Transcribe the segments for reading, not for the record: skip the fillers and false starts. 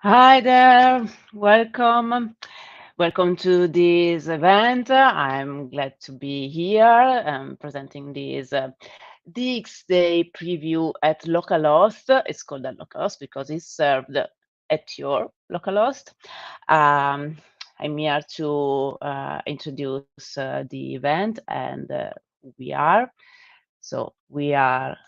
Hi there, welcome. Welcome to this event. I'm glad to be here presenting this dxday preview at localhost. It's called at localhost because it's served at your localhost. I'm here to introduce the event and we are. So we are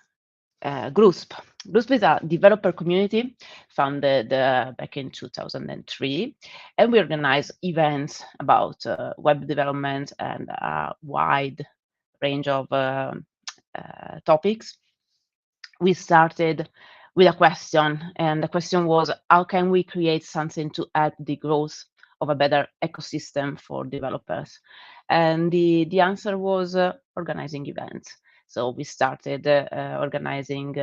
GRUSP. GRUSP is a developer community founded back in 2003, and we organize events about web development and a wide range of topics. We started with a question, and the question was, how can we create something to help the growth of a better ecosystem for developers? And the answer was organizing events. So we started organizing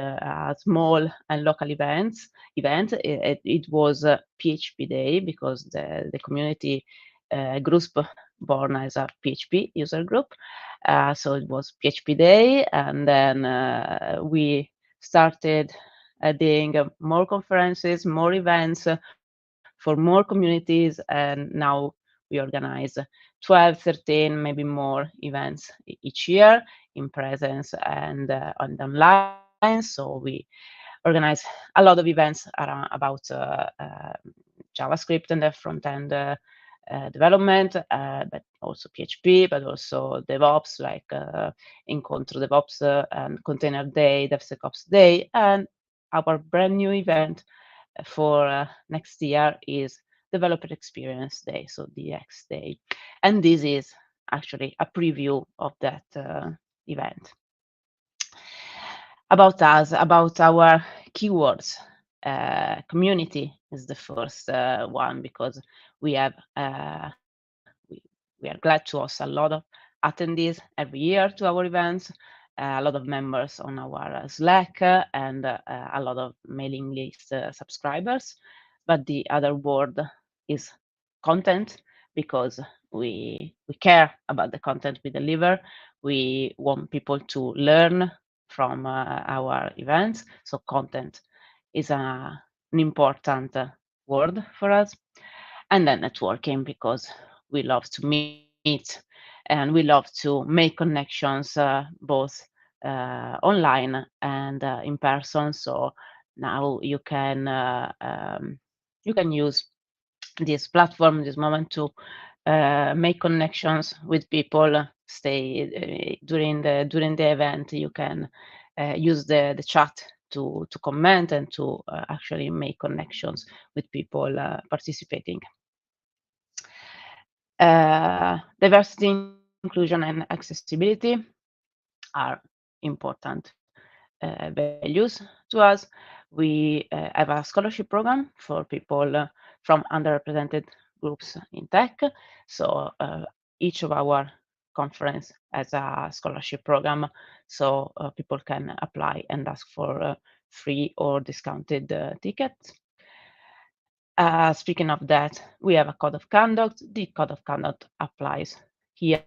small and local events. It was PHP Day because the community GRUSP born as a PHP user group. So it was PHP Day, and then we started adding more conferences, more events for more communities, and now we organize 12, 13, maybe more events each year in presence and online. So we organize a lot of events about JavaScript and the front-end development, but also PHP, but also DevOps, like Incontro DevOps and Container Day, DevSecOps Day. And our brand new event for next year is Developer Experience Day, so dxday. And this is actually a preview of that event. About us, about our keywords. Community is the first one, because we have we are glad to host a lot of attendees every year to our events, a lot of members on our Slack, and a lot of mailing list subscribers. But the other word is content, because we care about the content we deliver. We want people to learn from our events. So content is an important word for us. And then networking, because we love to meet and we love to make connections both online and in person. So now you can use this platform, this moment, to make connections with people. Stay during the event. You can use the chat to comment and to actually make connections with people participating. Diversity, inclusion, and accessibility are important values to us. We have a scholarship program for people from underrepresented groups in tech. So each of our conference has a scholarship program, so people can apply and ask for free or discounted tickets. Speaking of that, we have a code of conduct. The code of conduct applies here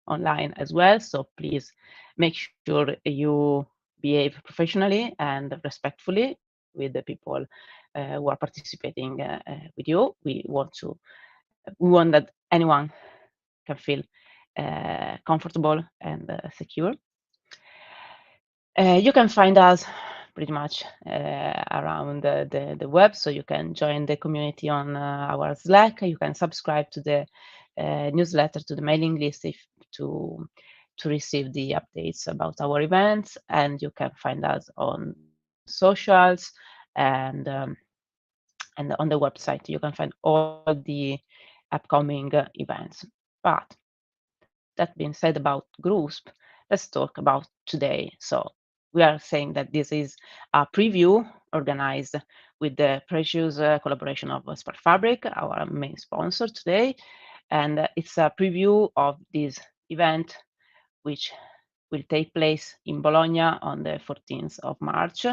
online as well. So please make sure you behave professionally and respectfully with the people who are participating with you. We want that anyone can feel comfortable and secure. You can find us pretty much around the web, so you can join the community on our Slack. You can subscribe to the newsletter, to the mailing list, to receive the updates about our events, and you can find us on socials and on the website. You can find all the upcoming events. But that being said about groups, let's talk about today. So we are saying that this is a preview organized with the precious collaboration of SparkFabrik, our main sponsor today. And it's a preview of this event, which will take place in Bologna on the 14th of March.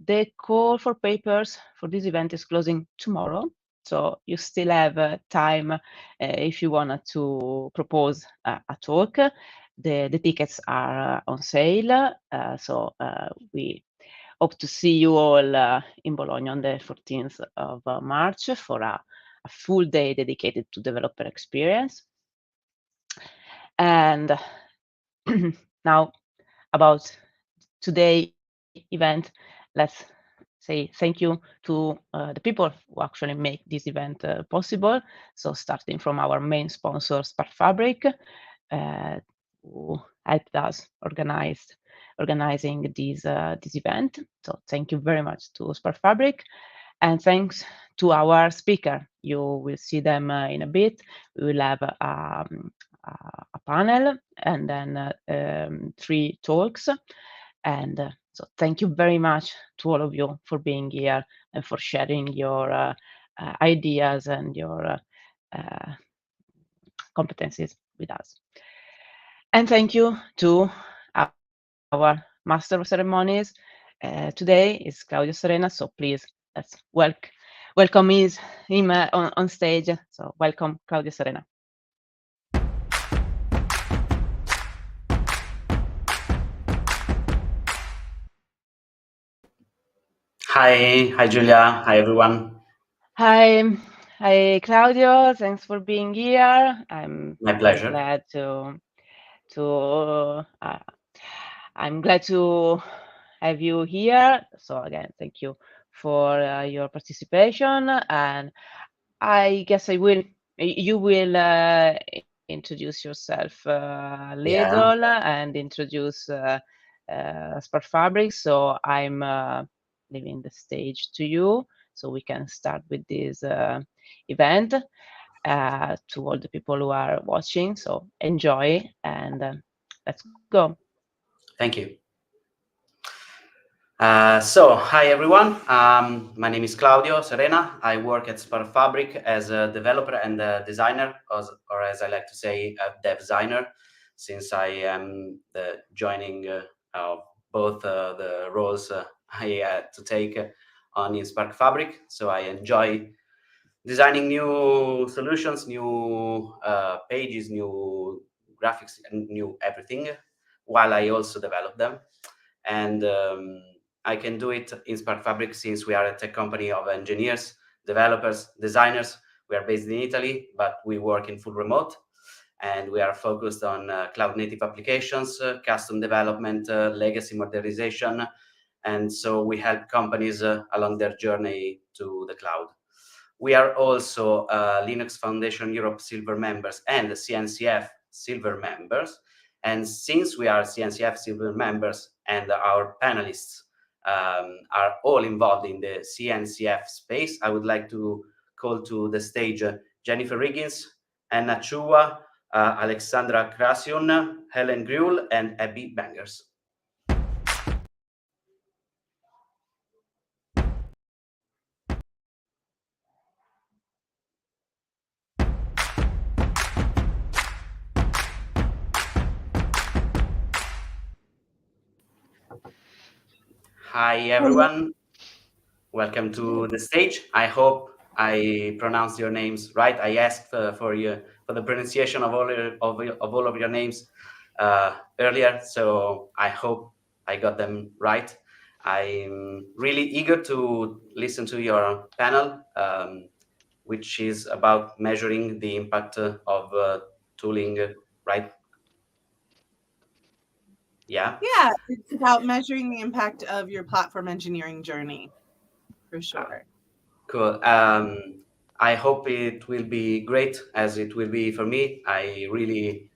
The call for papers for this event is closing tomorrow. So you still have time if you wanted to propose a talk. The tickets are on sale. So we hope to see you all in Bologna on the 14th of March for a full day dedicated to developer experience. And now about today event, let's say thank you to the people who actually make this event possible. So starting from our main sponsor, SparkFabrik, who helped us organizing this event. So thank you very much to SparkFabrik, and thanks to our speaker. You will see them in a bit. We will have a panel and then 3 talks. And so thank you very much to all of you for being here and for sharing your ideas and your competencies with us. And thank you to our master of ceremonies. Today is Claudio Serena, so please let's welcome him on stage. So welcome, Claudio Serena. Hi Julia. Hi everyone. Hi. Hi, Claudio. Thanks for being here. I'm My very pleasure. glad to I'm glad to have you here. So again, thank you for your participation. And I guess you will introduce yourself a Yeah, little and introduce SparkFabrik. So I'm leaving the stage to you, so we can start with this event to all the people who are watching. So enjoy and let's go. thank you. Hi everyone. My name is Claudio Serena. I work at SparkFabrik as a developer and a designer, or as I like to say, a dev designer, since I am joining both the roles I had to take on in SparkFabrik. So I enjoy designing new solutions, new pages, new graphics, and new everything, while I also develop them. And I can do it in SparkFabrik since we are a tech company of engineers, developers, designers. We are based in Italy, but we work in full remote, and we are focused on cloud native applications, custom development, legacy modernization, and so we help companies along their journey to the cloud. We are also Linux Foundation Europe Silver members and CNCF Silver members. And since we are CNCF Silver members and our panelists are all involved in the CNCF space, I would like to call to the stage Jennifer Riggins, Anna Ciula, Alexandra Craciun, Helen Greul, and AbbyBangser. Hi everyone, welcome to the stage. I hope I pronounced your names right. I asked for the pronunciation of all of your names earlier, so I hope I got them right. I'm really eager to listen to your panel, which is about measuring the impact of tooling, right? Yeah. Yeah, it's about measuring the impact of your platform engineering journey, for sure. Cool. I hope it will be great as it will be for me. I'm really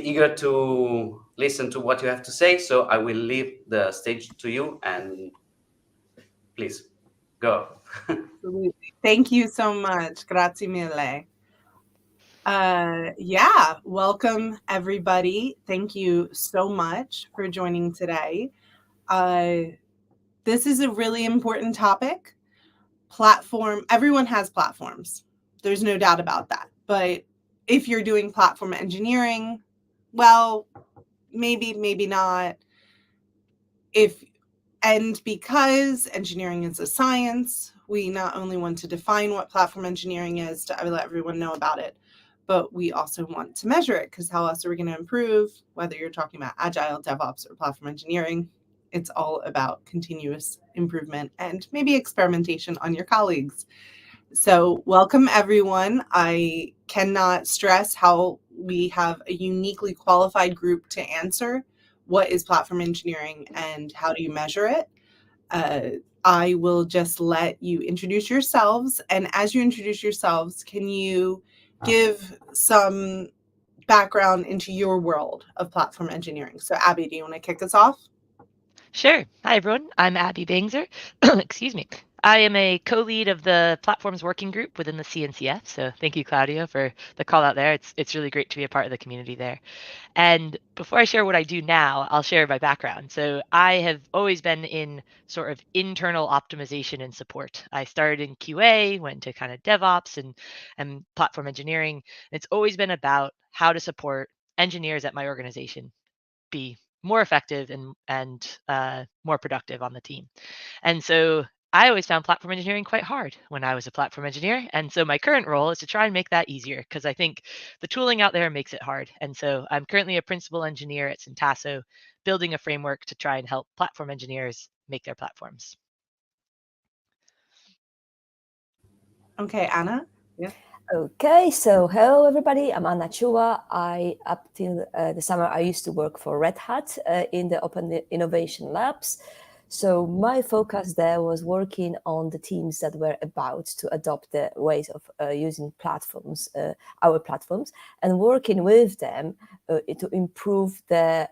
eager to listen to what you have to say. So I will leave the stage to you, and please go. Absolutely. Thank you so much. Grazie mille. Yeah, welcome everybody. Thank you so much for joining today. This is a really important topic. Everyone has platforms. There's no doubt about that. But if you're doing platform engineering, well, maybe not. And because engineering is a science, we not only want to define what platform engineering is to let everyone know about it, but we also want to measure it, because how else are we going to improve? Whether you're talking about agile, DevOps, or platform engineering, it's all about continuous improvement and maybe experimentation on your colleagues. So welcome everyone. I cannot stress how we have a uniquely qualified group to answer what is platform engineering and how do you measure it. I will just let you introduce yourselves. And as you introduce yourselves, can you give some background into your world of platform engineering? So Abby, do you want to kick us off? Sure. Hi, everyone. I'm AbbyBangser. Excuse me. I am a co-lead of the Platforms Working Group within the CNCF. So thank you, Claudio, for the call out there. It's really great to be a part of the community there. And before I share what I do now, I'll share my background. So I have always been in sort of internal optimization and support. I started in QA, went to kind of DevOps and platform engineering. It's always been about how to support engineers at my organization be more effective and more productive on the team. And so I always found platform engineering quite hard when I was a platform engineer. And so my current role is to try and make that easier, because I think the tooling out there makes it hard. And so I'm currently a principal engineer at Syntasso, building a framework to try and help platform engineers make their platforms. Okay, Anna. Okay, so hello everybody. I'm Anna Ciula. Up till the summer, I used to work for Red Hat in the Open Innovation Labs. So my focus there was working on the teams that were about to adopt the ways of using platforms, our platforms, and working with them to improve the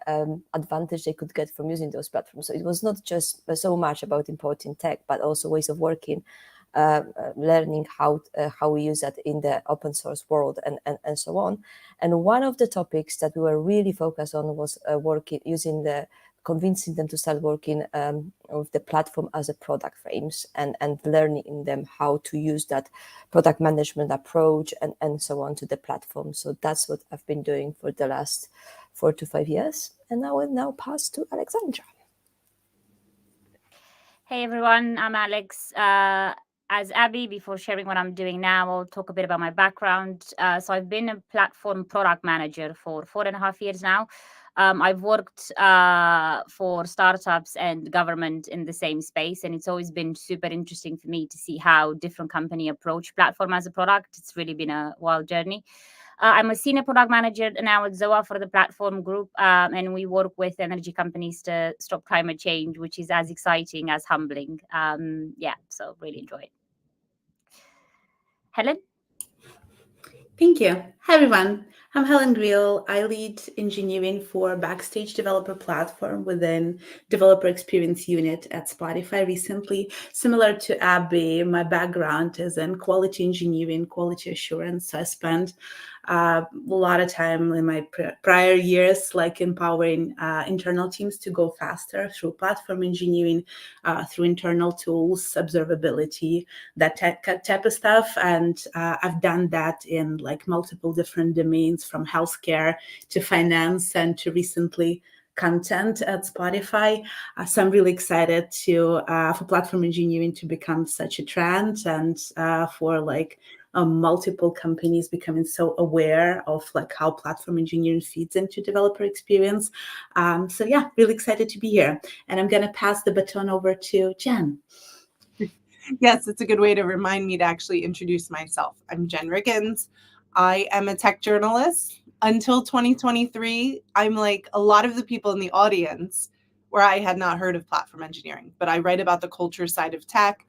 advantage they could get from using those platforms. So it was not just so much about importing tech, but also ways of working, learning how we use that in the open source world and so on. And one of the topics that we were really focused on was convincing them to start working with the platform as a product frames and learning them how to use that product management approach and so on to the platform. So that's what I've been doing for the last 4 to 5 years. And I will now pass to Alexandra. Hey everyone, I'm Alex. As Abby, before sharing what I'm doing now, I'll talk a bit about my background. So I've been a platform product manager for 4.5 years now. I've worked for startups and government in the same space, and it's always been super interesting for me to see how different companies approach platform as a product. It's really been a wild journey. I'm a senior product manager now at ZOA for the platform group, and we work with energy companies to stop climate change, which is as exciting as humbling. So really enjoy it. Helen? Thank you. Hi, everyone. I'm Helen Greul. I lead engineering for Backstage developer platform within developer experience unit at Spotify recently. Similar to Abby, my background is in quality engineering, quality assurance. So I spent a lot of time in my prior years, like empowering internal teams to go faster through platform engineering, through internal tools, observability, that type of stuff. And I've done that in like multiple different domains, from healthcare to finance and to recently content at Spotify. So I'm really excited for platform engineering to become such a trend, and for like multiple companies becoming so aware of like how platform engineering feeds into developer experience. So yeah, really excited to be here. And I'm going to pass the baton over to Jen. Yes, it's a good way to remind me to actually introduce myself. I'm Jen Riggins. I am a tech journalist. Until 2023, I'm like a lot of the people in the audience where I had not heard of platform engineering, but I write about the culture side of tech,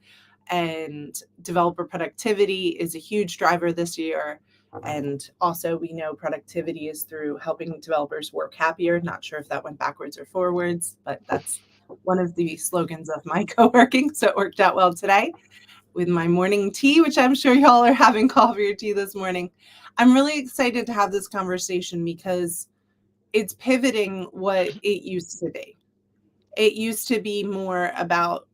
and developer productivity is a huge driver this year. And also we know productivity is through helping developers work happier. Not sure if that went backwards or forwards, but that's one of the slogans of my co-working. So it worked out well today with my morning tea, which I'm sure y'all are having coffee or tea this morning. I'm really excited to have this conversation because it's pivoting what it used to be. It used to be more about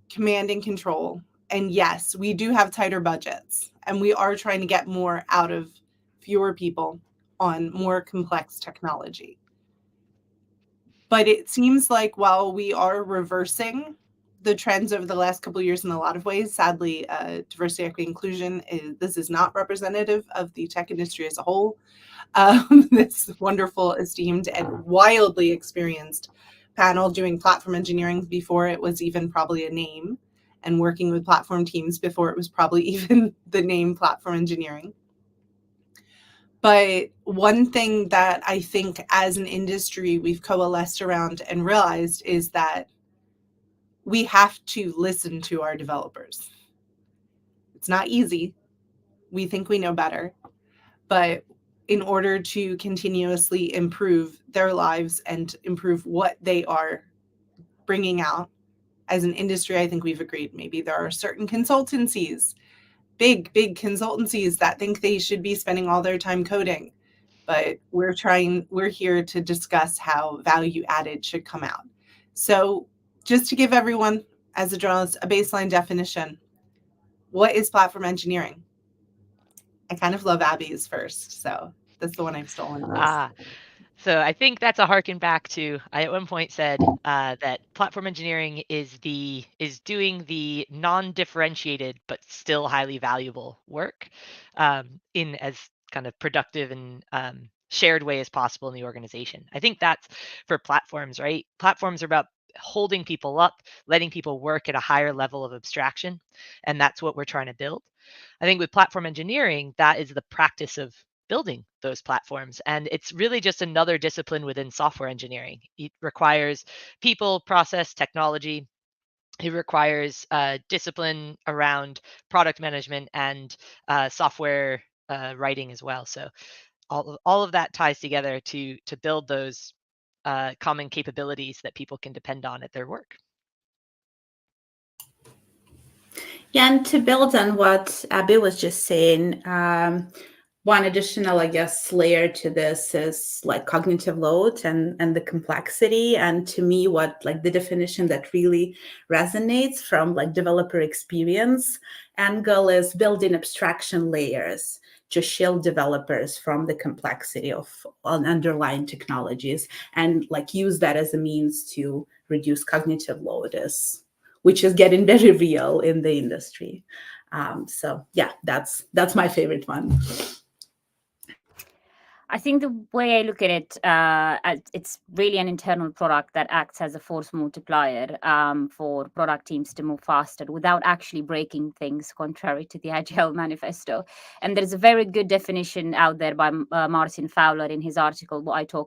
command and control. And yes, we do have tighter budgets, and we are trying to get more out of fewer people on more complex technology. But it seems like while we are reversing the trends over the last couple of years in a lot of ways, sadly, diversity, equity, inclusion, this is not representative of the tech industry as a whole. This wonderful, esteemed, and wildly experienced panel doing platform engineering before it was even probably a name, and working with platform teams before it was probably even the name platform engineering. But one thing that I think as an industry we've coalesced around and realized is that we have to listen to our developers. It's not easy. We think we know better. But in order to continuously improve their lives and improve what they are bringing out as an industry, I think we've agreed maybe there are certain consultancies, big consultancies that think they should be spending all their time coding. But we're here to discuss how value added should come out. So just to give everyone, as a journalist, a baseline definition, what is platform engineering? I kind of love Abby's first, so that's the one I've stolen most. So I think that's a harken back to, I at one point said that platform engineering is doing the non-differentiated but still highly valuable work in as kind of productive and shared way as possible in the organization. I think that's for platforms, right? Platforms are about holding people up, letting people work at a higher level of abstraction. And that's what we're trying to build. I think with platform engineering, that is the practice of building those platforms. And it's really just another discipline within software engineering. It requires people, process, technology. It requires discipline around product management and software writing as well. So all of that ties together to build those common capabilities that people can depend on at their work. Yeah, and to build on what Abby was just saying, one additional, I guess, layer to this is like cognitive load and the complexity. And to me, what like the definition that really resonates from like developer experience angle is building abstraction layers to shield developers from the complexity of underlying technologies and like use that as a means to reduce cognitive load, which is getting very real in the industry. So yeah, that's my favorite one. I think the way I look at it, it's really an internal product that acts as a force multiplier for product teams to move faster without actually breaking things, contrary to the Agile Manifesto. And there's a very good definition out there by Martin Fowler in his article,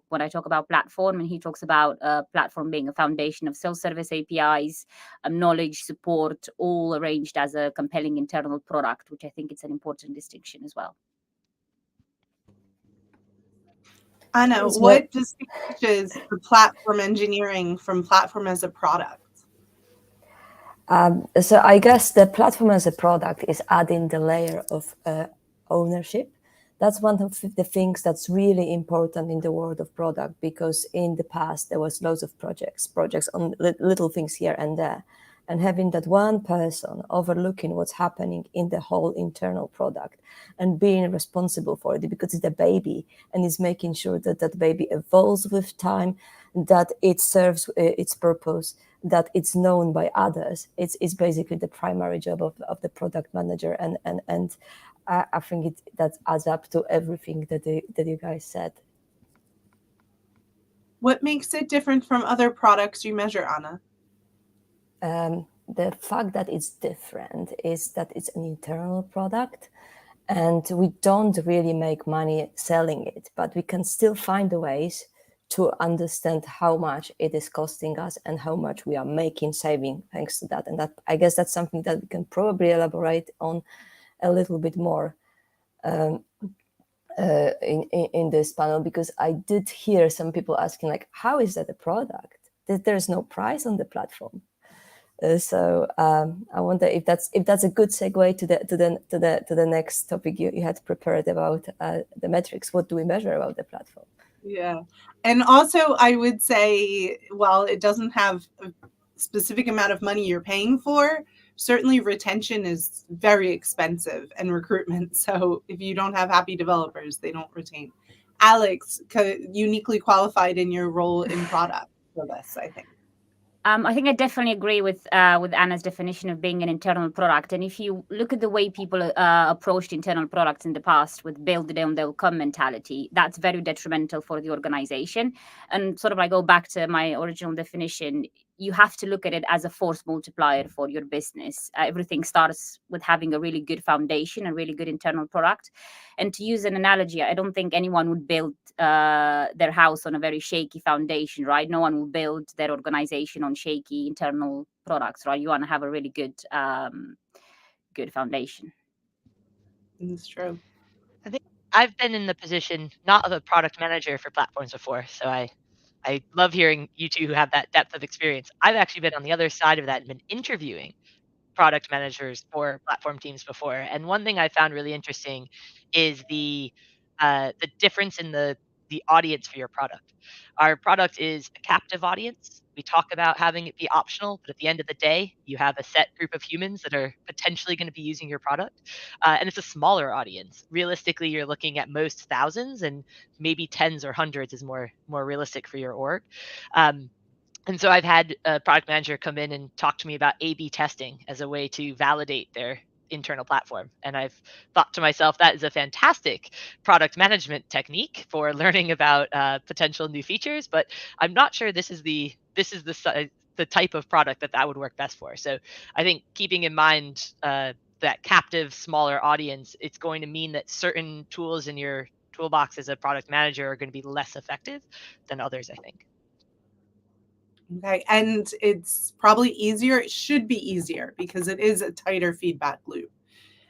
when I talk about platform, and he talks about platform being a foundation of self-service APIs, knowledge, support, all arranged as a compelling internal product, which I think it's an important distinction as well. Anna, what distinguishes the platform engineering from platform as a product? So I guess the platform as a product is adding the layer of ownership. That's one of the things that's really important in the world of product, because in the past there was loads of projects on little things here and there. And having that one person overlooking what's happening in the whole internal product and being responsible for it, because it's the baby, and is making sure that that baby evolves with time, that it serves its purpose, that it's known by others. It's basically the primary job of the product manager. And I think that adds up to everything that you guys said. What makes it different from other products you measure, Anna? The fact that it's different is that it's an internal product, and we don't really make money selling it, but we can still find the ways to understand how much it is costing us and how much we are saving thanks to that. And that, I guess that's something that we can probably elaborate on a little bit more in this panel, because I did hear some people asking, like, how is that a product? There's no price on the platform. So I wonder if that's a good segue to the next topic you had prepared about the metrics. What do we measure about the platform? Yeah, and also I would say, while it doesn't have a specific amount of money you're paying for, certainly retention is very expensive, and recruitment. So if you don't have happy developers, they don't retain. Alex, uniquely qualified in your role in product for this, I think. I think I definitely agree with Anna's definition of being an internal product. And if you look at the way people approached internal products in the past with build it and they'll come mentality, that's very detrimental for the organization. And sort of I go back to my original definition, you have to look at it as a force multiplier for your business. Everything starts with having a really good foundation, a really good internal product. And to use an analogy, I don't think anyone would build their house on a very shaky foundation, right? No one will build their organization on shaky internal products, right? You want to have a really good foundation. It's true. I think I've been in the position not of a product manager for platforms before, so I love hearing you two who have that depth of experience. I've actually been on the other side of that and been interviewing product managers for platform teams before. And one thing I found really interesting is the difference in the audience for your product. Our product is a captive audience. We talk about having it be optional, but at the end of the day, you have a set group of humans that are potentially going to be using your product. And it's a smaller audience. Realistically, you're looking at most thousands, and maybe tens or hundreds is more realistic for your org. And so I've had a product manager come in and talk to me about A/B testing as a way to validate their internal platform. And I've thought to myself, that is a fantastic product management technique for learning about potential new features. But I'm not sure this is the the type of product that would work best for. So I think keeping in mind that captive smaller audience, it's going to mean that certain tools in your toolbox as a product manager are going to be less effective than others, I think. Okay, and it's probably easier. It should be easier because it is a tighter feedback loop.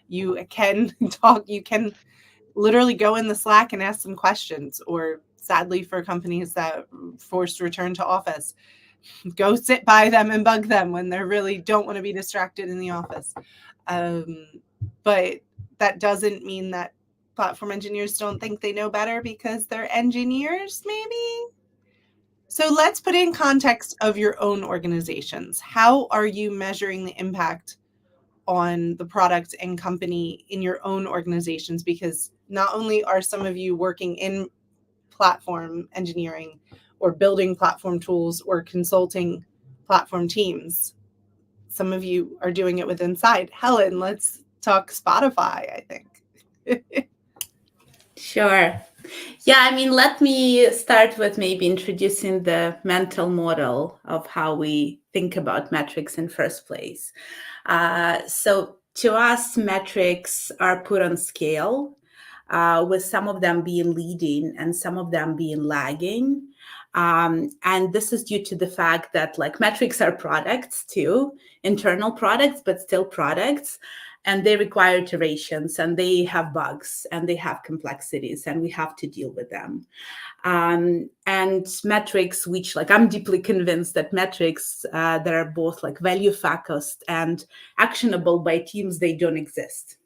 You can talk, you can literally go in the Slack and ask some questions, or sadly for companies that forced return to office, go sit by them and bug them when they really don't want to be distracted in the office. But that doesn't mean that platform engineers don't think they know better because they're engineers, maybe? So let's put in context of your own organizations. How are you measuring the impact on the product and company in your own organizations? Because not only are some of you working in platform engineering or building platform tools or consulting platform teams, some of you are doing it with Inside. Helen, let's talk Spotify, I think. Sure. Yeah, I mean, let me start with maybe introducing the mental model of how we think about metrics in first place. So to us, metrics are put on scale, with some of them being leading and some of them being lagging. And this is due to the fact that like metrics are products too, internal products, but still products. And they require iterations, and they have bugs, and they have complexities, and we have to deal with them. And metrics, which like I'm deeply convinced that metrics that are both like value focused and actionable by teams, they don't exist.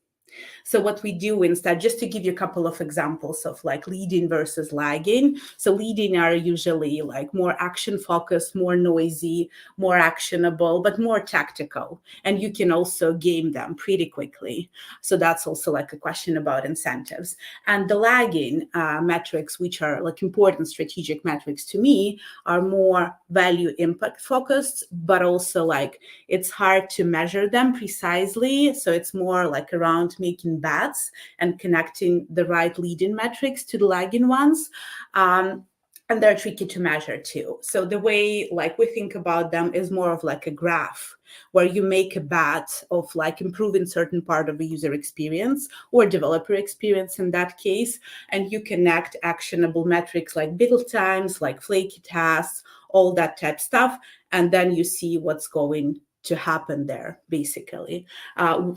So what we do instead, just to give you a couple of examples of like leading versus lagging. So leading are usually like more action focused, more noisy, more actionable, but more tactical. And you can also game them pretty quickly. So that's also like a question about incentives. And the lagging metrics, which are like important strategic metrics to me, are more value impact focused, but also like it's hard to measure them precisely. So it's more like around making bets and connecting the right leading metrics to the lagging ones. And they're tricky to measure too. So the way like we think about them is more of like a graph where you make a bet of like improving certain part of the user experience or developer experience in that case. And you connect actionable metrics like build times, like flaky tasks, all that type stuff. And then you see what's going to happen there, basically.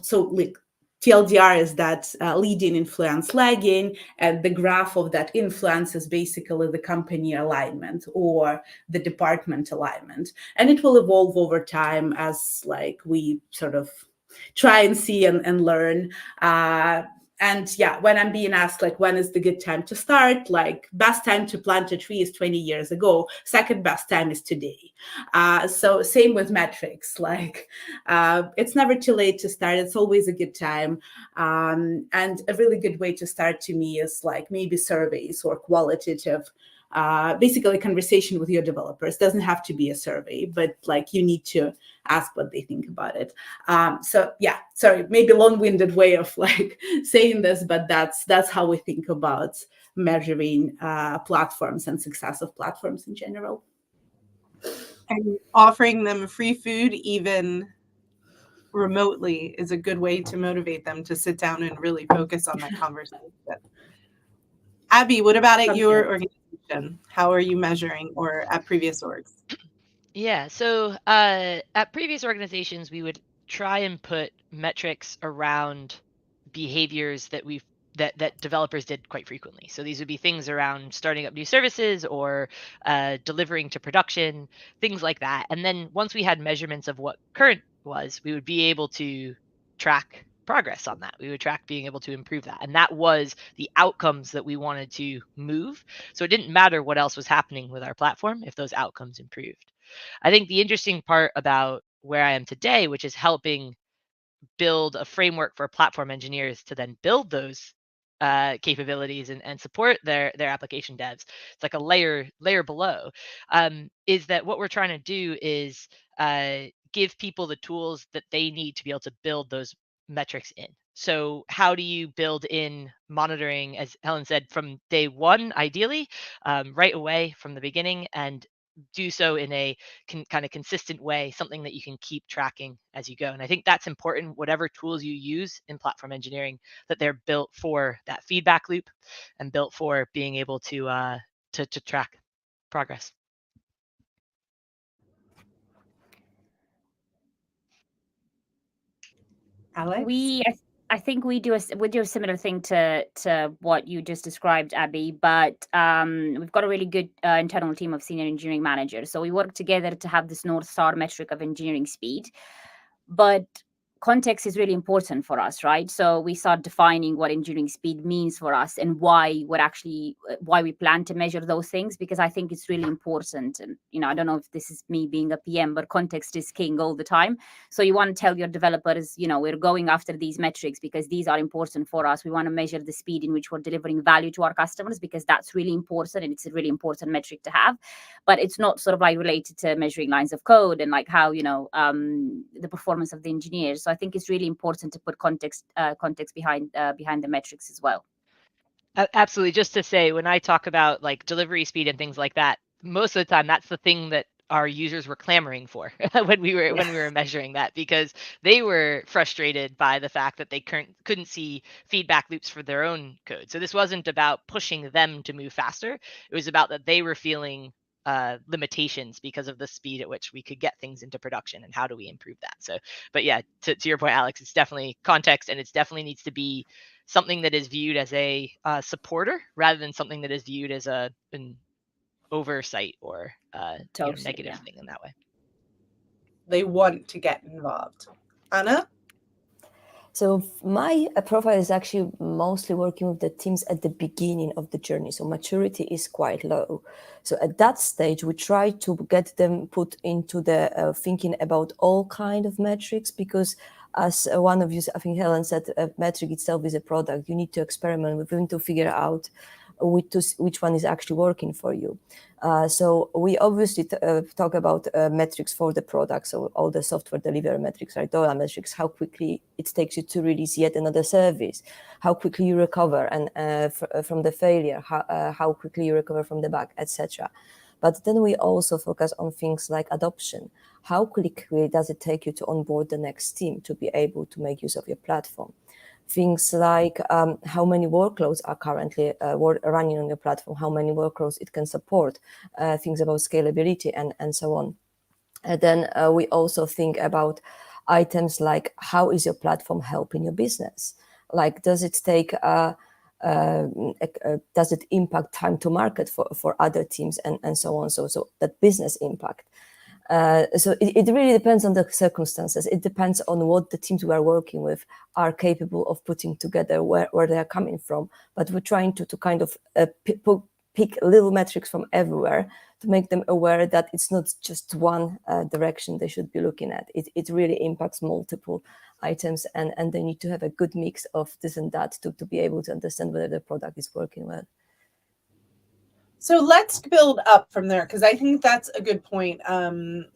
So like TLDR is that leading influence lagging, and the graph of that influence is basically the company alignment or the department alignment. And it will evolve over time as like we sort of try and see and learn. And yeah, when I'm being asked, like, when is the good time to start? Like, best time to plant a tree is 20 years ago. Second best time is today. So same with metrics. Like, it's never too late to start. It's always a good time. And a really good way to start to me is like maybe surveys or qualitative, basically conversation with your developers. Doesn't have to be a survey, but like you need to ask what they think about it. So yeah, sorry, maybe long-winded way of like saying this, but that's how we think about measuring platforms and success of platforms in general. And offering them free food, even remotely, is a good way to motivate them to sit down and really focus on that conversation. Abby, what about at your organization? How are you measuring, or at previous orgs? Yeah, so at previous organizations, we would try and put metrics around behaviors that developers did quite frequently. So these would be things around starting up new services or delivering to production, things like that. And then once we had measurements of what current was, we would be able to track progress on that. We would track being able to improve that. And that was the outcomes that we wanted to move. So it didn't matter what else was happening with our platform if those outcomes improved. I think the interesting part about where I am today, which is helping build a framework for platform engineers to then build those capabilities and support their application devs. It's like a layer below. Is that what we're trying to do is give people the tools that they need to be able to build those metrics in. So how do you build in monitoring, as Helen said, from day one, ideally, right away from the beginning, and do so in a kind of consistent way, something that you can keep tracking as you go. And I think that's important, whatever tools you use in platform engineering, that they're built for that feedback loop and built for being able to track progress. Alex? I think we do a similar thing to what you just described, Abby, but we've got a really good internal team of senior engineering managers. So we work together to have this North Star metric of engineering speed. But context is really important for us, right? So we start defining what engineering speed means for us and why we plan to measure those things, because I think it's really important. And, I don't know if this is me being a PM, but context is king all the time. So you want to tell your developers, we're going after these metrics because these are important for us. We want to measure the speed in which we're delivering value to our customers, because that's really important, and it's a really important metric to have. But it's not sort of like related to measuring lines of code and like how, the performance of the engineers. So I think it's really important to put context behind the metrics as well. Absolutely. Just to say, when I talk about like delivery speed and things like that, most of the time that's the thing that our users were clamoring for when we were measuring that, because they were frustrated by the fact that they couldn't see feedback loops for their own code. So this wasn't about pushing them to move faster. It was about that they were feeling limitations because of the speed at which we could get things into production, and how do we improve that. So, but yeah, to your point, Alex, it's definitely context, and it definitely needs to be something that is viewed as a supporter rather than something that is viewed as an oversight or Totally, negative thing in that way. They want to get involved. Anna? So my profile is actually mostly working with the teams at the beginning of the journey. So maturity is quite low. So at that stage, we try to get them put into the thinking about all kind of metrics, because as one of you, I think Helen said, a metric itself is a product. You need to experiment with them to figure out which one is actually working for you. So we obviously talk about metrics for the product. So all the software delivery metrics, right? DORA metrics, how quickly it takes you to release yet another service, how quickly you recover and from the failure, how quickly you recover from the bug, etc. But then we also focus on things like adoption. How quickly does it take you to onboard the next team to be able to make use of your platform? Things like how many workloads are currently running on your platform, how many workloads it can support, things about scalability and so on. And then we also think about items like, how is your platform helping your business? Like, does it take does it impact time to market for other teams and so on? So that business impact. So it really depends on the circumstances. It depends on what the teams we are working with are capable of putting together, where they are coming from. But we're trying to kind of pick little metrics from everywhere to make them aware that it's not just one direction they should be looking at. It really impacts multiple items, and they need to have a good mix of this and that to be able to understand whether the product is working well. So let's build up from there, because I think that's a good point.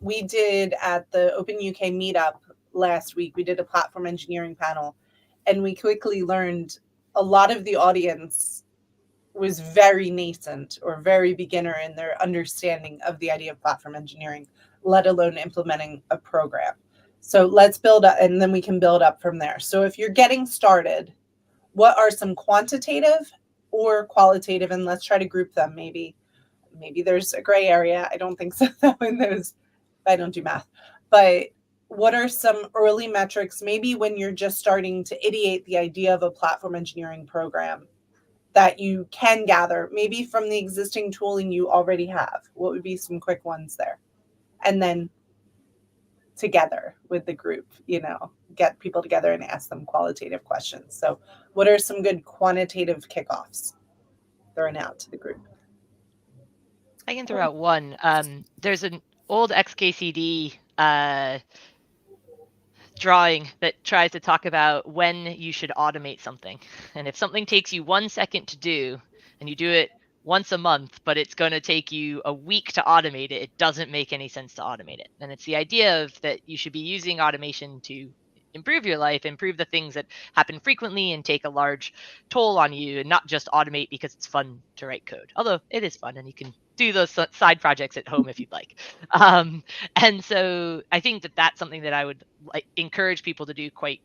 We did at the Open UK meetup last week, we did a platform engineering panel, and we quickly learned a lot of the audience was very nascent or very beginner in their understanding of the idea of platform engineering, let alone implementing a program. So let's build up, and then we can build up from there. So if you're getting started, what are some quantitative or qualitative, and let's try to group them. Maybe there's a gray area. I don't think so though in those. I don't do math. But what are some early metrics, maybe when you're just starting to ideate the idea of a platform engineering program, that you can gather maybe from the existing tooling you already have? What would be some quick ones there? And then together with the group, get people together and ask them qualitative questions. So what are some good quantitative kickoffs thrown out to the group? I can throw out one. There's an old XKCD drawing that tries to talk about when you should automate something. And if something takes you 1 second to do, and you do it once a month, but it's going to take you a week to automate it, it doesn't make any sense to automate it. And it's the idea of that you should be using automation to improve your life, improve the things that happen frequently and take a large toll on you, and not just automate because it's fun to write code. Although it is fun and you can do those side projects at home if you'd like. And so I think that that's something that I would encourage people to do quite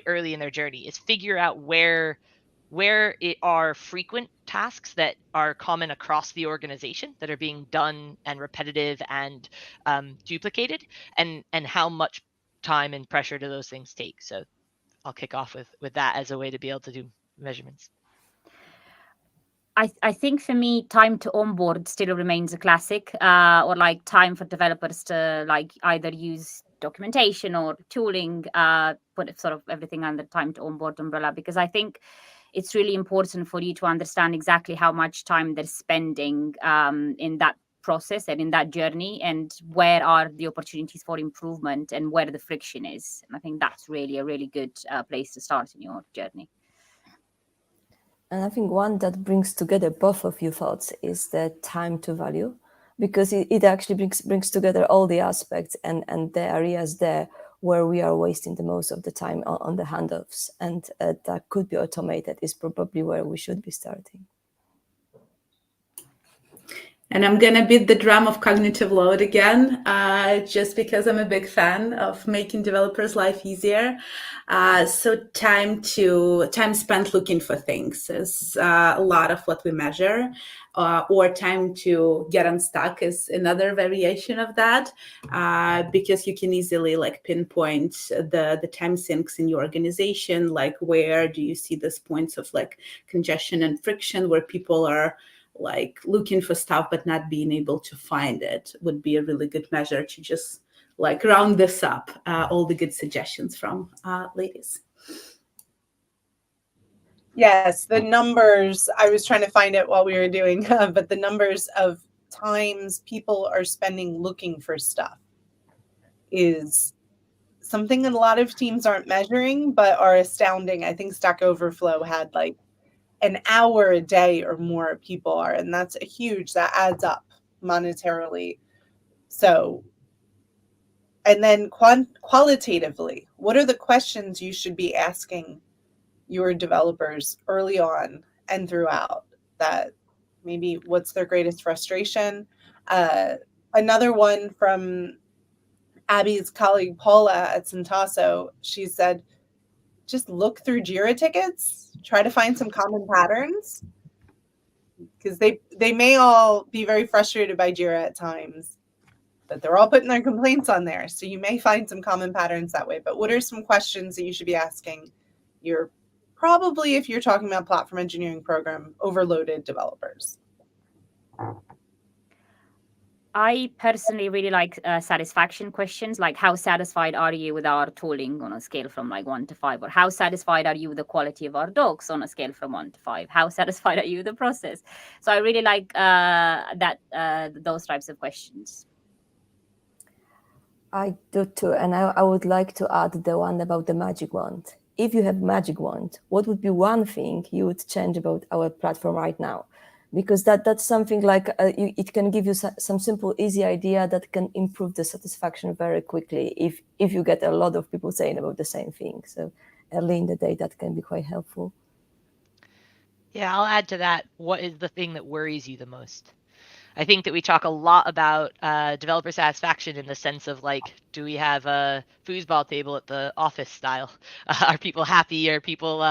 early in their journey, is figure out where it are frequent tasks that are common across the organization that are being done and repetitive and duplicated, and how much time and pressure do those things take. So I'll kick off with that as a way to be able to do measurements. I think for me, time to onboard still remains a classic, or like time for developers to like either use documentation or tooling, put sort of everything under time to onboard umbrella, because I think it's really important for you to understand exactly how much time they're spending in that process and in that journey, and where are the opportunities for improvement and where the friction is. And I think that's really a really good place to start in your journey. And I think one that brings together both of your thoughts is the time to value, because it actually brings together all the aspects and the areas there where we are wasting the most of the time on the handoffs, and that could be automated is probably where we should be starting. And I'm going to beat the drum of cognitive load again, just because I'm a big fan of making developers' life easier. So time spent looking for things is a lot of what we measure, or time to get unstuck is another variation of that, because you can easily like pinpoint the time sinks in your organization, like where do you see these points of like congestion and friction where people are like looking for stuff but not being able to find it. Would be a really good measure to just like round this up, all the good suggestions from ladies. Yes, the numbers, I was trying to find it while we were doing, but the numbers of times people are spending looking for stuff is something that a lot of teams aren't measuring, but are astounding. I think Stack Overflow had like an hour a day or more people are, and that's a huge, that adds up monetarily. So, and then qualitatively, what are the questions you should be asking your developers early on and throughout? That maybe what's their greatest frustration? Another one from Abby's colleague Paula at Centasso, she said, just look through Jira tickets, try to find some common patterns, because they may all be very frustrated by Jira at times, but they're all putting their complaints on there. So you may find some common patterns that way. But what are some questions that you should be asking your, probably if you're talking about platform engineering program, overloaded developers? I personally really like satisfaction questions, like how satisfied are you with our tooling on a scale from like 1 to 5, or how satisfied are you with the quality of our docs on a scale from 1 to 5? How satisfied are you with the process? So I really like those types of questions. I do too, and I would like to add the one about the magic wand. If you have magic wand, what would be one thing you would change about our platform right now? Because that's something like it can give you some simple, easy idea that can improve the satisfaction very quickly if you get a lot of people saying about the same thing. So early in the day, that can be quite helpful. Yeah, I'll add to that. What is the thing that worries you the most? I think that we talk a lot about developer satisfaction in the sense of like, do we have a foosball table at the office style? Are people happy? Are people,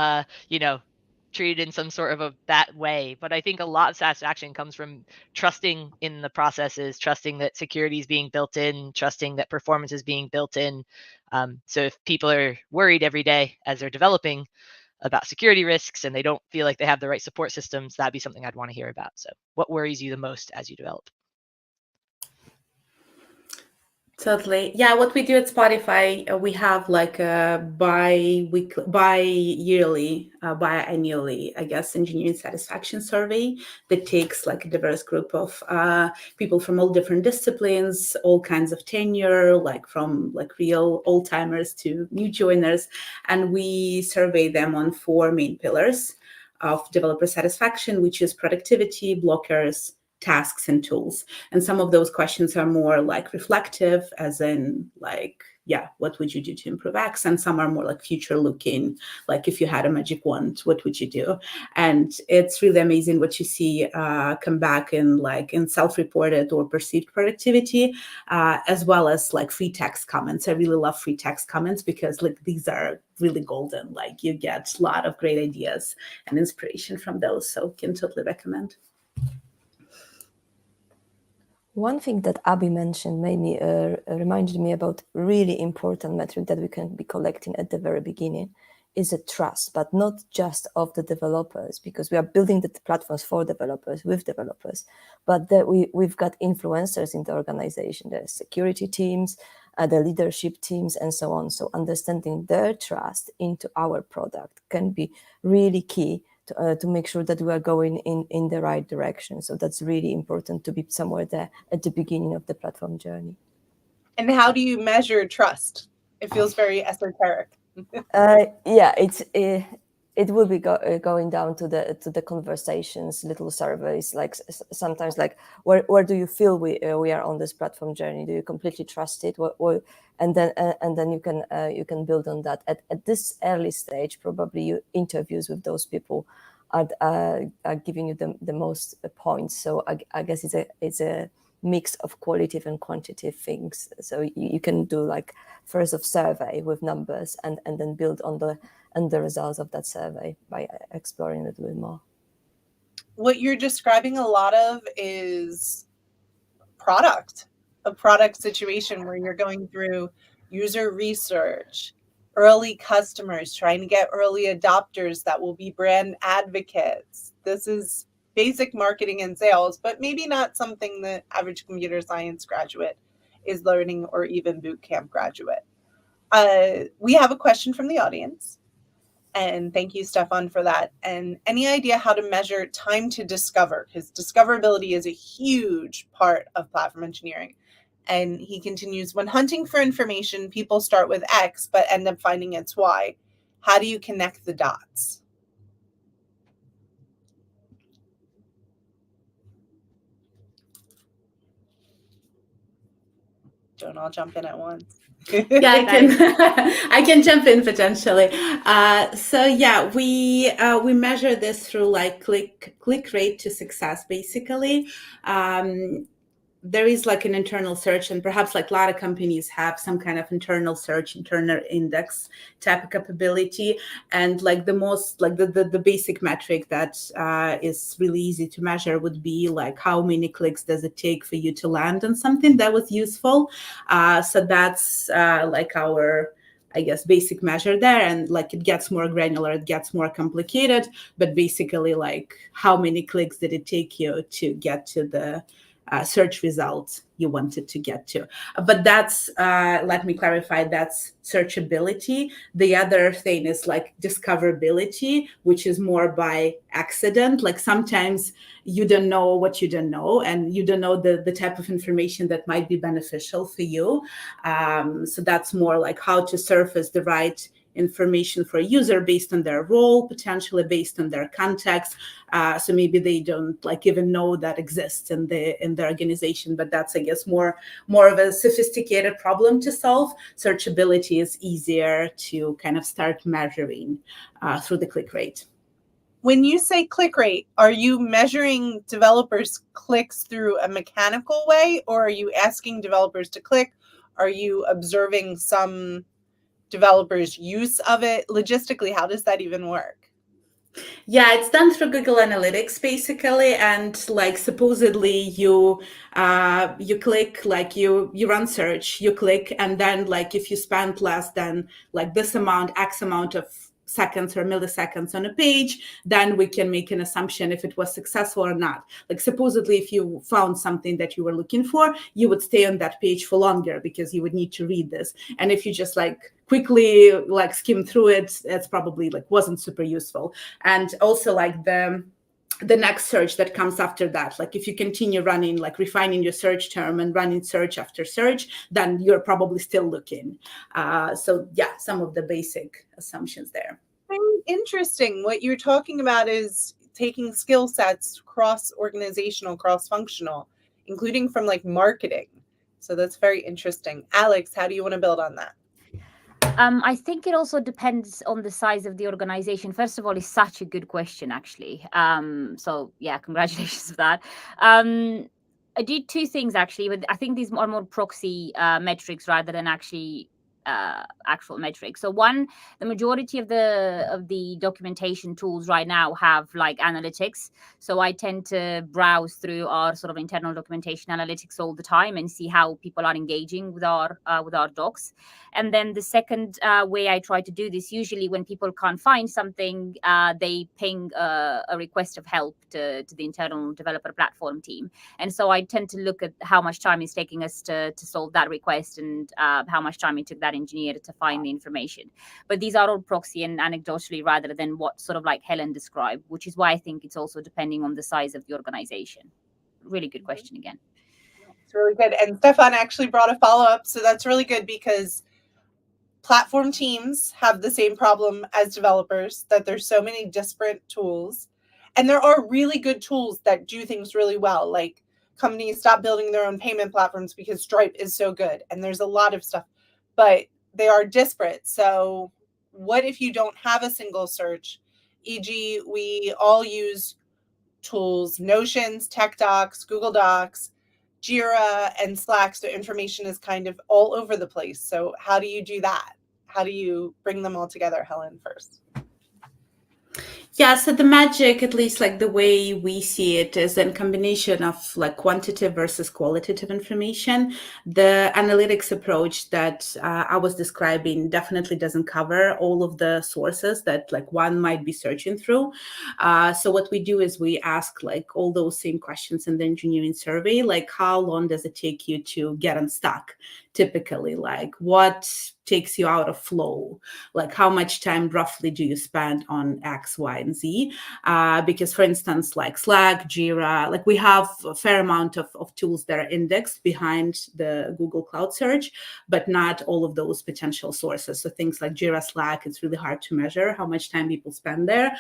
treated in some sort of that way? But I think a lot of satisfaction comes from trusting in the processes, trusting that security is being built in, trusting that performance is being built in. So if people are worried every day as they're developing about security risks and they don't feel like they have the right support systems, that'd be something I'd want to hear about. So what worries you the most as you develop? Totally. Yeah, what we do at Spotify, we have like a biannually, I guess, engineering satisfaction survey that takes like a diverse group of people from all different disciplines, all kinds of tenure, like from like real old timers to new joiners, and we survey them on 4 main pillars of developer satisfaction, which is productivity, blockers, tasks and tools. And some of those questions are more like reflective, as in like, yeah, what would you do to improve X? And some are more like future looking, like if you had a magic wand, what would you do? And it's really amazing what you see come back in like in self-reported or perceived productivity, as well as like free text comments. I really love free text comments because like these are really golden. Like you get a lot of great ideas and inspiration from those. So can totally recommend. One thing that Abby mentioned made me reminded me about really important metric that we can be collecting at the very beginning is a trust, but not just of the developers, because we are building the platforms for developers with developers, but that we've got influencers in the organization, the security teams, the leadership teams, and so on. So understanding their trust into our product can be really key to make sure that we are going in the right direction. So that's really important to be somewhere there at the beginning of the platform journey. And how do you measure trust? It feels very esoteric. Yeah, it will be going down to the conversations, little surveys, like sometimes like where do you feel we are on this platform journey? Do you completely trust it? And then you can build on that. At this early stage, probably you interviews with those people are giving you the most points. So I guess it's a mix of qualitative and quantitative things. So you can do like first of survey with numbers and then build on the results of that survey by exploring a little bit more. What you're describing a lot of is a product situation where you're going through user research, early customers, trying to get early adopters that will be brand advocates. This is basic marketing and sales, but maybe not something the average computer science graduate is learning, or even boot camp graduate. We have a question from the audience, and thank you, Stefan, for that. And any idea how to measure time to discover? Because discoverability is a huge part of platform engineering. And he continues, when hunting for information, people start with X, but end up finding it's Y. How do you connect the dots? Don't all jump in at once. Yeah, I can jump in potentially. So yeah, we measure this through like click rate to success, basically. There is like an internal search, and perhaps like a lot of companies have some kind of internal search, internal index type of capability. And like the most, like the basic metric that is really easy to measure would be like how many clicks does it take for you to land on something that was useful. So that's like our, I guess, basic measure there. And like it gets more granular, it gets more complicated, but basically like how many clicks did it take you to get to the search results you wanted to get to. But that's, let me clarify, that's searchability. The other thing is like discoverability, which is more by accident. Like sometimes you don't know what you don't know, and you don't know the type of information that might be beneficial for you. So that's more like how to surface the right information for a user based on their role, potentially based on their context. So maybe they don't like even know that exists in the organization, but that's, I guess, more of a sophisticated problem to solve. Searchability is easier to kind of start measuring through the click rate. When you say click rate, are you measuring developers' clicks through a mechanical way, or are you asking developers to click? Are you observing some developers' use of it? Logistically, how does that even work? Yeah, it's done through Google Analytics basically, and like supposedly you click, like you run search, you click, and then like if you spend less than like this amount, X amount of seconds or milliseconds on a page, then we can make an assumption if it was successful or not. Like supposedly if you found something that you were looking for, you would stay on that page for longer because you would need to read this. And if you just like quickly like skim through it, it's probably like wasn't super useful. And also like the next search that comes after that, like if you continue running, like refining your search term and running search after search, then you're probably still looking. So yeah, some of the basic assumptions there. Very interesting. What you're talking about is taking skill sets cross-organizational, cross-functional, including from like marketing. So that's very interesting. Alex, how do you want to build on that? I think it also depends on the size of the organization. First of all, it's such a good question, actually. So yeah, congratulations for that. I did two things actually, but I think these are more proxy metrics rather than actually actual metrics. So one, the majority of the documentation tools right now have like analytics. So I tend to browse through our sort of internal documentation analytics all the time and see how people are engaging with our docs. And then the second way I try to do this, usually when people can't find something, they ping a request of help to the internal developer platform team. And so I tend to look at how much time it's taking us to solve that request and how much time it took that engineer to find the information. But these are all proxy and anecdotally rather than what sort of like Helen described, which is why I think it's also depending on the size of the organization. Really good question again. It's really good. And Stefan actually brought a follow-up. So that's really good because platform teams have the same problem as developers, that there's so many disparate tools. And there are really good tools that do things really well. Like companies stop building their own payment platforms because Stripe is so good. And there's a lot of stuff, but they are disparate. So what if you don't have a single search? E.g., we all use tools, Notions, Tech Docs, Google Docs, Jira, and Slack. So information is kind of all over the place. So how do you do that? How do you bring them all together, Helen, first? Yeah, so the magic, at least like the way we see it, is a combination of like quantitative versus qualitative information. The analytics approach that I was describing definitely doesn't cover all of the sources that like one might be searching through. So what we do is we ask like all those same questions in the engineering survey, like how long does it take you to get unstuck? Typically, like what takes you out of flow, like how much time roughly do you spend on X, Y, and Z? Because for instance, like Slack, Jira, like we have a fair amount of tools that are indexed behind the Google Cloud search, but not all of those potential sources. So things like Jira, Slack, it's really hard to measure how much time people spend there.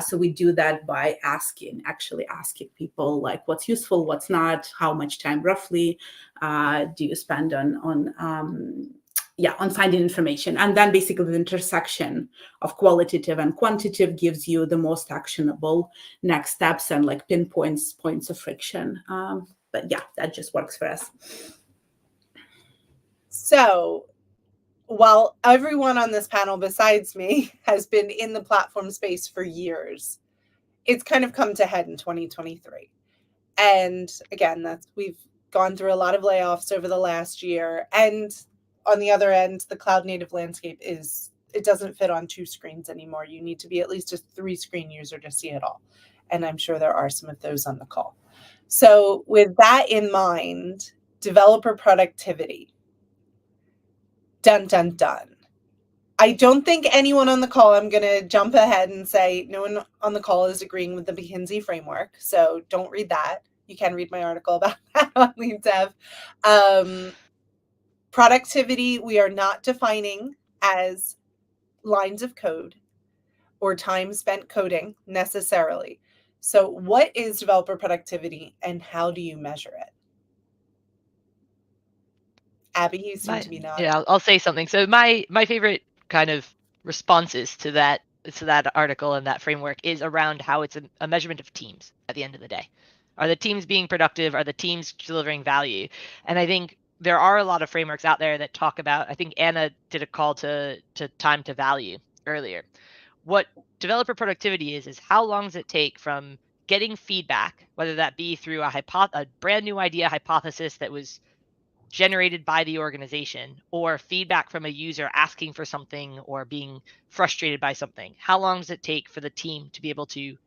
So we do that by actually asking people like what's useful, what's not, how much time roughly do you spend on finding information. And then basically the intersection of qualitative and quantitative gives you the most actionable next steps and like points of friction. But yeah, that just works for us. So while everyone on this panel besides me has been in the platform space for years, it's kind of come to head in 2023. And again, we've gone through a lot of layoffs over the last year. And on the other end, the cloud native landscape it doesn't fit on 2 screens anymore. You need to be at least a 3-screen user to see it all. And I'm sure there are some of those on the call. So with that in mind, developer productivity. Dun, dun, dun. I don't think anyone on the call, I'm going to jump ahead and say no one on the call is agreeing with the McKinsey framework. So don't read that. You can read my article about that on Lead Dev. Productivity, we are not defining as lines of code or time spent coding necessarily. So what is developer productivity and how do you measure it? Abby, you seem to be nodding. Yeah, I'll say something. So my favorite kind of responses to that article and that framework is around how it's a measurement of teams at the end of the day. Are the teams being productive? Are the teams delivering value? And I think there are a lot of frameworks out there that talk about, I think Anna did a call to time to value earlier. What developer productivity is how long does it take from getting feedback, whether that be through a brand new idea hypothesis that was generated by the organization, or feedback from a user asking for something or being frustrated by something. How long does it take for the team to be able to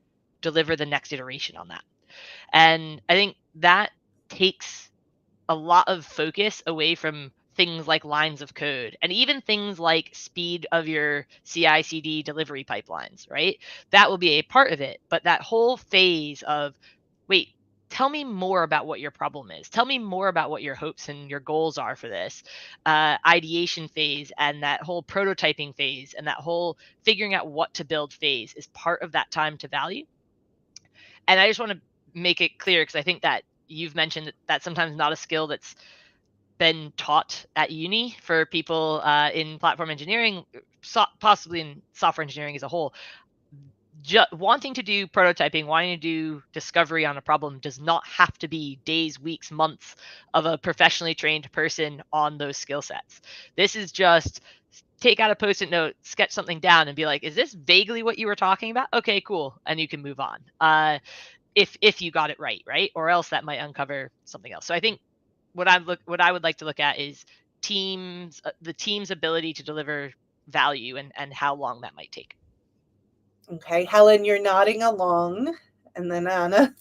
deliver the next iteration on that? And I think that takes a lot of focus away from things like lines of code and even things like speed of your CI/CD delivery pipelines, right? That will be a part of it. But that whole phase of, wait, tell me more about what your problem is. Tell me more about what your hopes and your goals are for this ideation phase, and that whole prototyping phase, and that whole figuring out what to build phase is part of that time to value. And I just want to make it clear, because I think that you've mentioned that sometimes not a skill that's been taught at uni for people in platform engineering, possibly in software engineering as a whole. Wanting to do prototyping, wanting to do discovery on a problem does not have to be days, weeks, months of a professionally trained person on those skill sets. This is just take out a Post-it note, sketch something down, and be like, is this vaguely what you were talking about? Okay, cool. And you can move on. If you got it right? Or else that might uncover something else. So I think what I would like to look at is the team's ability to deliver value and how long that might take. Okay, Helen, you're nodding along, and then Anna.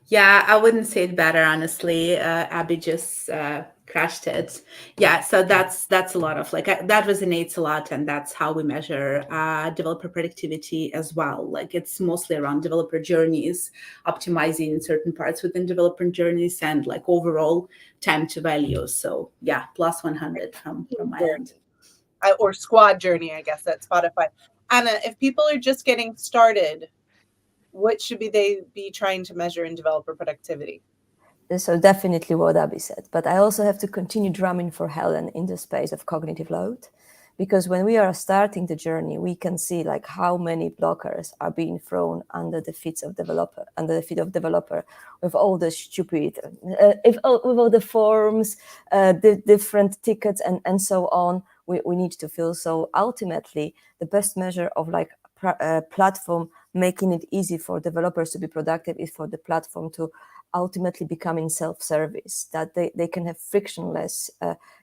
Yeah, I wouldn't say it better, honestly. Abby just crashed it. Yeah, so that's a lot of that resonates a lot, and that's how we measure developer productivity as well. Like it's mostly around developer journeys, optimizing certain parts within developer journeys, and like overall time to value. So yeah, plus 100 from my end. Or squad journey, I guess, at Spotify. Anna, if people are just getting started, what should they be trying to measure in developer productivity? So definitely what Abby said, but I also have to continue drumming for Helen in the space of cognitive load, because when we are starting the journey, we can see like how many blockers are being thrown under the feet of developer with all the stupid, with all the forms, the different tickets and so on. We need to fill. So ultimately, the best measure of like platform making it easy for developers to be productive is for the platform to ultimately becoming self-service, that they can have frictionless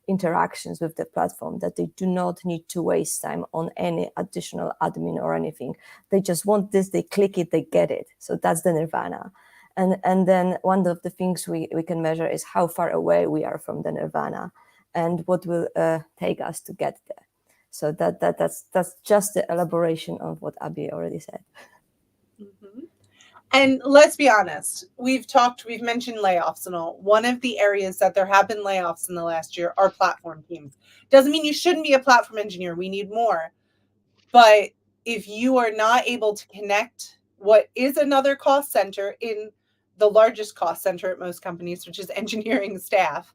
interactions with the platform, that they do not need to waste time on any additional admin or anything. They just want this, they click it, they get it. So that's the nirvana. And then one of the things we can measure is how far away we are from the nirvana and what will take us to get there. So that's just the elaboration of what Abby already said. Mm-hmm. And let's be honest, we've mentioned layoffs and all. One of the areas that there have been layoffs in the last year are platform teams. Doesn't mean you shouldn't be a platform engineer. We need more. But if you are not able to connect what is another cost center in the largest cost center at most companies, which is engineering staff,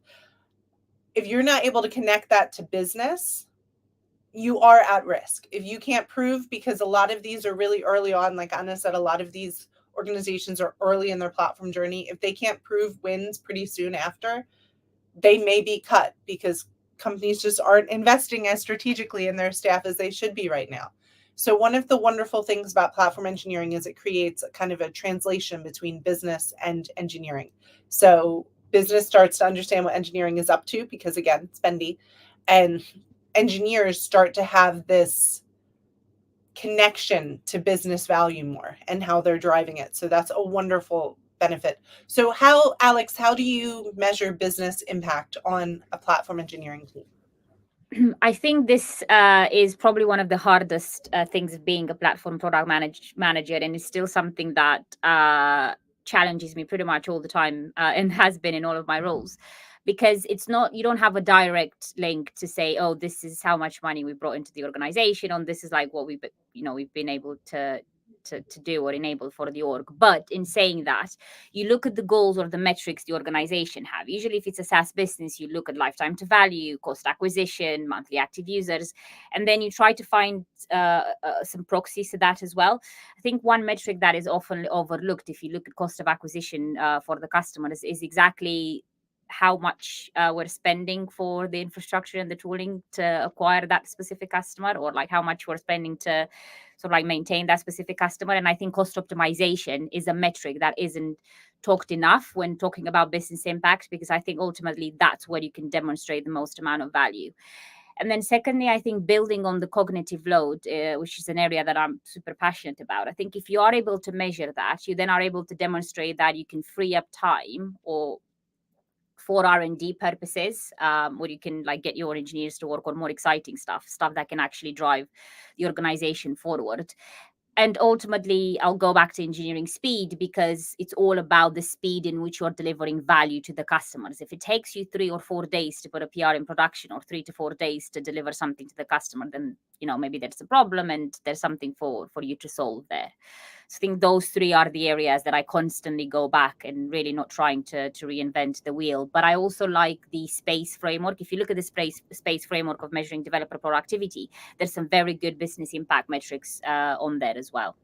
if you're not able to connect that to business, you are at risk. If you can't prove, because a lot of these are really early on, like Anna said, a lot of these organizations are early in their platform journey. If they can't prove wins pretty soon after, they may be cut because companies just aren't investing as strategically in their staff as they should be right now. So one of the wonderful things about platform engineering is it creates a kind of a translation between business and engineering. So business starts to understand what engineering is up to because, again, it's spendy, and engineers start to have this connection to business value more and how they're driving it. So that's a wonderful benefit. So Alex, how do you measure business impact on a platform engineering team? I think this is probably one of the hardest things of being a platform product manager, and it's still something that challenges me pretty much all the time and has been in all of my roles. Because you don't have a direct link to say, oh, this is how much money we brought into the organization, and this is like what we've been able to do or enable for the org. But in saying that, you look at the goals or the metrics the organization have. Usually if it's a SaaS business, you look at lifetime to value, cost acquisition, monthly active users, and then you try to find some proxies to that as well. I think one metric that is often overlooked, if you look at cost of acquisition for the customers, is exactly how much we're spending for the infrastructure and the tooling to acquire that specific customer, or like how much we're spending to sort of like maintain that specific customer. And I think cost optimization is a metric that isn't talked enough when talking about business impact, because I think ultimately that's where you can demonstrate the most amount of value. And then secondly, I think building on the cognitive load, which is an area that I'm super passionate about. I think if you are able to measure that, you then are able to demonstrate that you can free up time or for R&D purposes, where you can like get your engineers to work on more exciting stuff that can actually drive the organization forward. And ultimately, I'll go back to engineering speed, because it's all about the speed in which you're delivering value to the customers. If it takes you 3 or 4 days to put a PR in production, or 3 to 4 days to deliver something to the customer, then maybe there's a problem and there's something for you to solve there. So I think those three are the areas that I constantly go back and really not trying to reinvent the wheel. But I also like the SPACE framework. If you look at the SPACE framework of measuring developer productivity, there's some very good business impact metrics on there as well.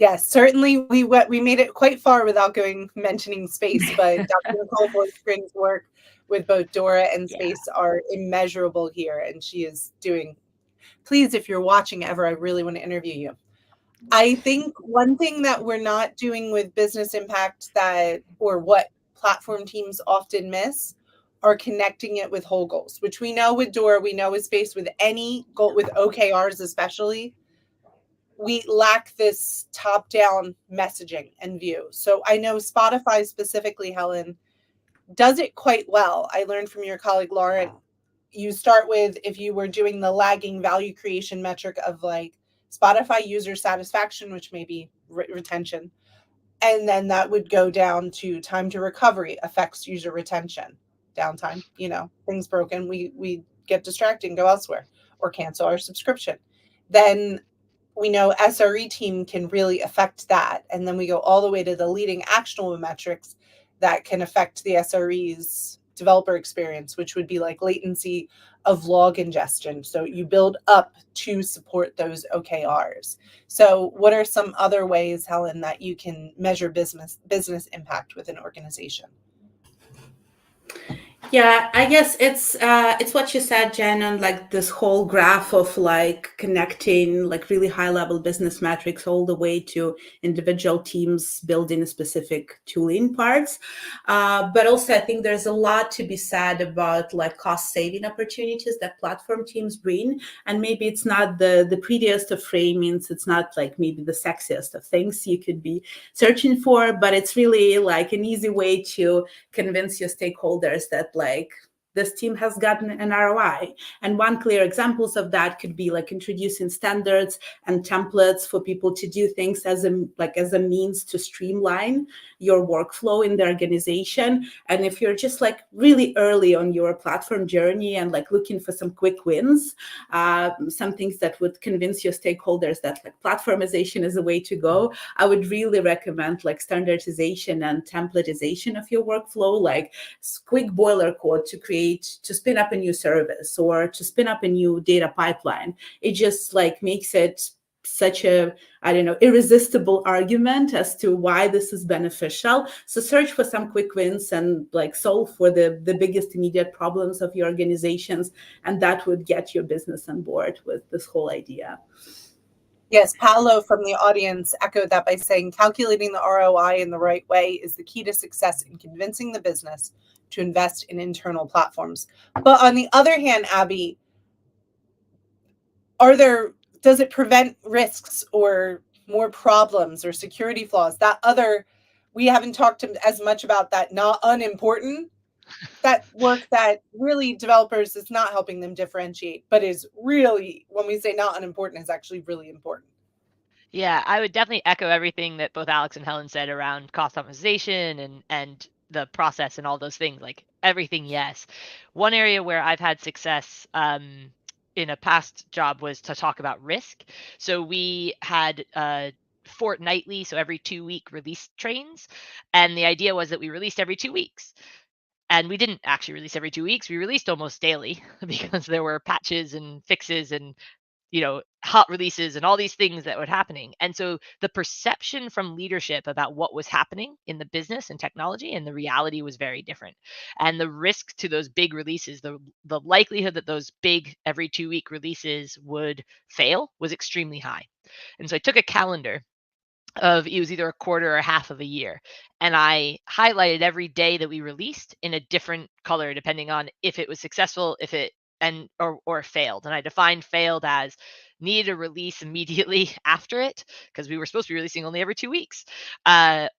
Yes, certainly we made it quite far without mentioning SPACE, but Dr. Nicole Boyspring's work with both Dora and SPACE are immeasurable here, and she is doing. Please, if you're watching ever, I really want to interview you. I think one thing that we're not doing with business impact or what platform teams often miss are connecting it with whole goals, which we know with Dora, we know with SPACE, with any goal, with OKRs especially, we lack this top-down messaging and view. So I know Spotify specifically, Helen, does it quite well. I learned from your colleague, Lauren, you start with, if you were doing the lagging value creation metric of like Spotify user satisfaction, which may be retention, and then that would go down to time to recovery affects user retention, downtime, things broken, we get distracted and go elsewhere or cancel our subscription. Then we know SRE team can really affect that. And then we go all the way to the leading actionable metrics that can affect the SRE's developer experience, which would be like latency of log ingestion. So you build up to support those OKRs. So what are some other ways, Helen, that you can measure business impact with an organization? Yeah, I guess it's what you said, Jen, on like this whole graph of like connecting like really high level business metrics all the way to individual teams building specific tooling parts. But also I think there's a lot to be said about like cost saving opportunities that platform teams bring. And maybe it's not the prettiest of framings. It's not like maybe the sexiest of things you could be searching for, but it's really like an easy way to convince your stakeholders that like this team has gotten an ROI. And one clear examples of that could be like introducing standards and templates for people to do things as a means to streamline your workflow in the organization. And if you're just like really early on your platform journey and like looking for some quick wins, some things that would convince your stakeholders that like platformization is a way to go, I would really recommend like standardization and templatization of your workflow, like quick boiler code to spin up a new service or to spin up a new data pipeline. It just like makes it such a, irresistible argument as to why this is beneficial. So search for some quick wins and like solve for the biggest immediate problems of your organizations. And that would get your business on board with this whole idea. Yes, Paolo from the audience echoed that by saying calculating the ROI in the right way is the key to success in convincing the business to invest in internal platforms. But on the other hand, Abby, does it prevent risks or more problems or security flaws? We haven't talked as much about that not unimportant, that work that really developers is not helping them differentiate, but is really, when we say not unimportant, is actually really important. Yeah, I would definitely echo everything that both Alex and Helen said around cost optimization and the process and all those things, like everything, yes. One area where I've had success in a past job was to talk about risk. So we had fortnightly, so every 2-week release trains. And the idea was that we released every 2 weeks. And we didn't actually release every 2 weeks. We released almost daily because there were patches and fixes and hot releases and all these things that were happening. And so the perception from leadership about what was happening in the business and technology and the reality was very different. And the risk to those big releases, the likelihood that those big every 2-week releases would fail was extremely high. And so I took a calendar of, it was either a quarter or half of a year, and I highlighted every day that we released in a different color depending on if it was successful, if it or failed. And I defined failed as needed a release immediately after it, because we were supposed to be releasing only every 2 weeks,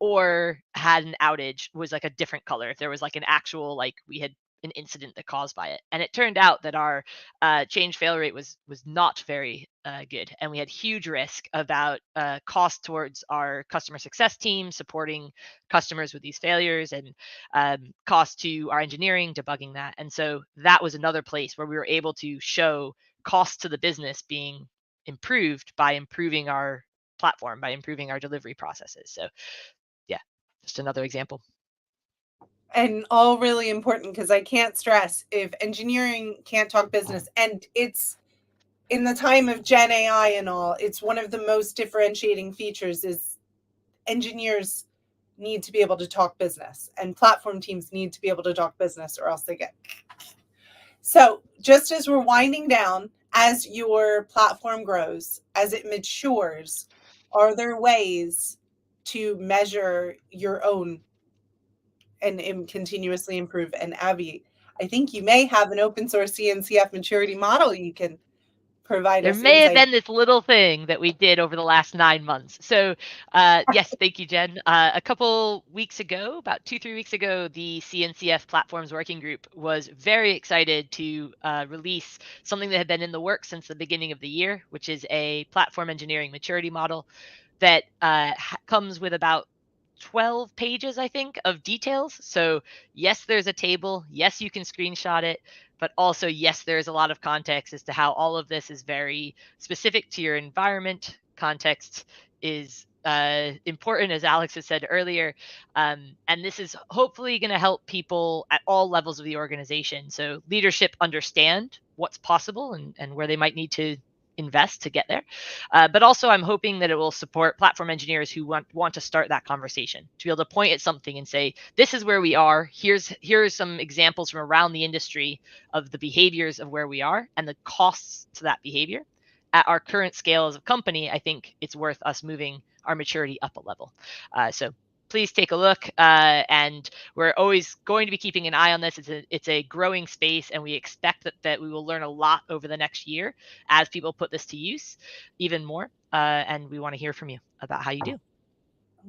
or had an outage, was like a different color. If there was like an actual, like we had an incident that caused by it. And it turned out that our change fail rate was not very good. And we had huge risk about cost towards our customer success team supporting customers with these failures, and cost to our engineering debugging that. And so that was another place where we were able to show cost to the business being improved by improving our platform by improving our delivery processes. So yeah, just another example. And all really important, because I can't stress, if engineering can't talk business, and it's in the time of Gen AI and all, it's one of the most differentiating features is engineers need to be able to talk business, and platform teams need to be able to talk business, or else they get. So just as we're winding down, as your platform grows, as it matures, are there ways to measure your own and continuously improve? And Abby, I think you may have an open source CNCF maturity model you can provide There us may have insight. been this little thing that we did over the last 9 months. So yes, thank you, Jen. A couple weeks ago, about 2-3 weeks ago, the CNCF Platforms Working Group was very excited to release something that had been in the works since the beginning of the year, which is a platform engineering maturity model that comes with about 12 pages, I think, of details. So yes, there's a table. Yes, you can screenshot it. But also, yes, there's a lot of context as to how all of this is very specific to your environment. Context is important, as Alex has said earlier. And this is hopefully going to help people at all levels of the organization. So leadership understand what's possible and where they might need to invest to get there. But also I'm hoping that it will support platform engineers who want to start that conversation, to be able to point at something and say, this is where we are. Here are some examples from around the industry of the behaviors of where we are and the costs to that behavior. At our current scale as a company, I think it's worth us moving our maturity up a level. So please take a look, and we're always going to be keeping an eye on this. It's a growing space, and we expect that we will learn a lot over the next year as people put this to use even more, and we want to hear from you about how you do.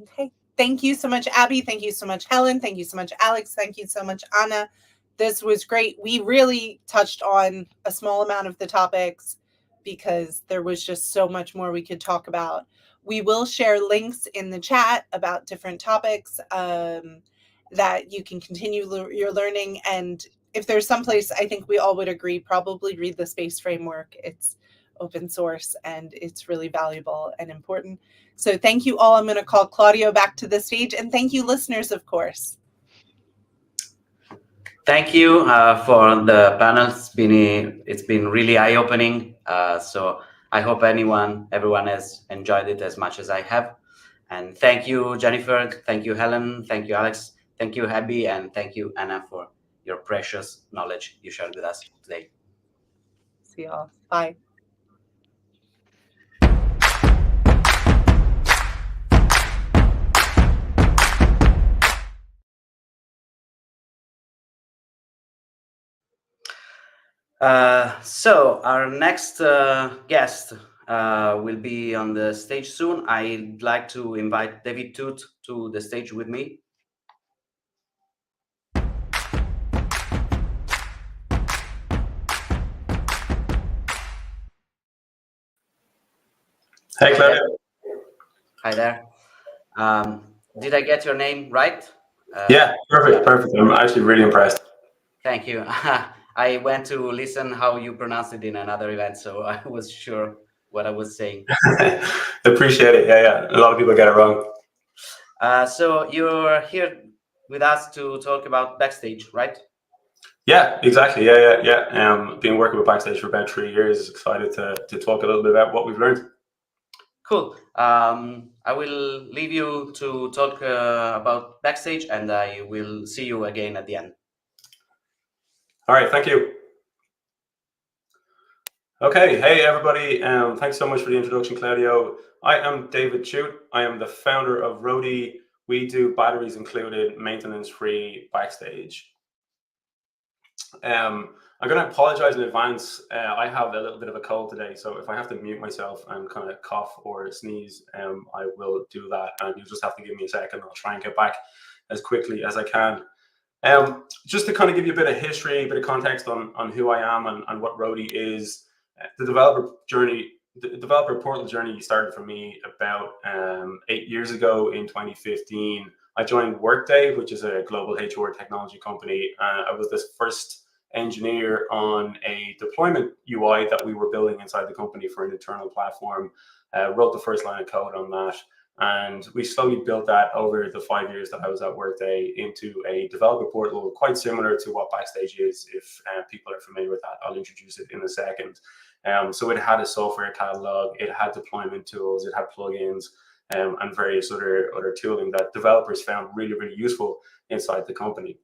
Okay, thank you so much, Abby. Thank you so much, Helen. Thank you so much, Alex. Thank you so much, Anna. This was great. We really touched on a small amount of the topics because there was just so much more we could talk about. We will share links in the chat about different topics that you can continue your learning. And if there's someplace I think we all would agree, probably read the SPACE framework. It's open source and it's really valuable and important. So thank you all. I'm going to call Claudio back to the stage, and thank you, listeners, of course. Thank you for the panel. It's been really eye-opening. So I hope everyone has enjoyed it as much as I have. And thank you, Jennifer. Thank you, Helen. Thank you, Alex. Thank you, Abby. And thank you, Anna, for your precious knowledge you shared with us today. See y'all. Bye. So our next guest will be on the stage soon. I'd like to invite David Tuite to the stage with me. Hey, Claudio. Hi there. Did I get your name right? Yeah, perfect. I'm actually really impressed. Thank you. I went to listen how you pronounce it in another event, so I was sure what I was saying. Appreciate it. Yeah. A lot of people get it wrong. So you're here with us to talk about Backstage, right? Yeah, exactly. Yeah. Been working with Backstage for about 3 years. Excited to talk a little bit about what we've learned. Cool. I will leave you to talk about Backstage, and I will see you again at the end. All right, thank you. Okay, hey everybody. Thanks so much for the introduction, Claudio. I am David Tuite. I am the founder of Roadie. We do batteries included, maintenance-free Backstage. I'm going to apologize in advance. I have a little bit of a cold today, so if I have to mute myself and kind of cough or sneeze, I will do that, and you'll just have to give me a second. I'll try and get back as quickly as I can. Just to kind of give you a bit of history, a bit of context on who I am and what Roadie is. The developer portal journey started for me about 8 years ago in 2015. I joined Workday, which is a global HR technology company. I was this first engineer on a deployment UI that we were building inside the company for an internal platform. wrote the first line of code on that. And we slowly built that over the 5 years that I was at Workday into a developer portal, quite similar to what Backstage is. If people are familiar with that, I'll introduce it in a second. So it had a software catalog, it had deployment tools, it had plugins, and various other tooling that developers found really, really useful inside the company.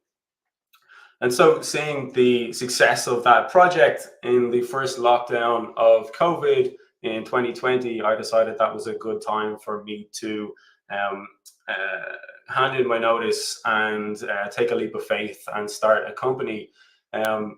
And so seeing the success of that project in the first lockdown of COVID in 2020, I decided that was a good time for me to hand in my notice and take a leap of faith and start a company.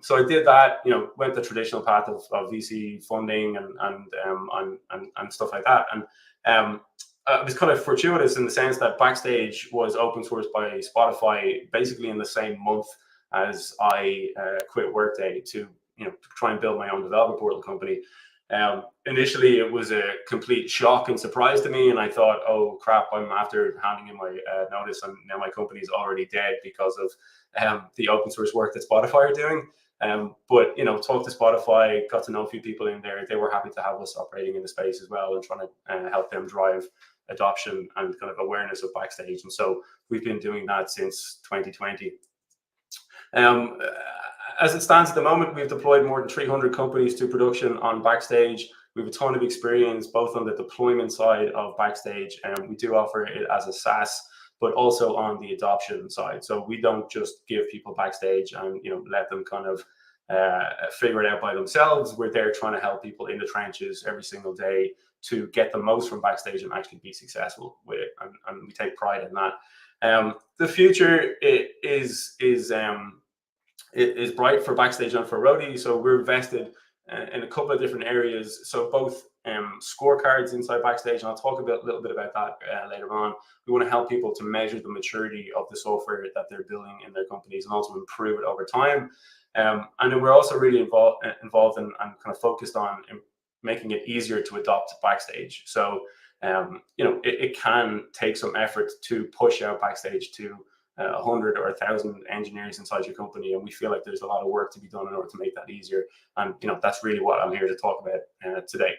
So I did that, went the traditional path of VC funding and stuff like that. And it was kind of fortuitous in the sense that Backstage was open sourced by Spotify basically in the same month as I quit Workday to try and build my own developer portal company. Initially, it was a complete shock and surprise to me, and I thought, oh crap, I'm after handing in my notice, and now my company is already dead because of the open source work that Spotify are doing. But talked to Spotify, got to know a few people in there. They were happy to have us operating in the space as well and trying to help them drive adoption and kind of awareness of Backstage. And so we've been doing that since 2020. As it stands at the moment, we've deployed more than 300 companies to production on Backstage. We have a ton of experience both on the deployment side of Backstage, and we do offer it as a SaaS, but also on the adoption side. So we don't just give people Backstage and let them kind of figure it out by themselves. We're there trying to help people in the trenches every single day to get the most from Backstage and actually be successful with it, and we take pride in that. The future is bright for Backstage and for Roadie. So we're invested in a couple of different areas. So both scorecards inside Backstage, and I'll talk a little bit about that later on. We want to help people to measure the maturity of the software that they're building in their companies and also improve it over time. And then we're also really involved and kind of focused on making it easier to adopt Backstage. So it can take some effort to push out Backstage to 100 or 1,000 engineers inside your company, and we feel like there's a lot of work to be done in order to make that easier. And that's really what I'm here to talk about today.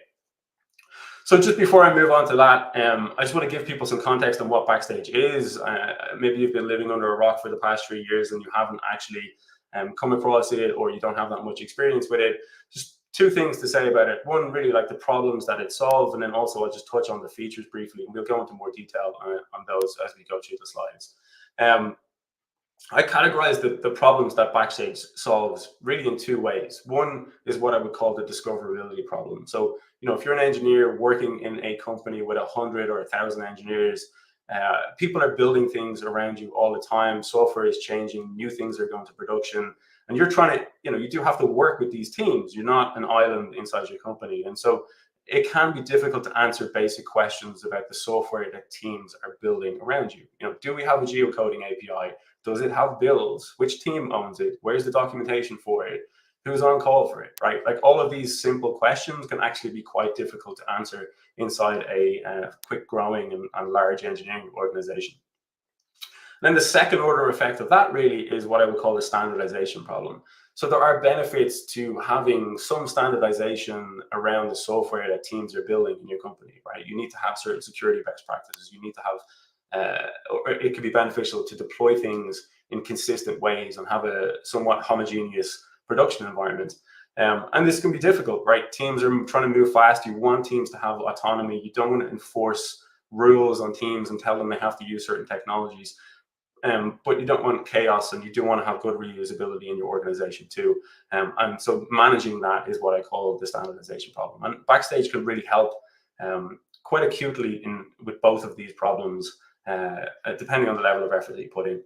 So just before I move on to that, I just want to give people some context on what Backstage is. Maybe you've been living under a rock for the past 3 years and you haven't actually come across it, or you don't have that much experience with it. Just two things to say about it. One, really like the problems that it solves, and then also I'll just touch on the features briefly, and we'll go into more detail on those as we go through the slides. I categorize the problems that Backstage solves really in two ways. One is what I would call the discoverability problem. So, if you're an engineer working in a company with 100 or 1,000 engineers, people are building things around you all the time. Software is changing, new things are going to production, and you're trying to, you do have to work with these teams. You're not an island inside your company. And so it can be difficult to answer basic questions about the software that teams are building around you. Do we have a geocoding API? Does it have builds? Which team owns it? Where's the documentation for it? Who's on call for it, right? Like all of these simple questions can actually be quite difficult to answer inside a quick growing and large engineering organization. Then the second order effect of that really is what I would call the standardization problem. So there are benefits to having some standardization around the software that teams are building in your company, right? You need to have certain security best practices. You need to have, or it can be beneficial to deploy things in consistent ways and have a somewhat homogeneous production environment. And this can be difficult, right? Teams are trying to move fast. You want teams to have autonomy. You don't want to enforce rules on teams and tell them they have to use certain technologies. But you don't want chaos, and you do want to have good reusability in your organization too. And so managing that is what I call the standardization problem. And Backstage can really help quite acutely with both of these problems, depending on the level of effort that you put in.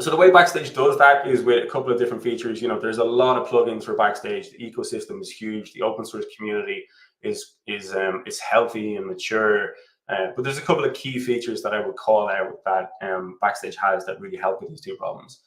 So the way Backstage does that is with a couple of different features. There's a lot of plugins for Backstage. The ecosystem is huge. The open source community is healthy and mature. But there's a couple of key features that I would call out that Backstage has that really help with these two problems.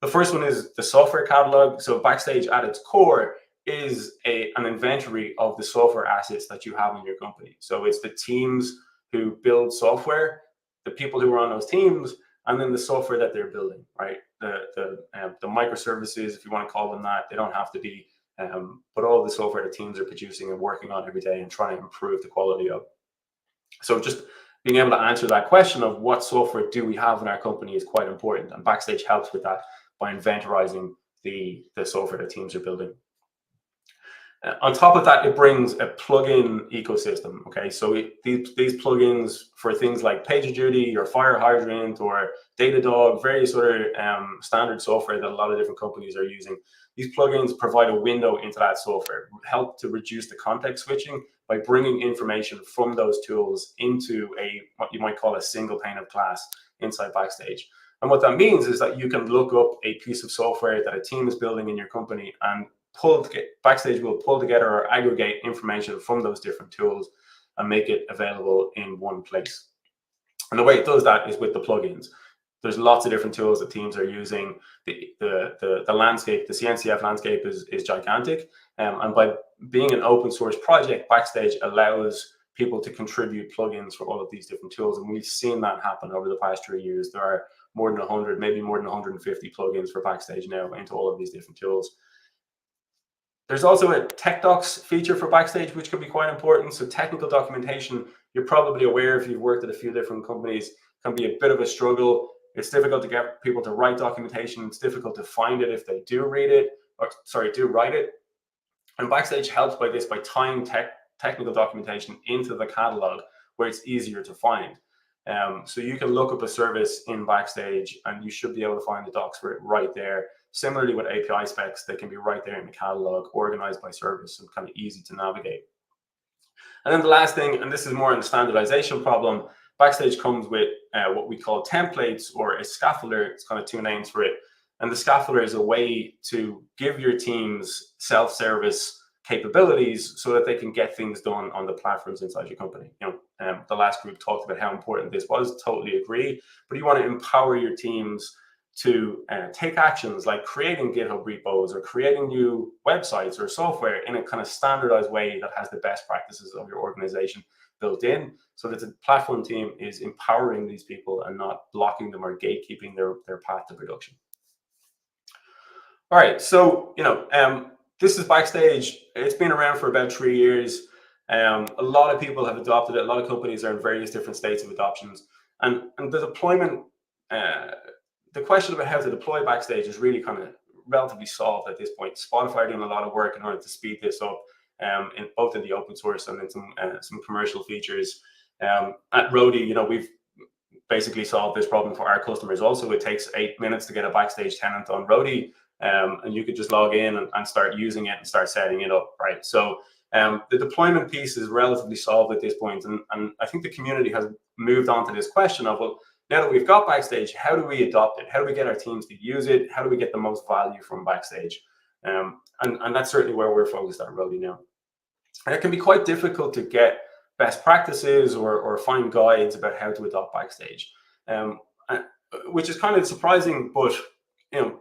The first one is the software catalog. So Backstage at its core is an inventory of the software assets that you have in your company. So it's the teams who build software, the people who are on those teams, and then the software that they're building, right? The microservices, if you want to call them that, they don't have to be but all the software that teams are producing and working on every day and trying to improve the quality of. So just being able to answer that question of what software do we have in our company is quite important, and Backstage helps with that by inventorizing the software that teams are building. On top of that, it brings a plugin ecosystem. Okay, so these plugins for things like PagerDuty or Fire Hydrant or Datadog, various other standard software that a lot of different companies are using. These plugins provide a window into that software, help to reduce the context switching by bringing information from those tools into what you might call a single pane of glass inside Backstage. And what that means is that you can look up a piece of software that a team is building in your company, and Backstage will pull together or aggregate information from those different tools and make it available in one place. And the way it does that is with the plugins. There's lots of different tools that teams are using. The landscape, the CNCF landscape is gigantic. And by being an open source project, Backstage allows people to contribute plugins for all of these different tools. And we've seen that happen over the past 3 years. There are more than 100, maybe more than 150 plugins for Backstage now into all of these different tools. There's also a tech docs feature for Backstage, which can be quite important. So technical documentation, you're probably aware if you've worked at a few different companies, can be a bit of a struggle. It's difficult to get people to write documentation. It's difficult to find it if they do write it. And Backstage helps by this, by tying technical documentation into the catalog where it's easier to find. So you can look up a service in Backstage and you should be able to find the docs for it right there. Similarly with API specs, they can be right there in the catalog, organized by service and kind of easy to navigate. And then the last thing, and this is more in the standardization problem, Backstage comes with what we call templates or a scaffolder. It's kind of two names for it. And the scaffolder is a way to give your teams self-service capabilities so that they can get things done on the platforms inside your company. The last group talked about how important this was, totally agree, but you want to empower your teams to take actions like creating GitHub repos or creating new websites or software in a kind of standardized way that has the best practices of your organization built in, so that the platform team is empowering these people and not blocking them or gatekeeping their path to production. All right, so this is Backstage. It's been around for about 3 years. A lot of people have adopted it. A lot of companies are in various different states of adoptions, and the deployment. The question about how to deploy Backstage is really kind of relatively solved at this point. Spotify are doing a lot of work in order to speed this up, both in the open source and in some commercial features. At Roadie, we've basically solved this problem for our customers. Also, it takes 8 minutes to get a Backstage tenant on Roadie, and you could just log in and start using it and start setting it up, right? So the deployment piece is relatively solved at this point, and I think the community has moved on to this question of, well, now that we've got Backstage, how do we adopt it? How do we get our teams to use it? How do we get the most value from Backstage? And that's certainly where we're focused on Roadie now. And it can be quite difficult to get best practices or find guides about how to adopt Backstage, which is kind of surprising, but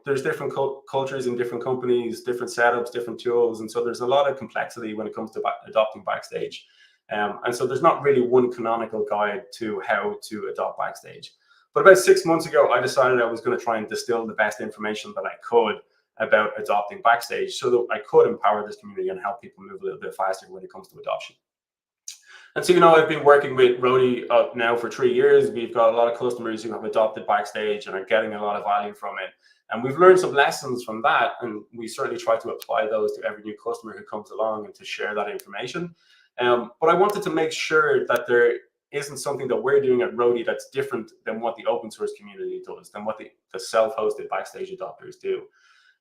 there's different cultures in different companies, different setups, different tools, and so there's a lot of complexity when it comes to adopting Backstage. And so there's not really one canonical guide to how to adopt Backstage. But about 6 months ago, I decided I was going to try and distill the best information that I could about adopting Backstage so that I could empower this community and help people move a little bit faster when it comes to adoption. And so, I've been working with Roadie now for 3 years. We've got a lot of customers who have adopted Backstage and are getting a lot of value from it. And we've learned some lessons from that. And we certainly try to apply those to every new customer who comes along and to share that information. But I wanted to make sure that there isn't something that we're doing at Roadie that's different than what the open source community does, than what the self-hosted Backstage adopters do.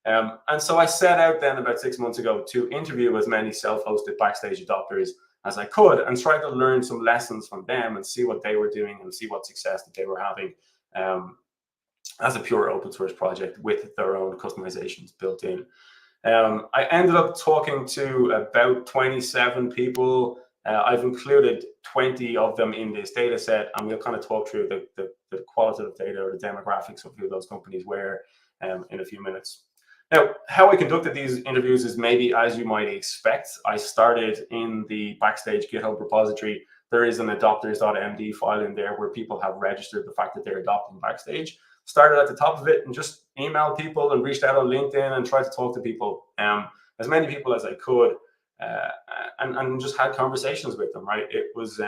And so I set out then about 6 months ago to interview as many self-hosted Backstage adopters as I could and try to learn some lessons from them and see what they were doing and see what success that they were having as a pure open source project with their own customizations built in. I ended up talking to about 27 people. I've included 20 of them in this data set, and we'll kind of talk through the qualitative data or the demographics of who those companies were in a few minutes. Now, how I conducted these interviews is maybe as you might expect. I started in the Backstage GitHub repository. There is an adopters.md file in there where people have registered the fact that they're adopting Backstage. Started at the top of it and just emailed people and reached out on LinkedIn and tried to talk to people. as many people as I could, and just had conversations with them, right? It was,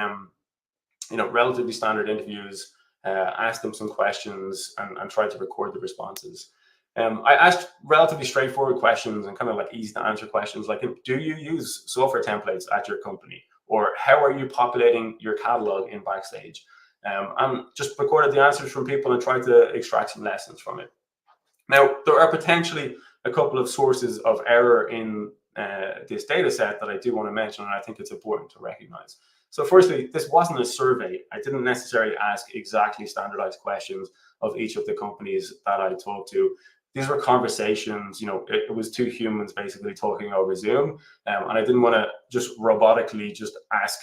relatively standard interviews, asked them some questions and tried to record the responses. I asked relatively straightforward questions and kind of like easy to answer questions like, do you use software templates at your company? Or how are you populating your catalog in Backstage? And just recorded the answers from people and tried to extract some lessons from it. Now, there are potentially a couple of sources of error in this data set that I do want to mention, and I think it's important to recognize. So firstly, this wasn't a survey. I didn't necessarily ask exactly standardized questions of each of the companies that I talked to. These were conversations, it was two humans basically talking over Zoom. And I didn't want to just robotically just ask,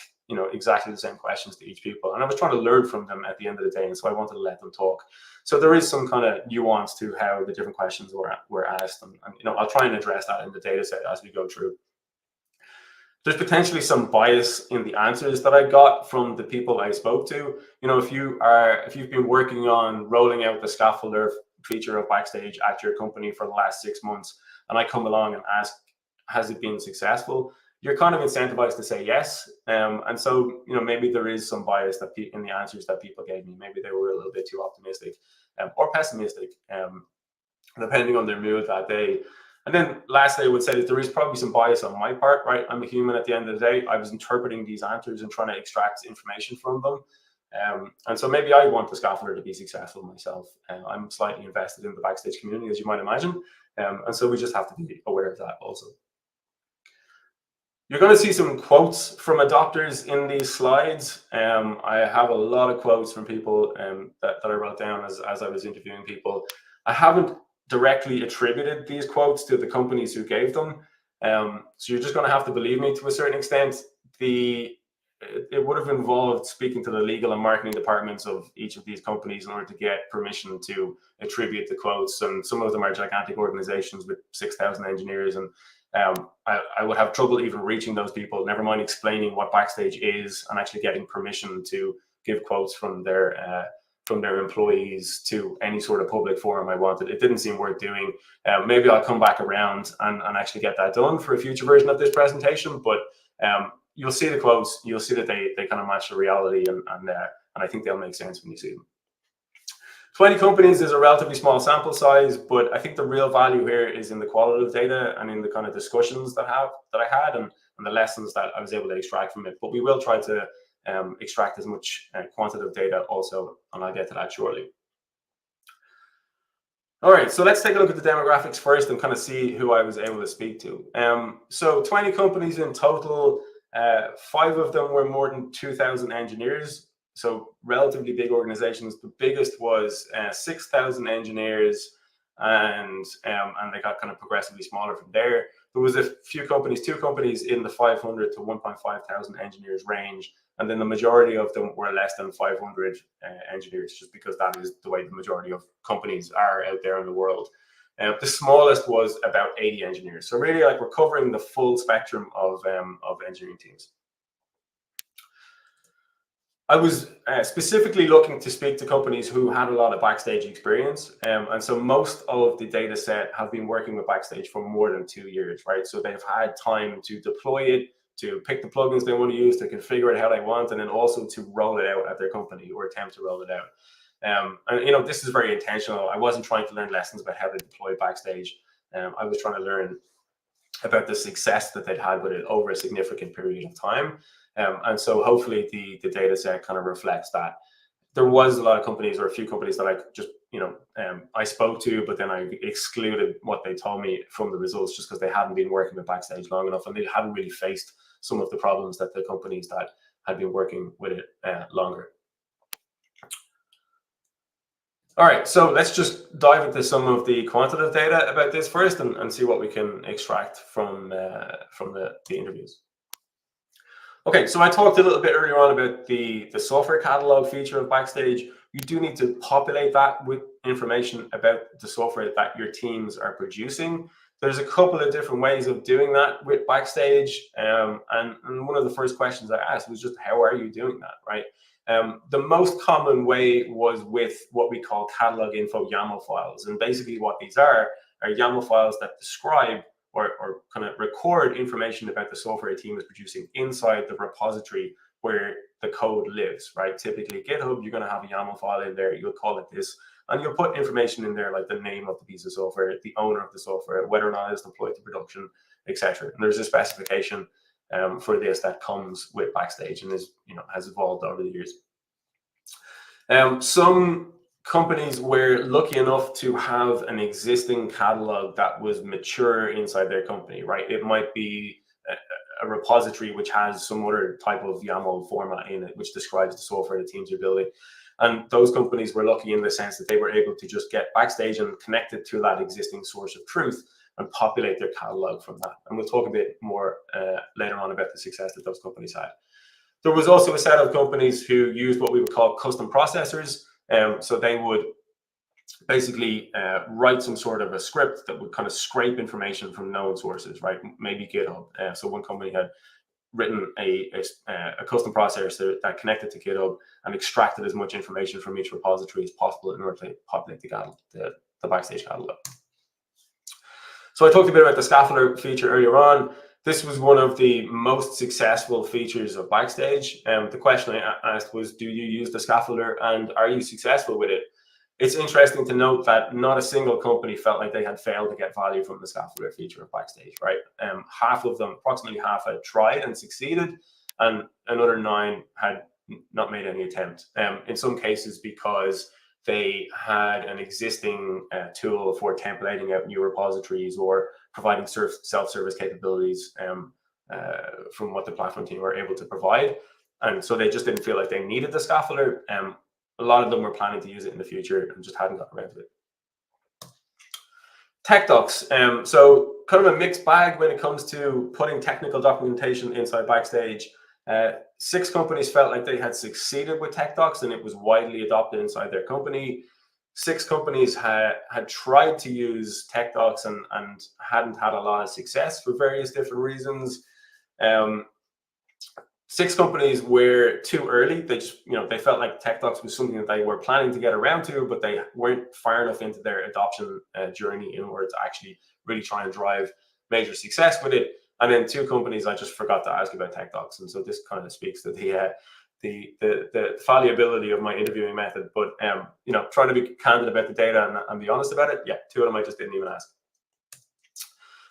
exactly the same questions to each people. And I was trying to learn from them at the end of the day. And so I wanted to let them talk. So there is some kind of nuance to how the different questions were asked. And I'll try and address that in the data set as we go through. There's potentially some bias in the answers that I got from the people I spoke to. If you've been working on rolling out the scaffolder feature of Backstage at your company for the last 6 months, and I come along and ask, has it been successful? You're kind of incentivized to say yes. And so, maybe there is some bias that in the answers that people gave me. Maybe they were a little bit too optimistic or pessimistic, depending on their mood that day. And then lastly, I would say that there is probably some bias on my part, right? I'm a human at the end of the day. I was interpreting these answers and trying to extract information from them. And so maybe I want the scaffolder to be successful myself. I'm slightly invested in the Backstage community, as you might imagine. And so we just have to be aware of that also. You're going to see some quotes from adopters in these slides. I have a lot of quotes from people that I wrote down as I was interviewing people. I haven't directly attributed these quotes to the companies who gave them. So you're just going to have to believe me to a certain extent. It would have involved speaking to the legal and marketing departments of each of these companies in order to get permission to attribute the quotes. And some of them are gigantic organizations with 6,000 engineers. And I would have trouble even reaching those people, never mind explaining what Backstage is and actually getting permission to give quotes from their employees to any sort of public forum I wanted. It didn't seem worth doing. Maybe I'll come back around and actually get that done for a future version of this presentation. But you'll see the quotes, you'll see that they kind of match the reality, and I think they'll make sense when you see them. 20 companies is a relatively small sample size, but I think the real value here is in the qualitative data and in the kind of discussions that I had and the lessons that I was able to extract from it. But we will try to extract as much quantitative data also, and I'll get to that shortly. All right, so let's take a look at the demographics first and kind of see who I was able to speak to. So 20 companies in total, 5 of them were more than 2,000 engineers. So relatively big organizations. The biggest was 6,000 engineers, and they got kind of progressively smaller from there. There was a few companies, 2 companies in the 500 to 1,500 engineers range, and then the majority of them were less than 500 engineers, just because that is the way the majority of companies are out there in the world. The smallest was about 80 engineers. So really, like, we're covering the full spectrum of engineering teams. I was specifically looking to speak to companies who had a lot of Backstage experience. And so most of the data set have been working with Backstage for more than 2 years, right? So they've had time to deploy it, to pick the plugins they want to use, to configure it how they want, and then also to roll it out at their company or attempt to roll it out. And this is very intentional. I wasn't trying to learn lessons about how to deploy Backstage. I was trying to learn about the success that they'd had with it over a significant period of time. And so hopefully the data set kind of reflects that. There was a lot of companies, or a few companies, that I just, I spoke to, but then I excluded what they told me from the results just because they hadn't been working with Backstage long enough, and they hadn't really faced some of the problems that the companies that had been working with it longer. All right, so let's just dive into some of the quantitative data about this first and see what we can extract from the interviews. Okay, so I talked a little bit earlier on about the software catalog feature of Backstage. You do need to populate that with information about the software that your teams are producing. There's a couple of different ways of doing that with Backstage. And one of the first questions I asked was just, how are you doing that, right? The most common way was with what we call catalog info YAML files. And basically what these are YAML files that describe or kind of record information about the software a team is producing inside the repository where the code lives, right? Typically GitHub, you're going to have a YAML file in there, you'll call it this, and you'll put information in there like the name of the piece of software, the owner of the software, whether or not it's deployed to production, etc. And there's a specification for this that comes with Backstage and is, has evolved over the years. Some companies were lucky enough to have an existing catalog that was mature inside their company, right? It might be a repository which has some other type of YAML format in it, which describes the software the teams are building. And those companies were lucky in the sense that they were able to just get Backstage and connect it to that existing source of truth and populate their catalog from that. And we'll talk a bit more later on about the success that those companies had. There was also a set of companies who used what we would call custom processors. So they would basically write some sort of a script that would kind of scrape information from known sources, right? Maybe GitHub. So one company had written a custom processor that connected to GitHub and extracted as much information from each repository as possible in order to populate the Backstage catalog. So I talked a bit about the scaffolder feature earlier on. This was one of the most successful features of Backstage. The question I asked was, do you use the scaffolder and are you successful with it? It's interesting to note that not a single company felt like they had failed to get value from the scaffolder feature of Backstage, right? Half of them, approximately half, had tried and succeeded, and another 9 had not made any attempt. In some cases because they had an existing tool for templating out new repositories or providing self-service capabilities from what the platform team were able to provide. And so they just didn't feel like they needed the scaffolder. A lot of them were planning to use it in the future and just hadn't gotten around to it. Tech docs. So kind of a mixed bag when it comes to putting technical documentation inside Backstage. 6 companies felt like they had succeeded with tech docs and it was widely adopted inside their company. 6 companies had tried to use tech docs and hadn't had a lot of success for various different reasons. 6 companies were too early. They just, they felt like tech docs was something that they were planning to get around to, but they weren't far enough into their adoption journey in order to actually really try and drive major success with it. And then 2 companies I just forgot to ask about tech docs, and so this kind of speaks to the fallibility of my interviewing method. But trying to be candid about the data and be honest about it. Yeah, 2 of them I just didn't even ask.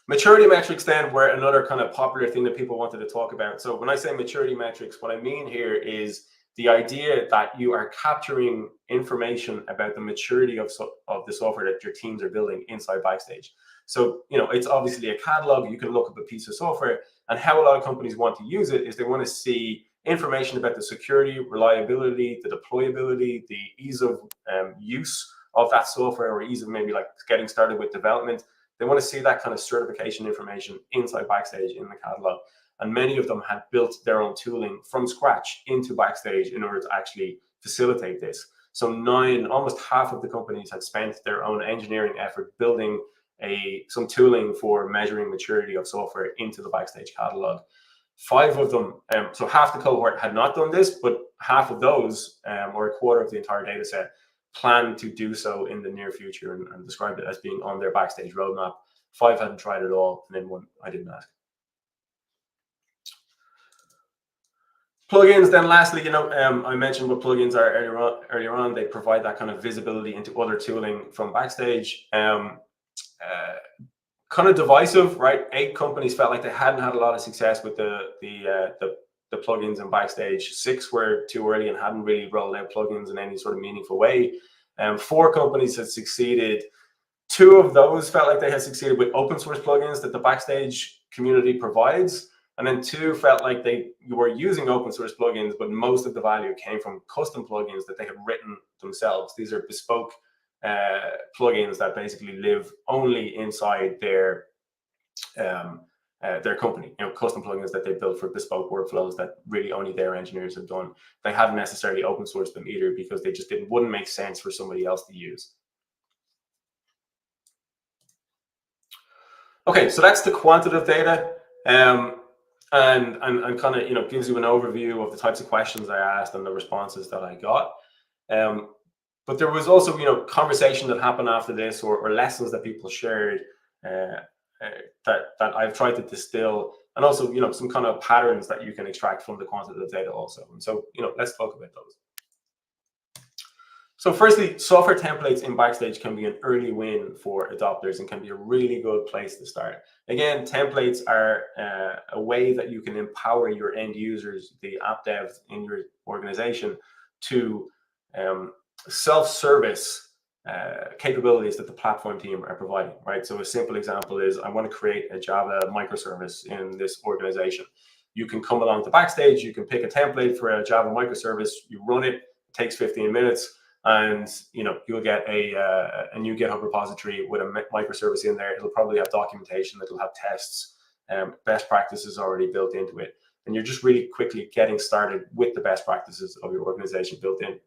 Maturity metrics then were another kind of popular thing that people wanted to talk about. So when I say maturity metrics, what I mean here is the idea that you are capturing information about the maturity of the software that your teams are building inside Backstage. So, it's obviously a catalog. You can look up a piece of software, and how a lot of companies want to use it is they want to see information about the security, reliability, the deployability, the ease of use of that software, or ease of maybe like getting started with development. They want to see that kind of certification information inside Backstage in the catalog. And many of them had built their own tooling from scratch into Backstage in order to actually facilitate this. So almost half of the companies had spent their own engineering effort building some tooling for measuring maturity of software into the Backstage catalog. 5 of them, so half the cohort had not done this, but half of those, or a quarter of the entire data set, plan to do so in the near future and described it as being on their Backstage roadmap. 5 hadn't tried it all, and then 1 I didn't ask. Plugins, then lastly, I mentioned what plugins are earlier on. They provide that kind of visibility into other tooling from Backstage. Kind of divisive, right? 8 companies felt like they hadn't had a lot of success with the plugins in Backstage. 6 were too early and hadn't really rolled out plugins in any sort of meaningful way. 4 companies had succeeded. 2 of those felt like they had succeeded with open source plugins that the Backstage community provides. And then 2 felt like they were using open source plugins, but most of the value came from custom plugins that they had written themselves. These are bespoke plugins that basically live only inside their company, custom plugins that they built for bespoke workflows that really only their engineers have done. They haven't necessarily open sourced them either because they just wouldn't make sense for somebody else to use. Okay, so that's the quantitative data, and kind of gives you an overview of the types of questions I asked and the responses that I got. But there was also conversation that happened after this, or lessons that people shared that I've tried to distill, and also, you know, some kind of patterns that you can extract from the quantitative data also. And so, you know, let's talk about those. So firstly, software templates in Backstage can be an early win for adopters and can be a really good place to start. Again, templates are a way that you can empower your end users, the app devs in your organization, to self-service capabilities that the platform team are providing, right? So a simple example is, I want to create a Java microservice in this organization. You can come along to Backstage, you can pick a template for a Java microservice, you run it, it takes 15 minutes, and you know, you'll get a new GitHub repository with a microservice in there. It'll probably have documentation, it'll have tests, best practices already built into it, and you're just really quickly getting started with the best practices of your organization built in.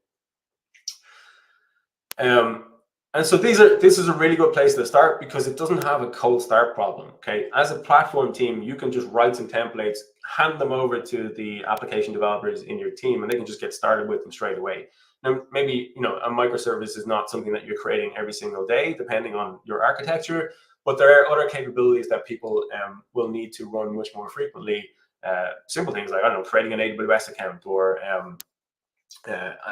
And so this is a really good place to start because it doesn't have a cold start problem. Okay, as a platform team, you can just write some templates, hand them over to the application developers in your team, and they can just get started with them straight away. Now, maybe, you know, a microservice is not something that you're creating every single day, depending on your architecture, but there are other capabilities that people will need to run much more frequently. Simple things like, I don't know, creating an AWS account, or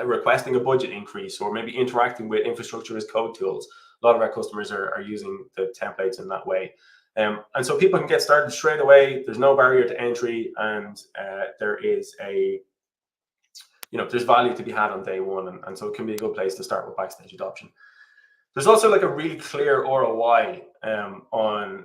requesting a budget increase, or maybe interacting with infrastructure as code tools. A lot of our customers are using the templates in that way. And so people can get started straight away. There's no barrier to entry, and there is there's value to be had on day one. And so it can be a good place to start with Backstage adoption. There's also like a really clear ROI on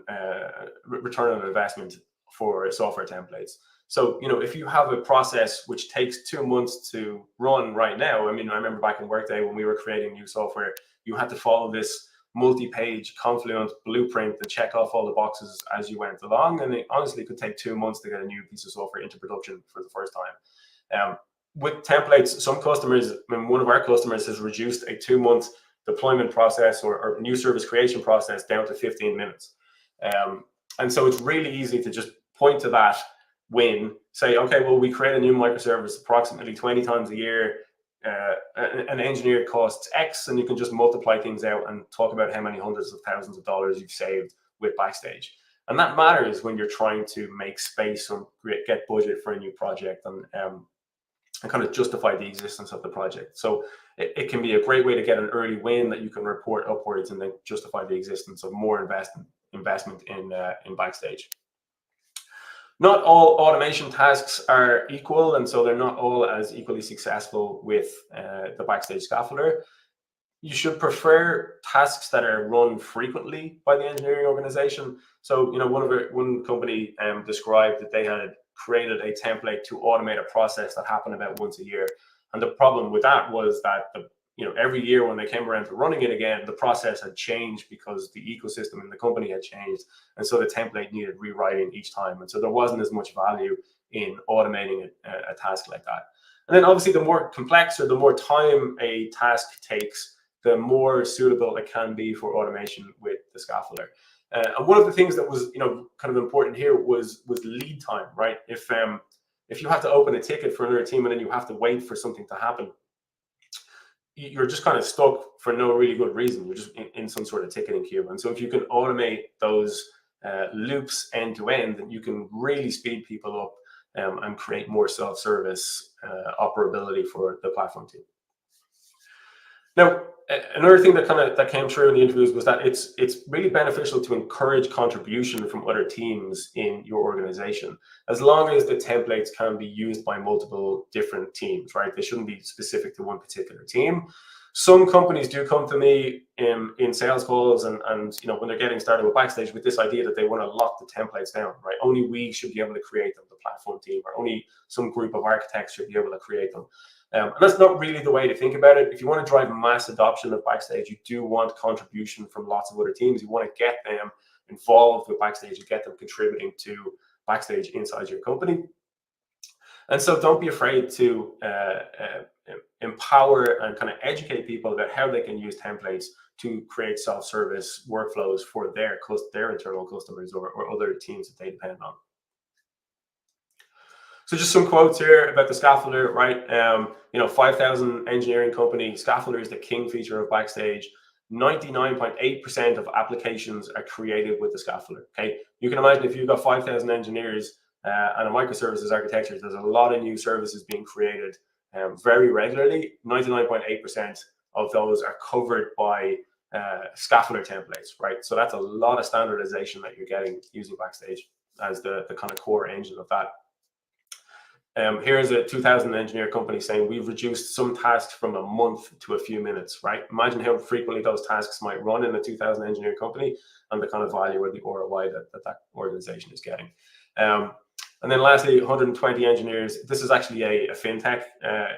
return on investment for software templates. So, you know, if you have a process which takes 2 months to run right now, I mean, I remember back in Workday when we were creating new software, you had to follow this multi-page Confluent blueprint and check off all the boxes as you went along. And it honestly could take 2 months to get a new piece of software into production for the first time. With templates, some customers, I mean, one of our customers has reduced a 2-month deployment process or new service creation process down to 15 minutes. And so it's really easy to just point to that win, say, okay, well, we create a new microservice approximately 20 times a year. An engineer costs X, and you can just multiply things out and talk about how many hundreds of thousands of dollars you've saved with Backstage. And that matters when you're trying to make space or get budget for a new project and kind of justify the existence of the project. So it can be a great way to get an early win that you can report upwards and then justify the existence of more investment in Backstage. Not all automation tasks are equal, and so they're not all as equally successful with the Backstage scaffolder. You should prefer tasks that are run frequently by the engineering organization. So, you know, one company described that they had created a template to automate a process that happened about once a year. And the problem with that was that every year when they came around to running it again, the process had changed because the ecosystem in the company had changed. And so the template needed rewriting each time. And so there wasn't as much value in automating a task like that. And then obviously the more complex or the more time a task takes, the more suitable it can be for automation with the scaffolder. And one of the things that was, kind of important here was lead time, right? If you have to open a ticket for another team and then you have to wait for something to happen, you're just kind of stuck for no really good reason. You're just in some sort of ticketing queue. And so if you can automate those loops end to end, then you can really speed people up and create more self-service operability for the platform team. Now, another thing that came through in the interviews was that it's really beneficial to encourage contribution from other teams in your organization, as long as the templates can be used by multiple different teams, right? They shouldn't be specific to one particular team. Some companies do come to me in sales calls and when they're getting started with Backstage with this idea that they want to lock the templates down, right? Only we should be able to create them, the platform team, or only some group of architects should be able to create them. And that's not really the way to think about it. If you want to drive mass adoption of Backstage, you do want contribution from lots of other teams. You want to get them involved with Backstage and get them contributing to Backstage inside your company. And so don't be afraid to empower and kind of educate people about how they can use templates to create self-service workflows for their internal customers or other teams that they depend on. So just some quotes here about the scaffolder, right? 5,000 engineering company, scaffolder is the king feature of Backstage. 99.8% of applications are created with the scaffolder. Okay, you can imagine if you've got 5,000 engineers and a microservices architecture, there's a lot of new services being created very regularly. 99.8% of those are covered by scaffolder templates, right? So that's a lot of standardization that you're getting using Backstage as the kind of core engine of that. Here's a 2,000 engineer company saying we've reduced some tasks from a month to a few minutes, right? Imagine how frequently those tasks might run in a 2,000 engineer company and the kind of value or the ROI that organization is getting. And then lastly, 120 engineers. This is actually a fintech.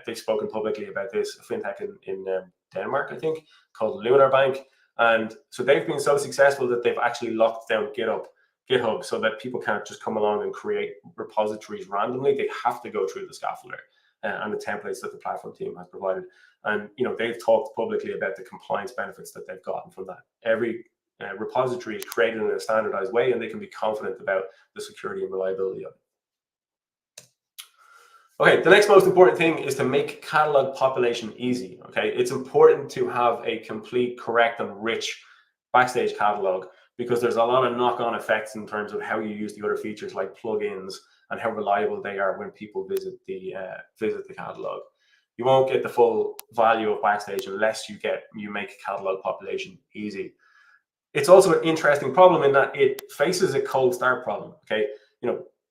They've spoken publicly about this, a fintech in Denmark, I think, called Lunar Bank. And so they've been so successful that they've actually locked down GitHub so that people can't just come along and create repositories randomly. They have to go through the scaffolder and the templates that the platform team has provided. And they've talked publicly about the compliance benefits that they've gotten from that. Every repository is created in a standardized way, and they can be confident about the security and reliability of it. Okay, the next most important thing is to make catalog population easy. Okay, it's important to have a complete, correct, and rich Backstage catalog, because there's a lot of knock-on effects in terms of how you use the other features like plugins and how reliable they are when people visit the catalog. You won't get the full value of Backstage unless you make catalog population easy. It's also an interesting problem in that it faces a cold start problem. Okay,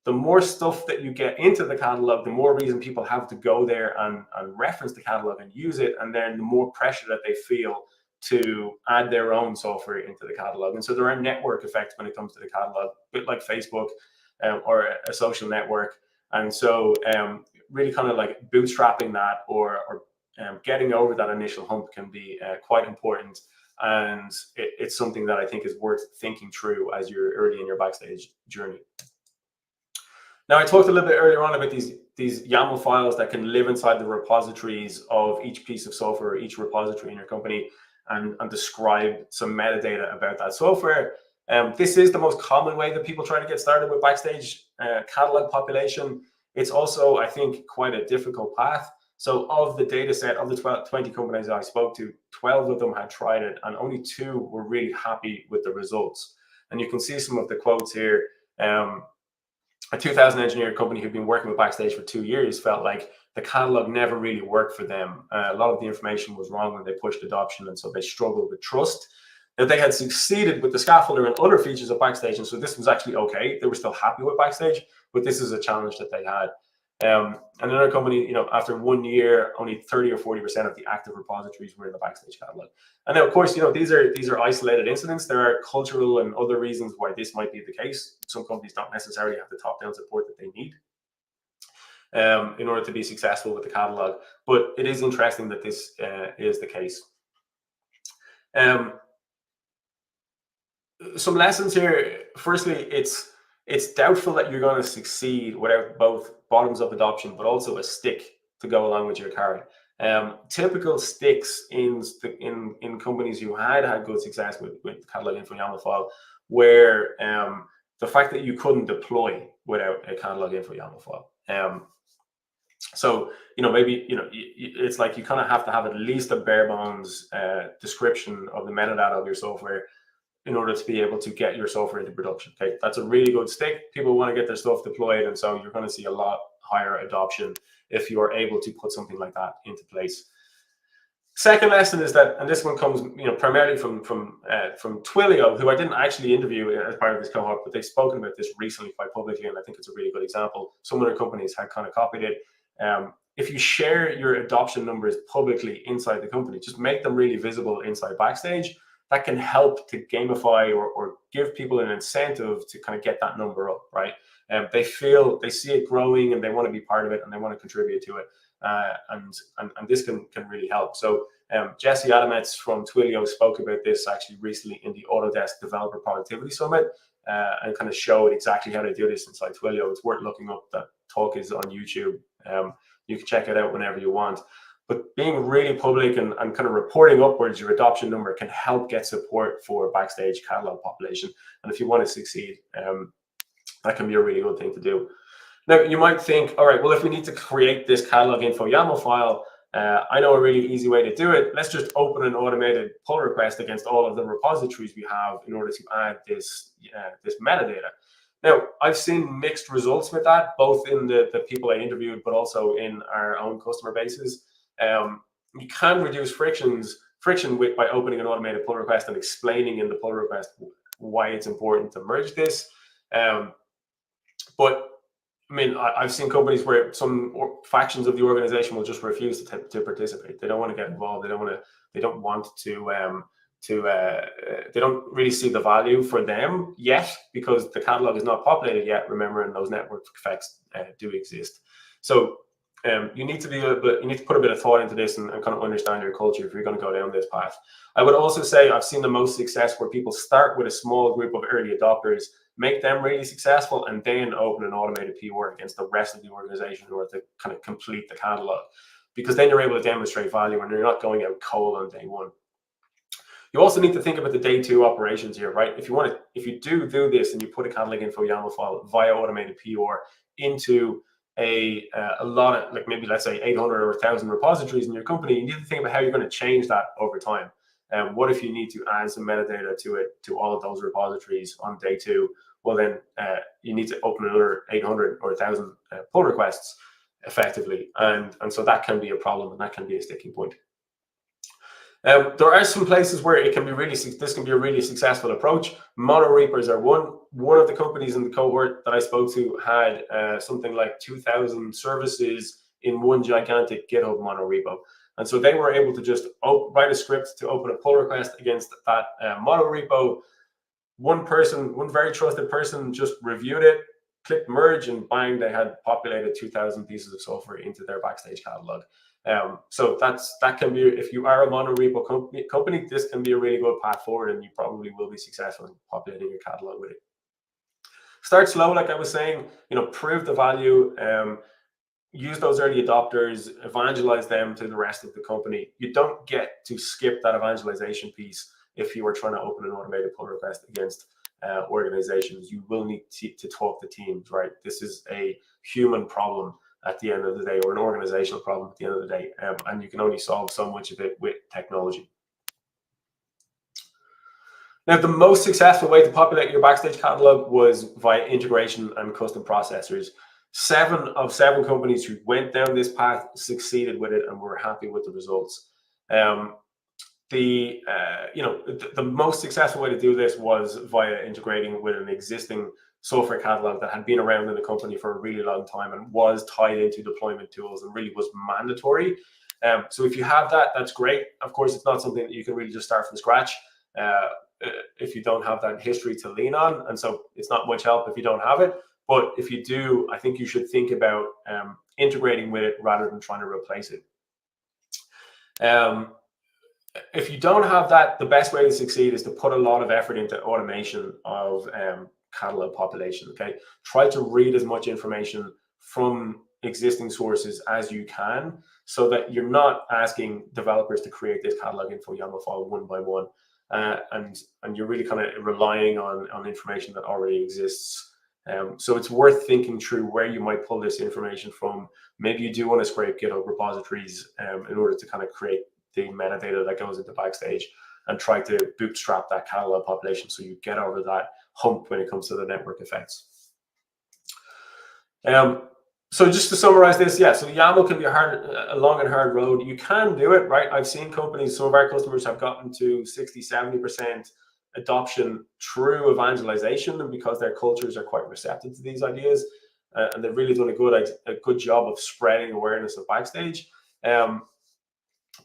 the more stuff that you get into the catalog, the more reason people have to go there and reference the catalog and use it, and then the more pressure that they feel to add their own software into the catalog. And so there are network effects when it comes to the catalog, a bit like Facebook or a social network. And so really kind of like bootstrapping that or getting over that initial hump can be quite important. And it's something that I think is worth thinking through as you're early in your Backstage journey. Now, I talked a little bit earlier on about these YAML files that can live inside the repositories of each piece of software, each repository in your company, and describe some metadata about that software. This is the most common way that people try to get started with Backstage catalog population. It's also, I think, quite a difficult path. So of the data set of the 20 companies I spoke to, 12 of them had tried it, and only 2 were really happy with the results. And you can see some of the quotes here. A 2,000 engineer company who'd been working with Backstage for 2 years felt like the catalog never really worked for them. A lot of the information was wrong when they pushed adoption, and so they struggled with trust. Now, they had succeeded with the scaffolder and other features of Backstage, and so this was actually okay. They were still happy with Backstage, but this is a challenge that they had. Another company, after 1 year, only 30 or 40% of the active repositories were in the Backstage catalog. And now, of course, these are isolated incidents. There are cultural and other reasons why this might be the case. Some companies don't necessarily have the top-down support that they need in order to be successful with the catalog. But it is interesting that this is the case. Some lessons here. Firstly, it's doubtful that you're going to succeed without both bottoms-up adoption, but also a stick to go along with your card. Typical sticks in companies who had good success with catalog info YAML file, where the fact that you couldn't deploy without a catalog info YAML file. So maybe it's like you kind of have to have at least a bare bones description of the metadata of your software in order to be able to get your software into production. Okay, that's a really good stick. People want to get their stuff deployed, and so you're going to see a lot higher adoption if you are able to put something like that into place. Second lesson is that, and this one comes primarily from Twilio, who I didn't actually interview as part of this cohort, but they've spoken about this recently quite publicly, and I think it's a really good example. Some other companies had kind of copied it. If you share your adoption numbers publicly inside the company, just make them really visible inside Backstage. That can help to gamify or give people an incentive to kind of get that number up, right? They see it growing and they want to be part of it and they want to contribute to it. And this can really help. So Jesse Adametz from Twilio spoke about this actually recently in the Autodesk Developer Productivity Summit and kind of showed exactly how they do this inside Twilio. It's worth looking up. That talk is on YouTube. You can check it out whenever you want. But being really public and kind of reporting upwards your adoption number can help get support for Backstage catalog population. And if you want to succeed, that can be a really good thing to do. Now, you might think, all right, well, if we need to create this catalog info YAML file, I know a really easy way to do it. Let's just open an automated pull request against all of the repositories we have in order to add this metadata. Now, I've seen mixed results with that, both in the people I interviewed, but also in our own customer bases. You can reduce friction by opening an automated pull request and explaining in the pull request why it's important to merge this. But I mean, I've seen companies where some factions of the organization will just refuse to participate. They don't want to get involved. They don't want to. They don't really see the value for them yet because the catalog is not populated yet. Remember, and those network effects do exist. So you need to put a bit of thought into this and kind of understand your culture if you're going to go down this path. I would also say I've seen the most success where people start with a small group of early adopters, make them really successful, and then open an automated PR against the rest of the organization in order to kind of complete the catalog, because then you're able to demonstrate value and you're not going out cold on day one. You also need to think about the day two operations here, right? If you do this and you put a catalog info YAML file via automated PR into a lot of, like, maybe let's say 800 or 1,000 repositories in your company, you need to think about how you're going to change that over time. What if you need to add some metadata to all of those repositories on day two? Well, then you need to open another 800 or 1,000 pull requests effectively, and so that can be a problem and that can be a sticking point. There are some places where this can be a really successful approach. Monorepos are one. One of the companies in the cohort that I spoke to had something like 2,000 services in one gigantic GitHub monorepo. And so they were able to just write a script to open a pull request against that monorepo. One very trusted person just reviewed it, clicked merge, and bang, they had populated 2,000 pieces of software into their Backstage catalog. So that can be, if you are a monorepo company, this can be a really good path forward, and you probably will be successful in populating your catalog with it. Start slow, like I was saying, prove the value, use those early adopters, evangelize them to the rest of the company. You don't get to skip that evangelization piece if you are trying to open an automated pull request against organizations. You will need to talk to teams, right? This is a human problem at the end of the day, or an organizational problem at the end of the day, and you can only solve so much of it with technology. Now, the most successful way to populate your Backstage catalog was via integration and custom processors. 7 of 7 companies who went down this path succeeded with it and were happy with the results. The most successful way to do this was via integrating with an existing software catalog that had been around in the company for a really long time and was tied into deployment tools and really was mandatory. So if you have that, that's great. Of course, it's not something that you can really just start from scratch if you don't have that history to lean on. And so it's not much help if you don't have it. But if you do, I think you should think about integrating with it rather than trying to replace it. If you don't have that, the best way to succeed is to put a lot of effort into automation of catalog population. Okay, try to read as much information from existing sources as you can, so that you're not asking developers to create this catalog info YAML file one by one, and you're really kind of relying on information that already exists. So it's worth thinking through where you might pull this information from. Maybe you do want to scrape GitHub repositories in order to kind of create the metadata that goes into Backstage, and try to bootstrap that catalog population so you get over that hump when it comes to the network effects. So just to summarize this, so YAML can be a long and hard road. You can do it, right? I've seen companies, some of our customers have gotten to 60-70% adoption through evangelization, and because their cultures are quite receptive to these ideas, and they've really done a good job of spreading awareness of Backstage.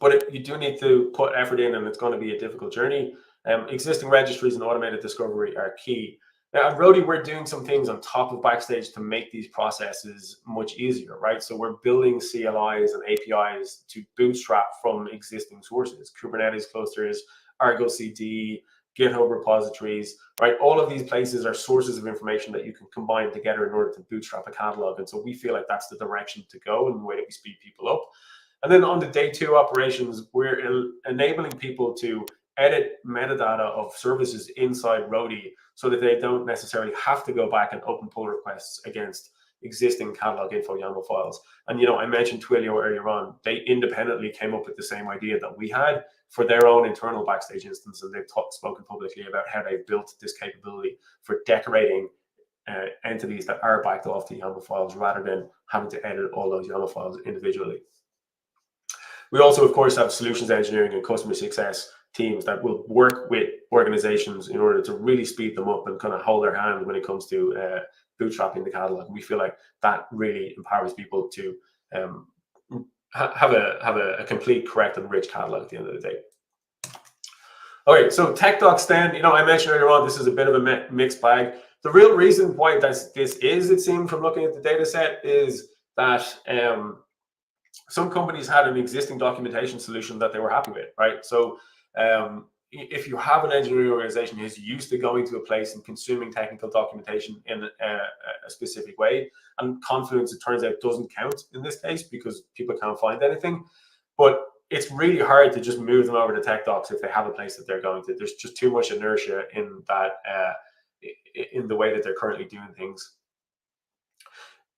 But you do need to put effort in, and it's going to be a difficult journey. Existing registries and automated discovery are key. Now, at Roadie, we're doing some things on top of Backstage to make these processes much easier, right? So we're building CLIs and APIs to bootstrap from existing sources, Kubernetes clusters, Argo CD, GitHub repositories, right? All of these places are sources of information that you can combine together in order to bootstrap a catalog. And so we feel like that's the direction to go and the way that we speed people up. And then on the day two operations, we're enabling people to edit metadata of services inside Roadie so that they don't necessarily have to go back and open pull requests against existing catalog info YAML files. And, you know, I mentioned Twilio earlier on. They independently came up with the same idea that we had for their own internal Backstage instance, and they've spoken publicly about how they built this capability for decorating entities that are backed off the YAML files rather than having to edit all those YAML files individually. We also, of course, have solutions engineering and customer success teams that will work with organizations in order to really speed them up and kind of hold their hand when it comes to bootstrapping the catalog. We feel like that really empowers people to have a complete, correct, and rich catalog at the end of the day. Okay, so tech docs then, you know, I mentioned earlier on, this is a bit of a mixed bag. The real reason why this is, it seemed from looking at the data set, is that some companies had an existing documentation solution that they were happy with, right? So if you have an engineering organization who's used to going to a place and consuming technical documentation in a specific way, and Confluence, it turns out, doesn't count in this case because people can't find anything, but it's really hard to just move them over to tech docs if they have a place that they're going to. There's just too much inertia in that, in the way that they're currently doing things.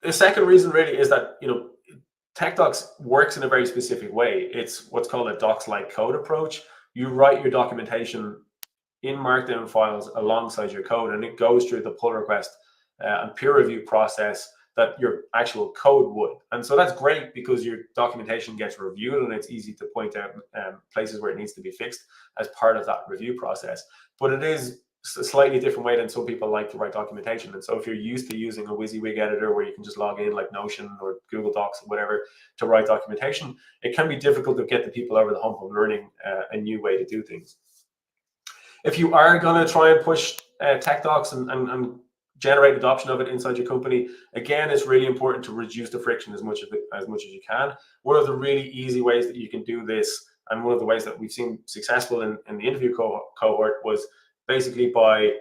The second reason really is that, you know, tech docs works in a very specific way. It's what's called a docs-like code approach. You write your documentation in Markdown files alongside your code, and it goes through the pull request and peer review process that your actual code would. And so that's great because your documentation gets reviewed and it's easy to point out places where it needs to be fixed as part of that review process. But it is a slightly different way than some people like to write documentation. And so if you're used to using a WYSIWYG editor where you can just log in like Notion or Google Docs or whatever to write documentation, it can be difficult to get the people over the hump of learning a new way to do things. If you are going to try and push tech docs and generate adoption of it inside your company, again, it's really important to reduce the friction as much as you can. One of the really easy ways that you can do this, and one of the ways that we've seen successful in the interview cohort, was basically by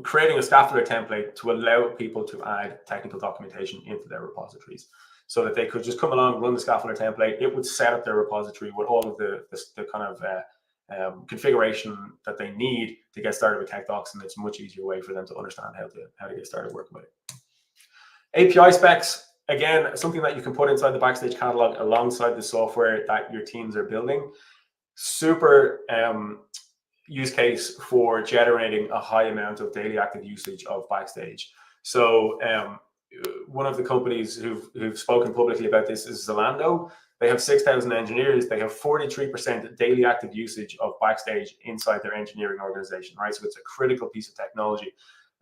creating a scaffolder template to allow people to add technical documentation into their repositories, so that they could just come along, run the scaffolder template. It would set up their repository with all of the kind of configuration that they need to get started with tech docs, and it's a much easier way for them to understand how to get started working with it. API specs, again, something that you can put inside the Backstage catalog alongside the software that your teams are building. Super use case for generating a high amount of daily active usage of Backstage. So one of the companies who've spoken publicly about this is Zalando. They have 6,000 engineers. They have 43% daily active usage of Backstage inside their engineering organization, right? So it's a critical piece of technology.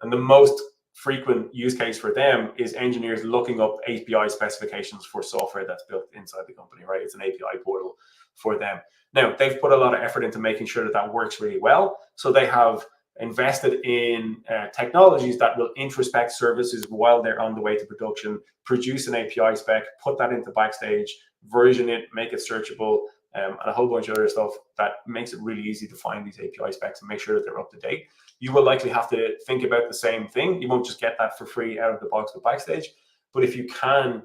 And the most frequent use case for them is engineers looking up API specifications for software that's built inside the company, right? It's an API portal for them. Now, they've put a lot of effort into making sure that that works really well. So they have invested in technologies that will introspect services while they're on the way to production, produce an API spec, put that into Backstage, version it, make it searchable, and a whole bunch of other stuff that makes it really easy to find these API specs and make sure that they're up to date. You will likely have to think about the same thing. You won't just get that for free out of the box with Backstage, but if you can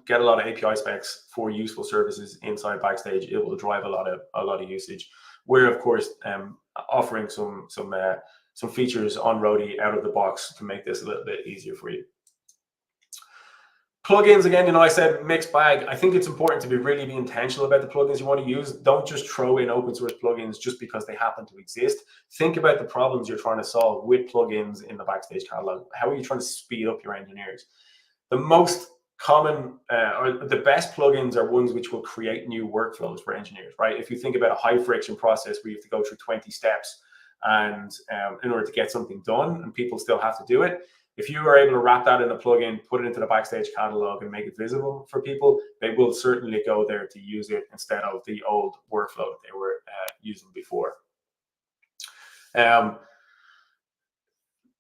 get a lot of API specs for useful services inside Backstage, it will drive a lot of usage. We're of course offering some features on Roadie out of the box to make this a little bit easier for you. Plugins, again, you know, I said mixed bag. I think it's important to really be intentional about the plugins you want to use. Don't just throw in open source plugins just because they happen to exist. Think about the problems you're trying to solve with plugins in the Backstage catalog. How are you trying to speed up your engineers? The most common or the best plugins are ones which will create new workflows for engineers, right? If you think about a high friction process where you have to go through 20 steps and in order to get something done, and people still have to do it, if you are able to wrap that in a plugin, put it into the Backstage catalog and make it visible for people, they will certainly go there to use it instead of the old workflow that they were using before.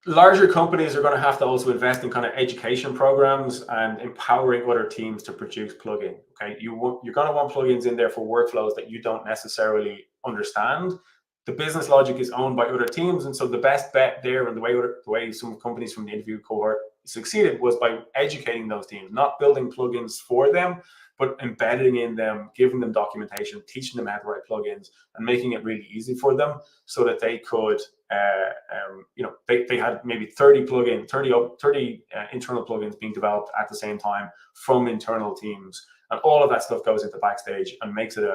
Larger companies are going to have to also invest in kind of education programs and empowering other teams to produce plugins. Okay, you're going to want plugins in there for workflows that you don't necessarily understand. The business logic is owned by other teams, and so the best bet there, and the way some companies from the interview cohort succeeded, was by educating those teams, not building plugins for them, but embedding in them, giving them documentation, teaching them how to write plugins, and making it really easy for them so that they could, they had maybe 30 internal plugins being developed at the same time from internal teams. And all of that stuff goes into Backstage and makes it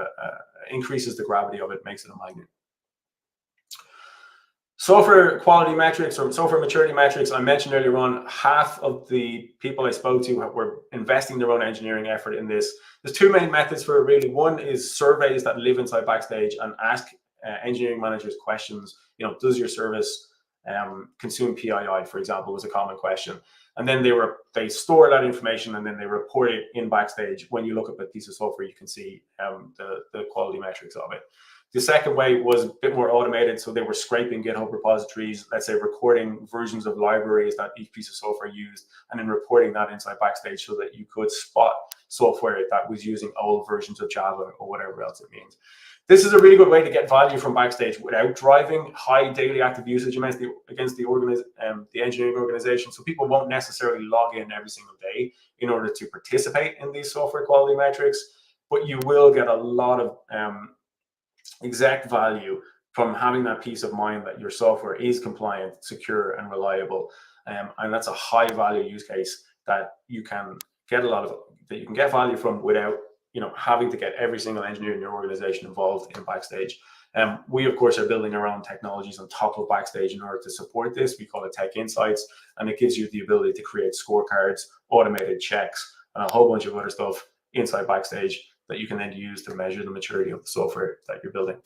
increases the gravity of it, makes it a magnet. Software quality metrics or software maturity metrics, I mentioned earlier on, half of the people I spoke to were investing their own engineering effort in this. There's two main methods for it, really. One is surveys that live inside Backstage and ask engineering managers questions. Does your service consume PII, for example, was a common question. And then they store that information and then they report it in Backstage. When you look up a piece of software, you can see the quality metrics of it. The second way was a bit more automated. So they were scraping GitHub repositories, let's say recording versions of libraries that each piece of software used, and then reporting that inside Backstage so that you could spot software that was using old versions of Java or whatever else it means. This is a really good way to get value from Backstage without driving high daily active usage against the engineering organization. So people won't necessarily log in every single day in order to participate in these software quality metrics, but you will get a lot of exact value from having that peace of mind that your software is compliant, secure, and reliable. And that's a high value use case that you can get value from without having to get every single engineer in your organization involved in Backstage. We, of course, are building our own technologies on top of Backstage in order to support this. We call it Tech Insights, and it gives you the ability to create scorecards, automated checks, and a whole bunch of other stuff inside Backstage that you can then use to measure the maturity of the software that you're building.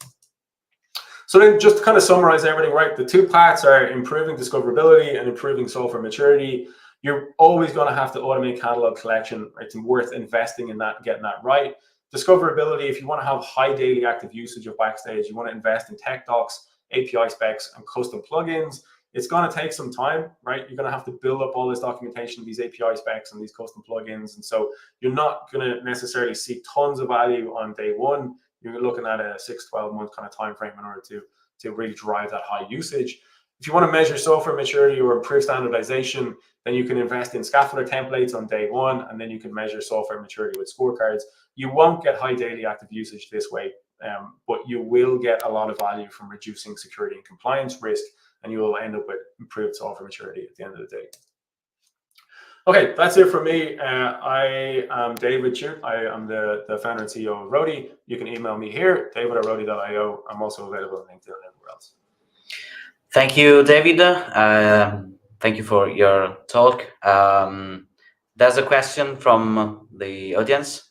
So then just to kind of summarize everything, right? The two paths are improving discoverability and improving software maturity. You're always going to have to automate catalog collection. It's worth investing in that, getting that right. Discoverability, if you want to have high daily active usage of Backstage, you want to invest in tech docs, API specs, and custom plugins. It's going to take some time, right? You're going to have to build up all this documentation, these API specs and these custom plugins. And so you're not going to necessarily see tons of value on day one. You're looking at a 6-12 month kind of time frame in order to really drive that high usage. If you want to measure software maturity or improve standardization, then you can invest in scaffolder templates on day one, and then you can measure software maturity with scorecards. You won't get high daily active usage this way, but you will get a lot of value from reducing security and compliance risk, and you will end up with improved software maturity at the end of the day. Okay, that's it for me. I am David Ciula. I am the founder and CEO of Roadie. You can email me here, david@roadie.io. I'm also available on LinkedIn and everywhere else. Thank you, David. Thank you for your talk. There's a question from the audience.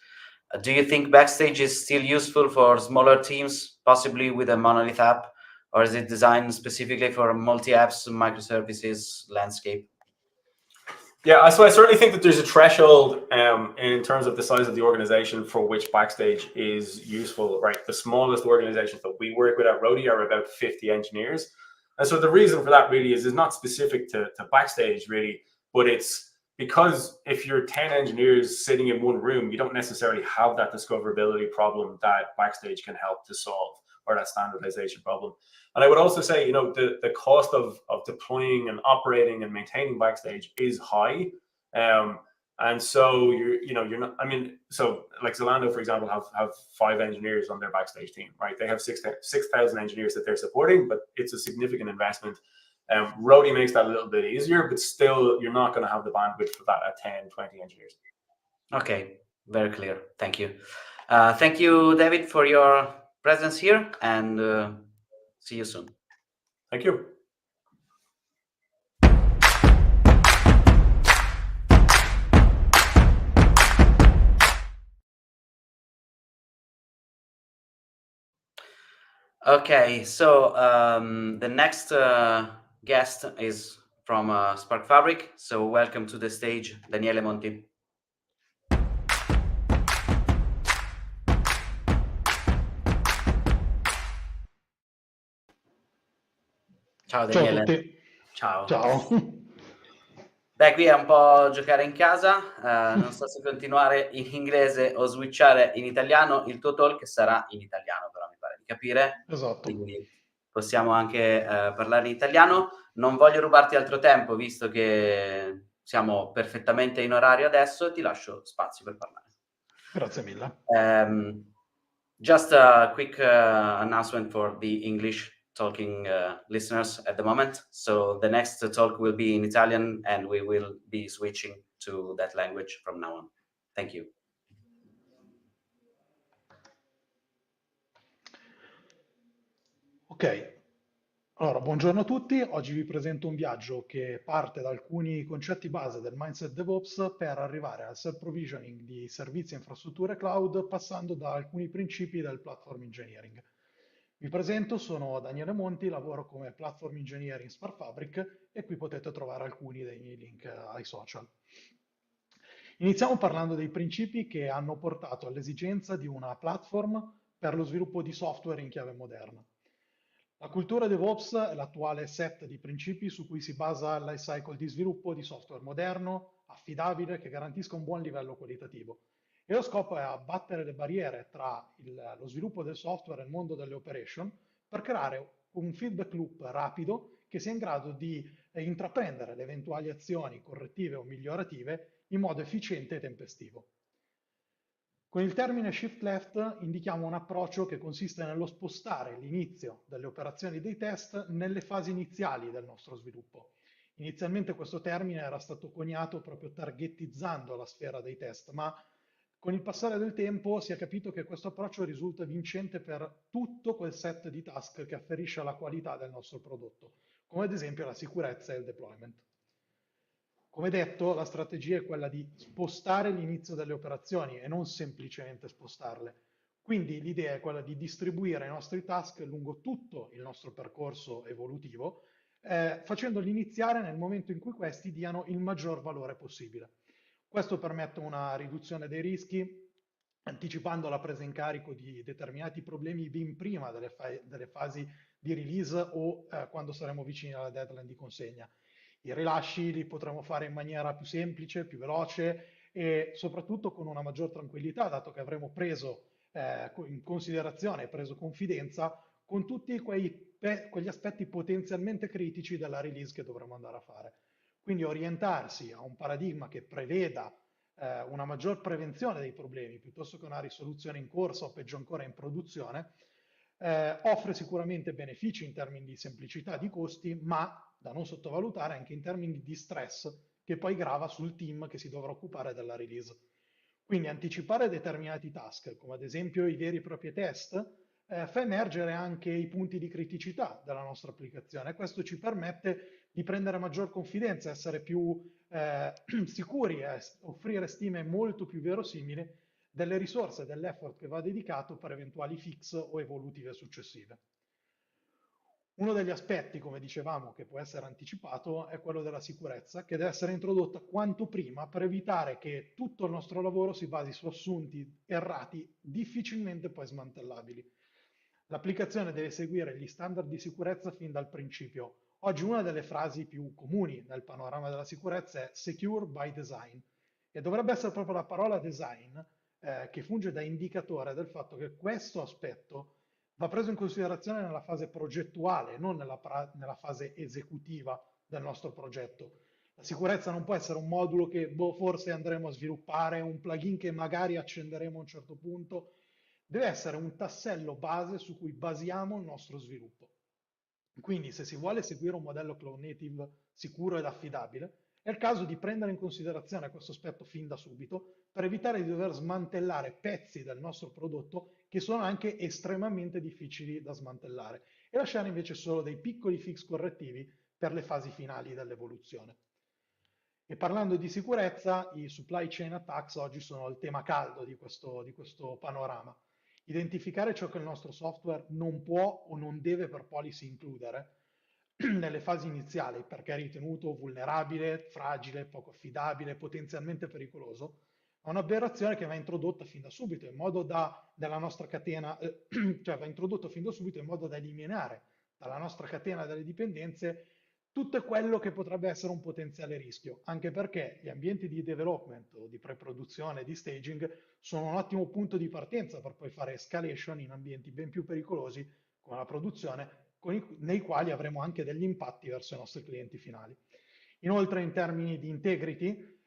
Do you think Backstage is still useful for smaller teams, possibly with a monolith app, or is it designed specifically for multi-apps, microservices landscape? Yeah, so I certainly think that there's a threshold in terms of the size of the organization for which Backstage is useful, right? The smallest organizations that we work with at Roadie are about 50 engineers. And so the reason for that really is not specific to Backstage really, but it's because if you're 10 engineers sitting in one room, you don't necessarily have that discoverability problem that Backstage can help to solve, or that standardization problem. And I would also say, the cost of deploying and operating and maintaining Backstage is high. And so you're not, so like Zalando, for example, have 5 engineers on their Backstage team, right? They have 6,000 engineers that they're supporting, but it's a significant investment. Roadie makes that a little bit easier, but still you're not going to have the bandwidth for that at 10, 20 engineers. Okay, very clear. Thank you. Thank you, David, for your presence here, and see you soon. Thank you. Okay, so the next guest is from SparkFabrik. So welcome to the stage, Daniele Monti. Ciao Daniele. Ciao a tutti. Ciao. Ciao. Beh, qui è un po' giocare in casa, non so se continuare in inglese o switchare in italiano. Il tuo talk sarà in italiano, però mi pare di capire. Esatto. Quindi possiamo anche parlare in italiano. Non voglio rubarti altro tempo, visto che siamo perfettamente in orario adesso, ti lascio spazio per parlare. Grazie mille. Just a quick announcement for the English talking listeners at the moment. So the next talk will be in Italian, and we will be switching to that language from now on. Thank you. Ok, allora buongiorno a tutti. Oggi vi presento un viaggio che parte da alcuni concetti base del mindset DevOps per arrivare al self-provisioning di servizi e infrastrutture cloud, passando da alcuni principi del platform engineering. Vi presento, sono Daniele Monti, lavoro come platform engineer in SparkFabrik e qui potete trovare alcuni dei miei link ai social. Iniziamo parlando dei principi che hanno portato all'esigenza di una platform per lo sviluppo di software in chiave moderna. La cultura DevOps è l'attuale set di principi su cui si basa il life cycle di sviluppo di software moderno, affidabile, che garantisca un buon livello qualitativo. E lo scopo è abbattere le barriere tra lo sviluppo del software e il mondo delle operation per creare un feedback loop rapido che sia in grado di intraprendere le eventuali azioni correttive o migliorative in modo efficiente e tempestivo. Con il termine shift left indichiamo un approccio che consiste nello spostare l'inizio delle operazioni dei test nelle fasi iniziali del nostro sviluppo. Inizialmente questo termine era stato coniato proprio targetizzando la sfera dei test, ma con il passare del tempo si è capito che questo approccio risulta vincente per tutto quel set di task che afferisce alla qualità del nostro prodotto, come ad esempio la sicurezza e il deployment. Come detto, la strategia è quella di spostare l'inizio delle operazioni e non semplicemente spostarle. Quindi l'idea è quella di distribuire i nostri task lungo tutto il nostro percorso evolutivo, facendoli iniziare nel momento in cui questi diano il maggior valore possibile. Questo permette una riduzione dei rischi, anticipando la presa in carico di determinati problemi ben prima delle fasi di release o quando saremo vicini alla deadline di consegna. I rilasci li potremo fare in maniera più semplice, più veloce e soprattutto con una maggior tranquillità, dato che avremo preso in considerazione e preso confidenza con tutti quegli aspetti potenzialmente critici della release che dovremo andare a fare. Quindi orientarsi a un paradigma che preveda una maggior prevenzione dei problemi piuttosto che una risoluzione in corso o peggio ancora in produzione, offre sicuramente benefici in termini di semplicità di costi, ma da non sottovalutare anche in termini di stress che poi grava sul team che si dovrà occupare della release. Quindi anticipare determinati task, come ad esempio i veri e propri test, fa emergere anche i punti di criticità della nostra applicazione. Questo ci permette di prendere maggior confidenza, essere più sicuri e offrire stime molto più verosimili delle risorse e dell'effort che va dedicato per eventuali fix o evolutive successive. Uno degli aspetti, come dicevamo, che può essere anticipato è quello della sicurezza, che deve essere introdotta quanto prima per evitare che tutto il nostro lavoro si basi su assunti errati difficilmente poi smantellabili. L'applicazione deve seguire gli standard di sicurezza fin dal principio. Oggi una delle frasi più comuni nel panorama della sicurezza è secure by design e dovrebbe essere proprio la parola design che funge da indicatore del fatto che questo aspetto va preso in considerazione nella fase progettuale, non nella fase esecutiva del nostro progetto. La sicurezza non può essere un modulo che forse andremo a sviluppare, un plugin che magari accenderemo a un certo punto. Deve essere un tassello base su cui basiamo il nostro sviluppo. Quindi se si vuole seguire un modello cloud native sicuro ed affidabile, è il caso di prendere in considerazione questo aspetto fin da subito per evitare di dover smantellare pezzi del nostro prodotto che sono anche estremamente difficili da smantellare e lasciare invece solo dei piccoli fix correttivi per le fasi finali dell'evoluzione. E parlando di sicurezza, i supply chain attacks oggi sono il tema caldo di questo panorama. Identificare ciò che il nostro software non può o non deve per policy includere nelle fasi iniziali perché è ritenuto vulnerabile, fragile, poco affidabile, potenzialmente pericoloso, è un'aberrazione che va introdotta fin da subito in modo da della nostra catena, cioè va introdotto fin da subito in modo da eliminare dalla nostra catena delle dipendenze tutto quello che potrebbe essere un potenziale rischio, anche perché gli ambienti di development o di pre-produzione, di staging, sono un ottimo punto di partenza per poi fare escalation in ambienti ben più pericolosi come la produzione, nei quali avremo anche degli impatti verso i nostri clienti finali. Inoltre, in termini di integrity,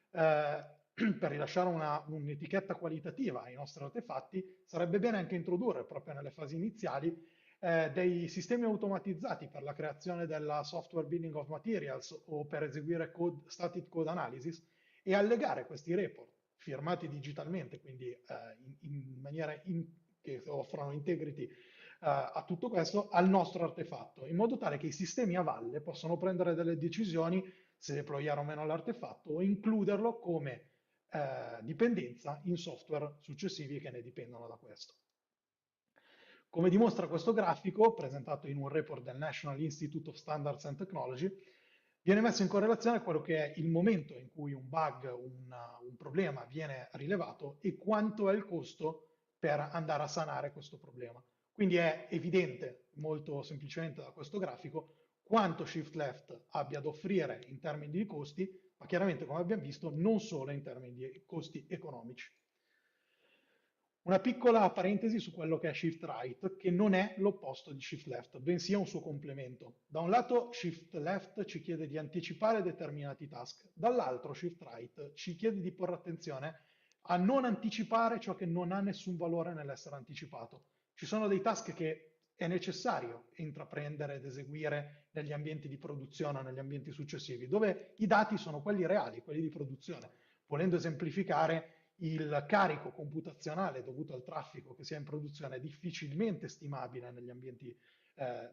per rilasciare un'etichetta qualitativa ai nostri artefatti, sarebbe bene anche introdurre proprio nelle fasi iniziali dei sistemi automatizzati per la creazione della software bill of materials o per eseguire static code analysis e allegare questi report firmati digitalmente, quindi in maniera che offrono integrity a tutto questo, al nostro artefatto, in modo tale che i sistemi a valle possano prendere delle decisioni se deployare o meno l'artefatto o includerlo come dipendenza in software successivi che ne dipendono da questo. Come dimostra questo grafico, presentato in un report del National Institute of Standards and Technology, viene messo in correlazione quello che è il momento in cui un bug, un problema viene rilevato e quanto è il costo per andare a sanare questo problema. Quindi è evidente, molto semplicemente da questo grafico, quanto shift left abbia ad offrire in termini di costi, ma chiaramente, come abbiamo visto, non solo in termini di costi economici. Una piccola parentesi su quello che è shift right, che non è l'opposto di shift left, bensì è un suo complemento. Da un lato shift left ci chiede di anticipare determinati task, dall'altro shift right ci chiede di porre attenzione a non anticipare ciò che non ha nessun valore nell'essere anticipato. Ci sono dei task che è necessario intraprendere ed eseguire negli ambienti di produzione o negli ambienti successivi, dove i dati sono quelli reali, quelli di produzione. Volendo esemplificare, il carico computazionale dovuto al traffico che si ha in produzione è difficilmente stimabile negli ambienti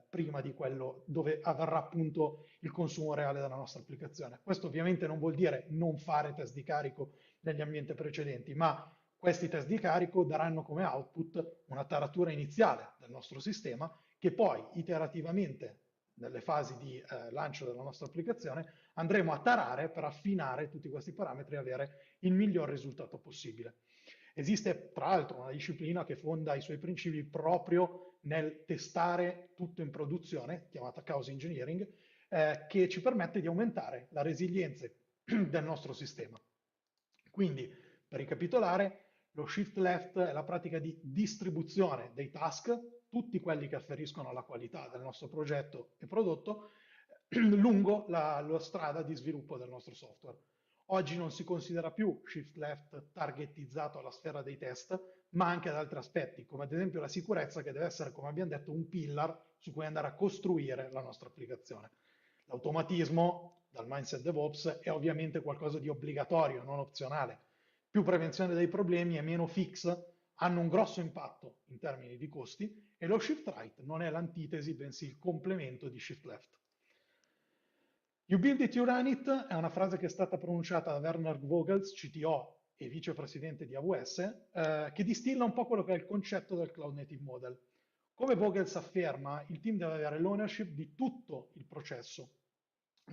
prima di quello dove avverrà appunto il consumo reale della nostra applicazione. Questo ovviamente non vuol dire non fare test di carico negli ambienti precedenti, ma questi test di carico daranno come output una taratura iniziale del nostro sistema che poi iterativamente nelle fasi di lancio della nostra applicazione andremo a tarare per affinare tutti questi parametri e avere il miglior risultato possibile. Esiste tra l'altro una disciplina che fonda i suoi principi proprio nel testare tutto in produzione, chiamata chaos engineering, che ci permette di aumentare la resilienza del nostro sistema. Quindi, per ricapitolare, lo shift left è la pratica di distribuzione dei task, tutti quelli che afferiscono alla qualità del nostro progetto e prodotto, lungo la strada di sviluppo del nostro software. Oggi non si considera più shift left targetizzato alla sfera dei test, ma anche ad altri aspetti, come ad esempio la sicurezza, che deve essere, come abbiamo detto, un pillar su cui andare a costruire la nostra applicazione. L'automatismo, dal mindset DevOps, è ovviamente qualcosa di obbligatorio, non opzionale. Più prevenzione dei problemi e meno fix hanno un grosso impatto in termini di costi e lo shift right non è l'antitesi, bensì il complemento di shift left. You build it, you run it è una frase che è stata pronunciata da Werner Vogels, CTO e vicepresidente di AWS, che distilla un po' quello che è il concetto del Cloud Native Model. Come Vogels afferma, il team deve avere l'ownership di tutto il processo.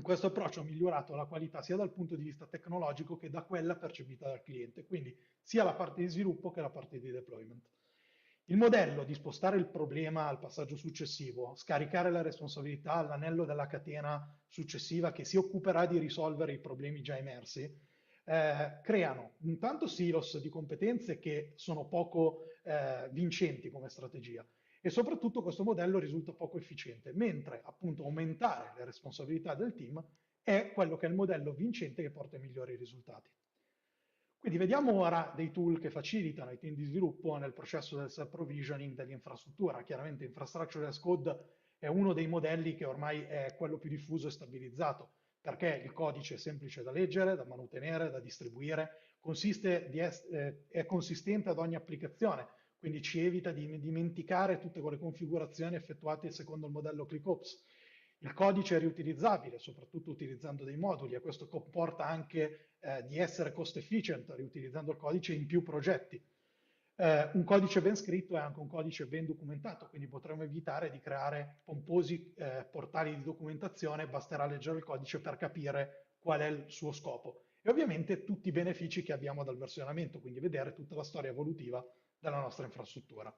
Questo approccio ha migliorato la qualità sia dal punto di vista tecnologico che da quella percepita dal cliente, quindi sia la parte di sviluppo che la parte di deployment. Il modello di spostare il problema al passaggio successivo, scaricare la responsabilità all'anello della catena successiva che si occuperà di risolvere i problemi già emersi, creano intanto silos di competenze che sono poco vincenti come strategia e soprattutto questo modello risulta poco efficiente, mentre appunto aumentare le responsabilità del team è quello che è il modello vincente che porta ai migliori risultati. Quindi vediamo ora dei tool che facilitano i team di sviluppo nel processo del self-provisioning dell'infrastruttura. Chiaramente Infrastructure as Code è uno dei modelli che ormai è quello più diffuso e stabilizzato, perché il codice è semplice da leggere, da manutenere, da distribuire, è consistente ad ogni applicazione, quindi ci evita di dimenticare tutte quelle configurazioni effettuate secondo il modello ClickOps. Il codice è riutilizzabile, soprattutto utilizzando dei moduli, e questo comporta anche di essere cost efficient, riutilizzando il codice in più progetti. Un codice ben scritto è anche un codice ben documentato, quindi potremo evitare di creare pomposi portali di documentazione, basterà leggere il codice per capire qual è il suo scopo. E ovviamente tutti i benefici che abbiamo dal versionamento, quindi vedere tutta la storia evolutiva della nostra infrastruttura.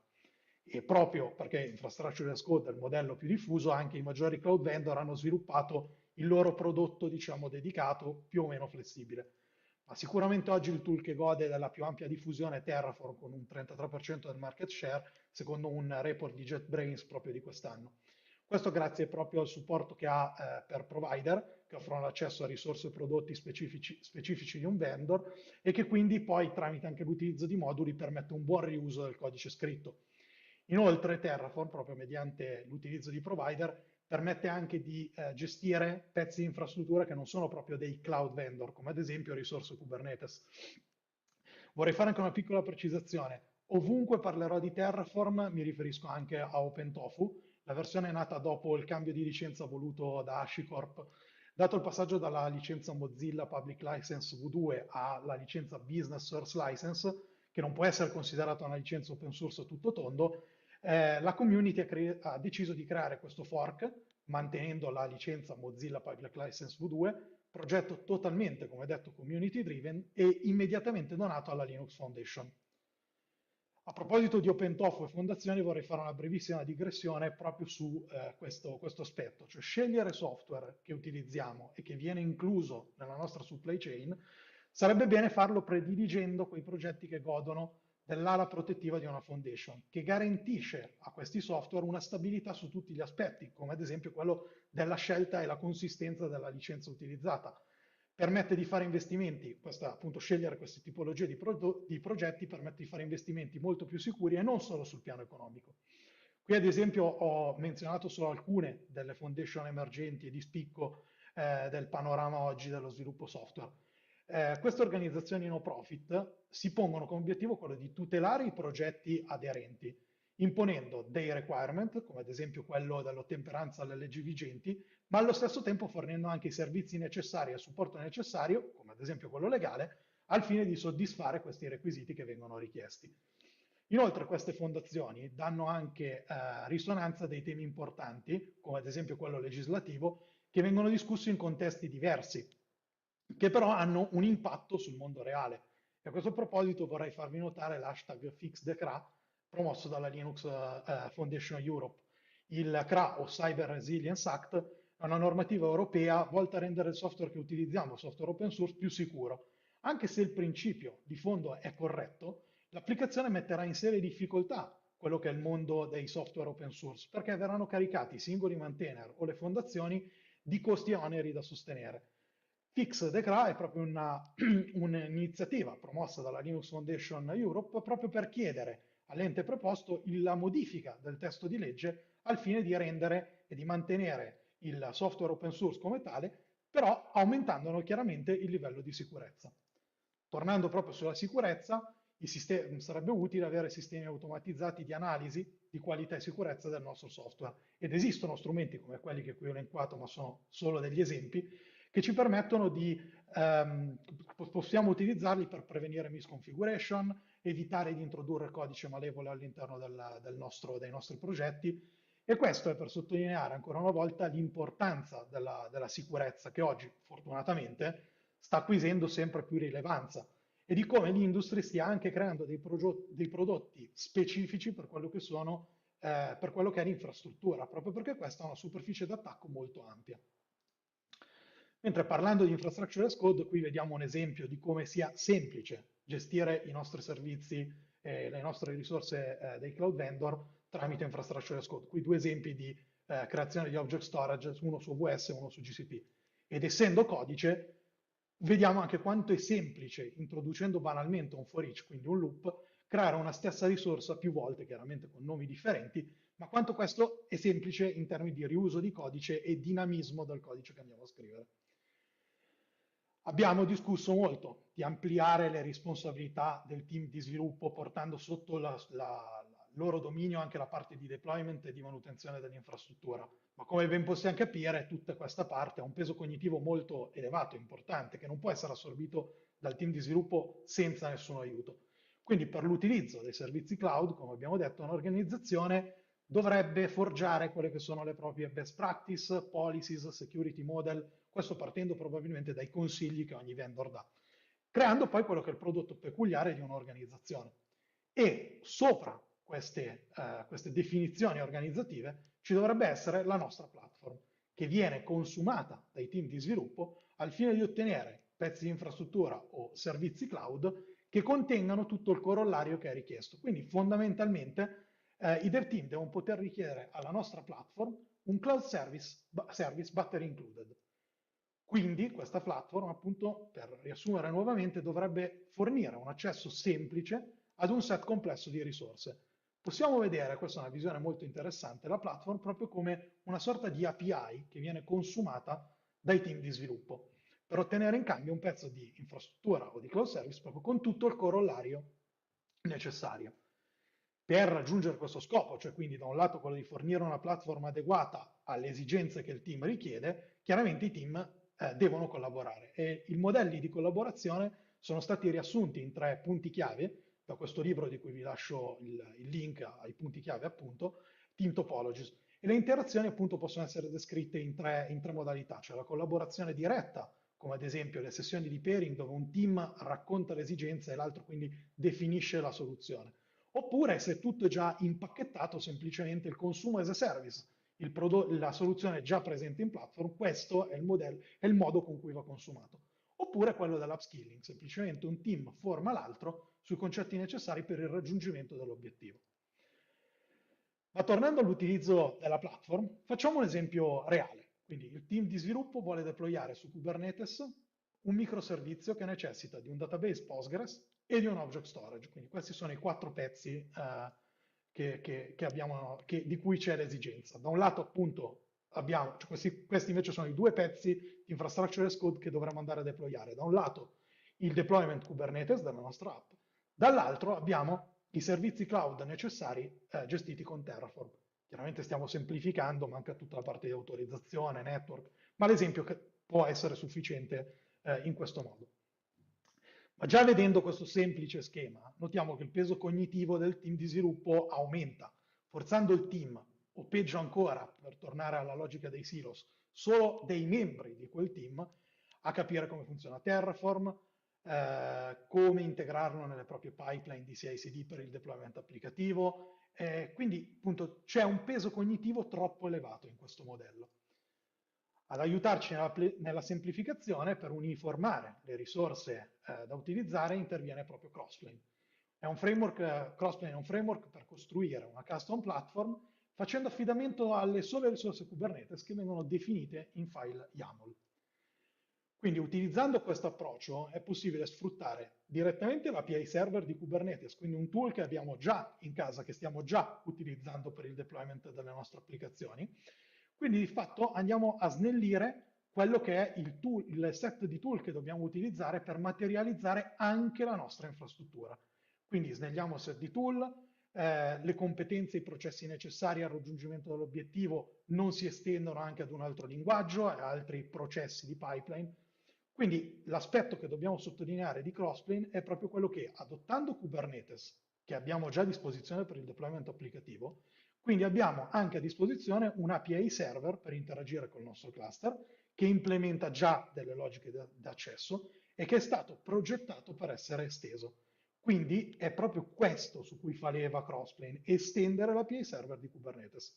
E proprio perché Infrastructure as Code è il modello più diffuso, anche i maggiori cloud vendor hanno sviluppato il loro prodotto, diciamo, dedicato, più o meno flessibile. Ma sicuramente oggi il tool che gode della più ampia diffusione è Terraform, con un 33% del market share, secondo un report di JetBrains proprio di quest'anno. Questo grazie proprio al supporto che ha per provider, che offrono l'accesso a risorse e prodotti specifici di un vendor e che quindi poi tramite anche l'utilizzo di moduli permette un buon riuso del codice scritto. Inoltre Terraform, proprio mediante l'utilizzo di provider, permette anche di gestire pezzi di infrastruttura che non sono proprio dei cloud vendor, come ad esempio risorse Kubernetes. Vorrei fare anche una piccola precisazione. Ovunque parlerò di Terraform mi riferisco anche a OpenTofu, la versione è nata dopo il cambio di licenza voluto da HashiCorp. Dato il passaggio dalla licenza Mozilla Public License V2 alla licenza Business Source License, che non può essere considerata una licenza open source a tutto tondo, la community ha deciso di creare questo fork, mantenendo la licenza Mozilla Public License V2, progetto totalmente, come detto, community driven e immediatamente donato alla Linux Foundation. A proposito di OpenTofu e fondazioni, vorrei fare una brevissima digressione proprio su questo aspetto, cioè scegliere software che utilizziamo e che viene incluso nella nostra supply chain, sarebbe bene farlo prediligendo quei progetti che godono dell'ala protettiva di una foundation, che garantisce a questi software una stabilità su tutti gli aspetti, come ad esempio quello della scelta e la consistenza della licenza utilizzata. Permette di fare investimenti, appunto, scegliere queste tipologie di progetti permette di fare investimenti molto più sicuri e non solo sul piano economico. Qui ad esempio ho menzionato solo alcune delle foundation emergenti e di spicco del panorama oggi dello sviluppo software. Queste organizzazioni no profit si pongono come obiettivo quello di tutelare i progetti aderenti, imponendo dei requirement, come ad esempio quello dell'ottemperanza alle leggi vigenti, ma allo stesso tempo fornendo anche i servizi necessari e il supporto necessario, come ad esempio quello legale, al fine di soddisfare questi requisiti che vengono richiesti. Inoltre queste fondazioni danno anche risonanza a dei temi importanti, come ad esempio quello legislativo, che vengono discussi in contesti diversi, che però hanno un impatto sul mondo reale. E a questo proposito vorrei farvi notare l'hashtag FixTheCRA, promosso dalla Linux Foundation Europe. Il CRA o Cyber Resilience Act è una normativa europea volta a rendere il software che utilizziamo, il software open source, più sicuro. Anche se il principio di fondo è corretto, l'applicazione metterà in serie difficoltà quello che è il mondo dei software open source, perché verranno caricati i singoli maintainer o le fondazioni di costi e oneri da sostenere. FixTheCRA è proprio un'iniziativa promossa dalla Linux Foundation Europe proprio per chiedere all'ente preposto la modifica del testo di legge al fine di rendere e di mantenere il software open source come tale, però aumentandone chiaramente il livello di sicurezza. Tornando proprio sulla sicurezza, sarebbe utile avere sistemi automatizzati di analisi di qualità e sicurezza del nostro software ed esistono strumenti come quelli che qui ho elencato, ma sono solo degli esempi, che ci permettono possiamo utilizzarli per prevenire misconfiguration, evitare di introdurre codice malevole all'interno dei nostri progetti, e questo è per sottolineare ancora una volta l'importanza della sicurezza che oggi, fortunatamente, sta acquisendo sempre più rilevanza e di come l'industria stia anche creando dei prodotti specifici per quello che è l'infrastruttura, proprio perché questa è una superficie d'attacco molto ampia. Mentre parlando di infrastructure as code, qui vediamo un esempio di come sia semplice gestire i nostri servizi e le nostre risorse dei cloud vendor tramite infrastructure as code. Qui due esempi di creazione di object storage, uno su AWS e uno su GCP. Ed essendo codice, vediamo anche quanto è semplice, introducendo banalmente un for each, quindi un loop, creare una stessa risorsa più volte, chiaramente con nomi differenti, ma quanto questo è semplice in termini di riuso di codice e dinamismo del codice che andiamo a scrivere. Abbiamo discusso molto di ampliare le responsabilità del team di sviluppo, portando sotto il loro dominio anche la parte di deployment e di manutenzione dell'infrastruttura. Ma come ben possiamo capire, tutta questa parte ha un peso cognitivo molto elevato, importante, che non può essere assorbito dal team di sviluppo senza nessun aiuto. Quindi per l'utilizzo dei servizi cloud, come abbiamo detto, un'organizzazione dovrebbe forgiare quelle che sono le proprie best practice, policies, security model, questo partendo probabilmente dai consigli che ogni vendor dà, creando poi quello che è il prodotto peculiare di un'organizzazione. E sopra queste definizioni organizzative ci dovrebbe essere la nostra platform, che viene consumata dai team di sviluppo al fine di ottenere pezzi di infrastruttura o servizi cloud che contengano tutto il corollario che è richiesto. Quindi fondamentalmente i dev team devono poter richiedere alla nostra platform un cloud service battery included. Quindi questa platform, appunto, per riassumere nuovamente, dovrebbe fornire un accesso semplice ad un set complesso di risorse. Possiamo vedere, questa è una visione molto interessante, la platform proprio come una sorta di API che viene consumata dai team di sviluppo per ottenere in cambio un pezzo di infrastruttura o di cloud service proprio con tutto il corollario necessario. Per raggiungere questo scopo, cioè quindi da un lato quello di fornire una platform adeguata alle esigenze che il team richiede, chiaramente i team devono collaborare e i modelli di collaborazione sono stati riassunti in 3 punti chiave da questo libro di cui vi lascio il link ai punti chiave appunto, Team Topologies. E le interazioni appunto possono essere descritte in tre modalità, cioè la collaborazione diretta, come ad esempio le sessioni di pairing dove un team racconta le esigenze e l'altro quindi definisce la soluzione. Oppure se tutto è già impacchettato, semplicemente il consumo as a service, la soluzione è già presente in platform, questo è il modo con cui va consumato. Oppure quello dell'upskilling, semplicemente un team forma l'altro sui concetti necessari per il raggiungimento dell'obiettivo. Ma tornando all'utilizzo della platform, facciamo un esempio reale. Quindi il team di sviluppo vuole deployare su Kubernetes un microservizio che necessita di un database Postgres e di un object storage. Quindi questi sono i 4 pezzi di cui c'è l'esigenza. Da un lato appunto abbiamo, cioè questi invece sono i 2 pezzi di infrastructure as code che dovremmo andare a deployare. Da un lato il deployment Kubernetes della nostra app, dall'altro abbiamo i servizi cloud necessari gestiti con Terraform. Chiaramente stiamo semplificando, manca tutta la parte di autorizzazione, network, ma l'esempio può essere sufficiente in questo modo. Ma già vedendo questo semplice schema, notiamo che il peso cognitivo del team di sviluppo aumenta, forzando il team, o peggio ancora, per tornare alla logica dei silos, solo dei membri di quel team, a capire come funziona Terraform, come integrarlo nelle proprie pipeline di CI/CD per il deployment applicativo. Quindi appunto c'è un peso cognitivo troppo elevato in questo modello. Ad aiutarci nella semplificazione per uniformare le risorse da utilizzare interviene proprio Crossplane. Crossplane è un framework per costruire una custom platform facendo affidamento alle sole risorse Kubernetes che vengono definite in file YAML. Quindi utilizzando questo approccio è possibile sfruttare direttamente l'API server di Kubernetes, quindi un tool che abbiamo già in casa, che stiamo già utilizzando per il deployment delle nostre applicazioni. Quindi di fatto andiamo a snellire quello che è il set di tool che dobbiamo utilizzare per materializzare anche la nostra infrastruttura. Quindi snelliamo il set di tool, le competenze e i processi necessari al raggiungimento dell'obiettivo non si estendono anche ad un altro linguaggio e altri processi di pipeline. Quindi l'aspetto che dobbiamo sottolineare di Crossplane è proprio quello che, adottando Kubernetes, che abbiamo già a disposizione per il deployment applicativo, quindi abbiamo anche a disposizione un API server per interagire col nostro cluster, che implementa già delle logiche d'accesso e che è stato progettato per essere esteso. Quindi è proprio questo su cui fa leva Crossplane, estendere l'API server di Kubernetes.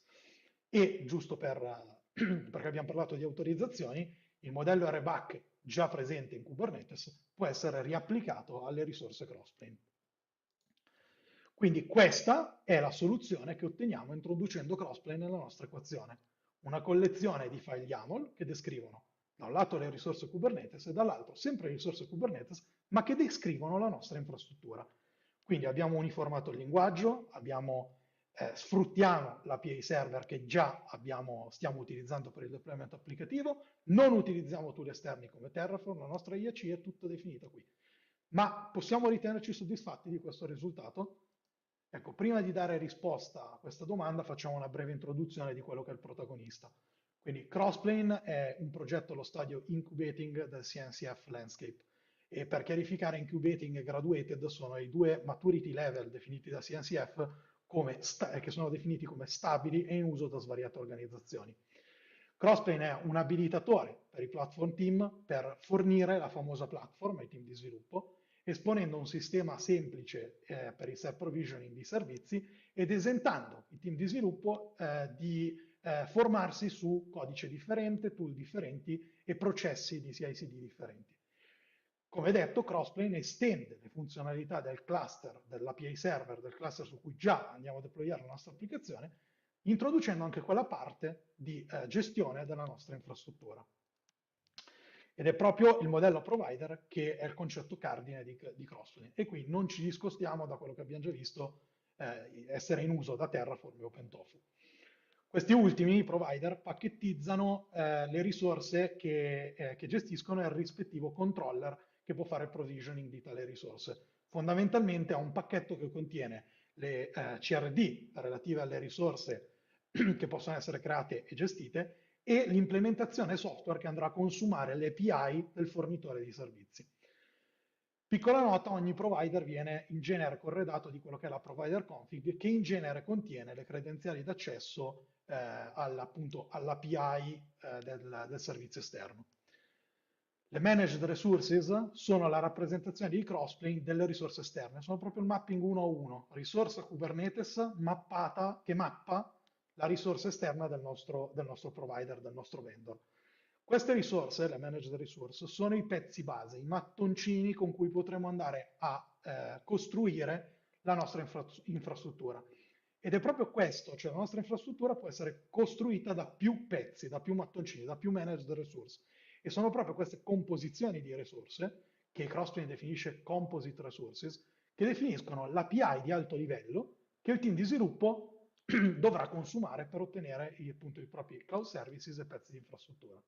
E giusto perché abbiamo parlato di autorizzazioni, il modello RBAC già presente in Kubernetes può essere riapplicato alle risorse Crossplane. Quindi questa è la soluzione che otteniamo introducendo Crossplane nella nostra equazione. Una collezione di file YAML che descrivono da un lato le risorse Kubernetes e dall'altro sempre le risorse Kubernetes, ma che descrivono la nostra infrastruttura. Quindi abbiamo uniformato il linguaggio, sfruttiamo l'API server che già stiamo utilizzando per il deployment applicativo, non utilizziamo tool esterni come Terraform, la nostra IAC è tutto definita qui. Ma possiamo ritenerci soddisfatti di questo risultato? Ecco, prima di dare risposta a questa domanda facciamo una breve introduzione di quello che è il protagonista. Quindi Crossplane è un progetto allo stadio incubating del CNCF Landscape e per chiarificare incubating e graduated sono i 2 maturity level definiti da CNCF che sono definiti come stabili e in uso da svariate organizzazioni. Crossplane è un abilitatore per i platform team per fornire la famosa platform ai team di sviluppo, esponendo un sistema semplice per il self provisioning di servizi ed esentando i team di sviluppo di formarsi su codice differente, tool differenti e processi di CI/CD differenti. Come detto, Crossplane estende le funzionalità del cluster, dell'API server, del cluster su cui già andiamo a deployare la nostra applicazione, introducendo anche quella parte di gestione della nostra infrastruttura. Ed è proprio il modello provider che è il concetto cardine di Crossplane. E qui non ci discostiamo da quello che abbiamo già visto essere in uso da Terraform e OpenTofu. Questi ultimi provider pacchettizzano le risorse che gestiscono il rispettivo controller che può fare il provisioning di tale risorse. Fondamentalmente ha un pacchetto che contiene le CRD relative alle risorse che possono essere create e gestite e l'implementazione software che andrà a consumare le API del fornitore di servizi. Piccola nota, ogni provider viene in genere corredato di quello che è la provider config, che in genere contiene le credenziali d'accesso all'API del servizio esterno. Le managed resources sono la rappresentazione di Crossplane delle risorse esterne, sono proprio il mapping 1 a 1, risorsa Kubernetes mappata, che mappa la risorsa esterna del nostro provider, del nostro vendor. Queste risorse, le managed resource, sono i pezzi base, i mattoncini con cui potremo andare a costruire la nostra infrastruttura. Ed è proprio questo, cioè la nostra infrastruttura può essere costruita da più pezzi, da più mattoncini, da più managed resource. E sono proprio queste composizioni di risorse, che Crossplane definisce composite resources, che definiscono l'API di alto livello che il team di sviluppo dovrà consumare per ottenere appunto i propri cloud services e pezzi di infrastruttura.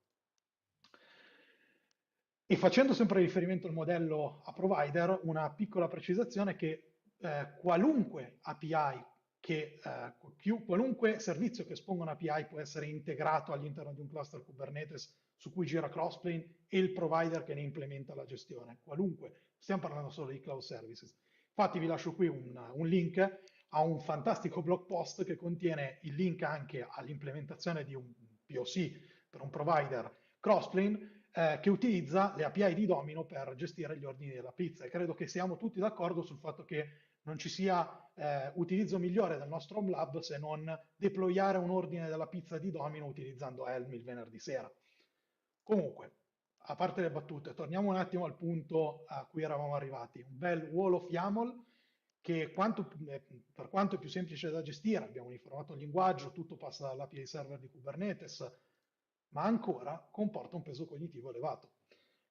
E facendo sempre riferimento al modello a provider, una piccola precisazione che qualunque API, qualunque servizio che esponga un'API può essere integrato all'interno di un cluster Kubernetes su cui gira Crossplane e il provider che ne implementa la gestione. Qualunque, stiamo parlando solo di cloud services. Infatti vi lascio qui un link a un fantastico blog post che contiene il link anche all'implementazione di un POC per un provider Crossplane che utilizza le API di Domino per gestire gli ordini della pizza. E credo che siamo tutti d'accordo sul fatto che non ci sia utilizzo migliore del nostro home lab se non deployare un ordine della pizza di Domino utilizzando Helm il venerdì sera. Comunque, a parte le battute, torniamo un attimo al punto a cui eravamo arrivati. Un bel wall of YAML che per quanto è più semplice da gestire, abbiamo uniformato il linguaggio, tutto passa dall'API server di Kubernetes, ma ancora comporta un peso cognitivo elevato.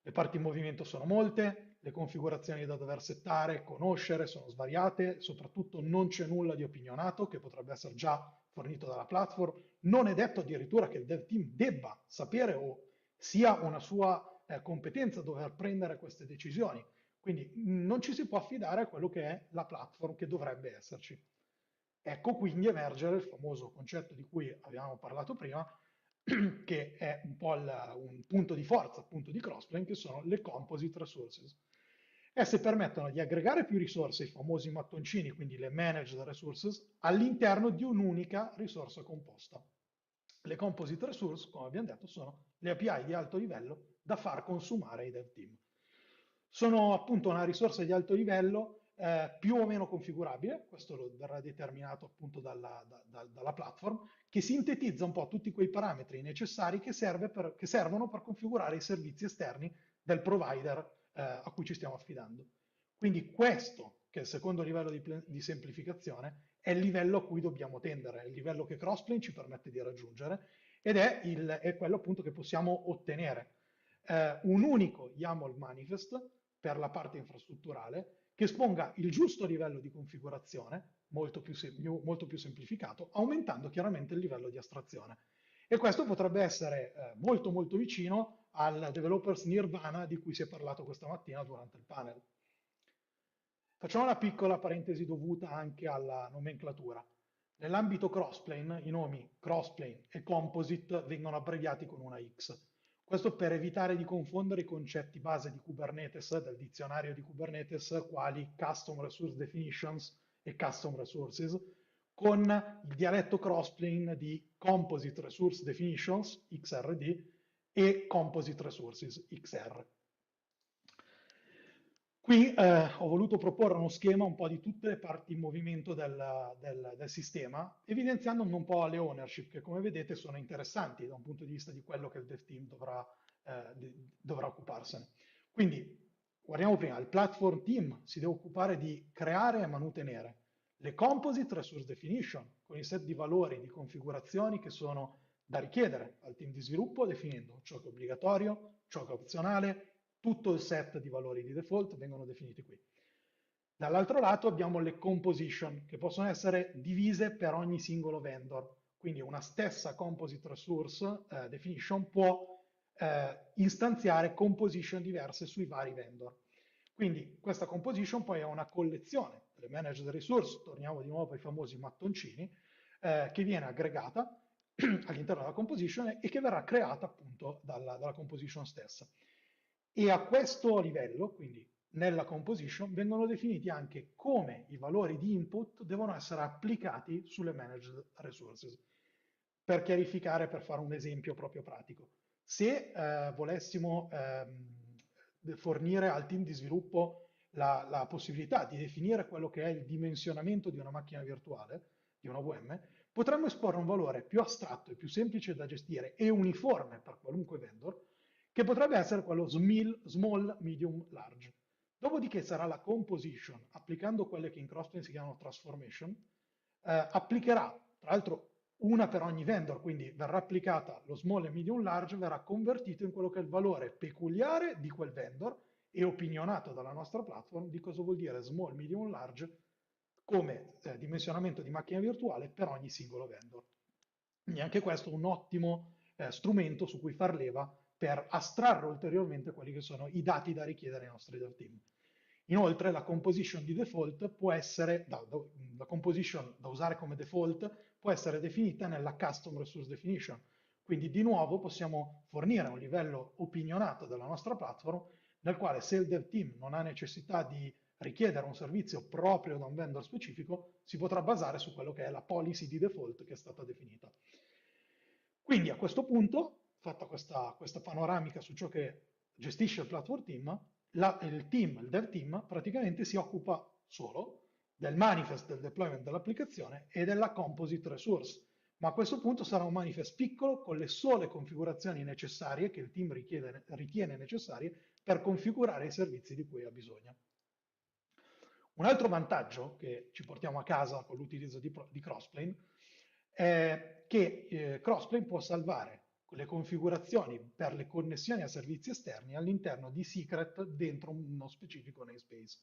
Le parti in movimento sono molte, le configurazioni da dover settare, conoscere, sono svariate, soprattutto non c'è nulla di opinionato che potrebbe essere già fornito dalla platform. Non è detto addirittura che il dev team debba sapere o sia una sua competenza dover prendere queste decisioni. Quindi non ci si può affidare a quello che è la platform che dovrebbe esserci. Ecco quindi emergere il famoso concetto di cui abbiamo parlato prima, che è un po' un punto di forza appunto di Crossplane, che sono le composite resources. Esse permettono di aggregare più risorse, i famosi mattoncini, quindi le managed resources, all'interno di un'unica risorsa composta. Le composite resource, come abbiamo detto, sono le API di alto livello da far consumare ai dev team. Sono appunto una risorsa di alto livello più o meno configurabile, questo verrà determinato appunto dalla platform, che sintetizza un po' tutti quei parametri necessari che servono per configurare i servizi esterni del provider a cui ci stiamo affidando. Quindi questo, che è il secondo livello di semplificazione, è il livello a cui dobbiamo tendere, è il livello che Crossplane ci permette di raggiungere ed è quello appunto che possiamo ottenere. Un unico YAML manifest per la parte infrastrutturale che esponga il giusto livello di configurazione, molto più semplificato, aumentando chiaramente il livello di astrazione. E questo potrebbe essere molto molto vicino al developers nirvana di cui si è parlato questa mattina durante il panel. Facciamo una piccola parentesi dovuta anche alla nomenclatura. Nell'ambito Crossplane i nomi Crossplane e Composite vengono abbreviati con una X. Questo per evitare di confondere i concetti base di Kubernetes, del dizionario di Kubernetes, quali Custom Resource Definitions e Custom Resources, con il dialetto Crossplane di Composite Resource Definitions, XRD, e Composite Resources, XR. Qui ho voluto proporre uno schema un po' di tutte le parti in movimento del sistema, evidenziando un po' le ownership, che come vedete sono interessanti da un punto di vista di quello che il dev team dovrà occuparsene. Quindi, guardiamo prima, il platform team si deve occupare di creare e manutenere le composite resource definition, con i set di valori di configurazioni che sono da richiedere al team di sviluppo, definendo ciò che è obbligatorio, ciò che è opzionale, tutto il set di valori di default vengono definiti qui. Dall'altro lato abbiamo le composition, che possono essere divise per ogni singolo vendor. Quindi una stessa composite resource definition può istanziare composition diverse sui vari vendor. Quindi questa composition poi è una collezione delle managed resource, torniamo di nuovo ai famosi mattoncini, che viene aggregata all'interno della composition e che verrà creata appunto dalla composition stessa. E a questo livello, quindi nella composition, vengono definiti anche come i valori di input devono essere applicati sulle managed resources. Per chiarificare, per fare un esempio proprio pratico, se volessimo fornire al team di sviluppo la possibilità di definire quello che è il dimensionamento di una macchina virtuale, di una VM, potremmo esporre un valore più astratto e più semplice da gestire e uniforme per qualunque vendor, che potrebbe essere quello small, medium, large. Dopodiché sarà la composition, applicando quelle che in Crossplane si chiamano transformation, applicherà, tra l'altro, una per ogni vendor, quindi verrà applicata lo small e medium large, verrà convertito in quello che è il valore peculiare di quel vendor e opinionato dalla nostra platform di cosa vuol dire small, medium, large come dimensionamento di macchina virtuale per ogni singolo vendor. Quindi anche questo è un ottimo strumento su cui far leva per astrarre ulteriormente quelli che sono i dati da richiedere ai nostri dev team. Inoltre la composition di default può essere, la composition da usare come default può essere definita nella custom resource definition. Quindi di nuovo possiamo fornire un livello opinionato della nostra platform nel quale se il dev team non ha necessità di richiedere un servizio proprio da un vendor specifico, si potrà basare su quello che è la policy di default che è stata definita. Quindi a questo punto, fatta questa panoramica su ciò che gestisce il platform team, il dev team praticamente si occupa solo del manifest del deployment dell'applicazione e della composite resource, ma a questo punto sarà un manifest piccolo con le sole configurazioni necessarie che il team ritiene necessarie per configurare i servizi di cui ha bisogno. Un altro vantaggio che ci portiamo a casa con l'utilizzo di Crossplane è che Crossplane può salvare le configurazioni per le connessioni a servizi esterni all'interno di secret dentro uno specifico namespace.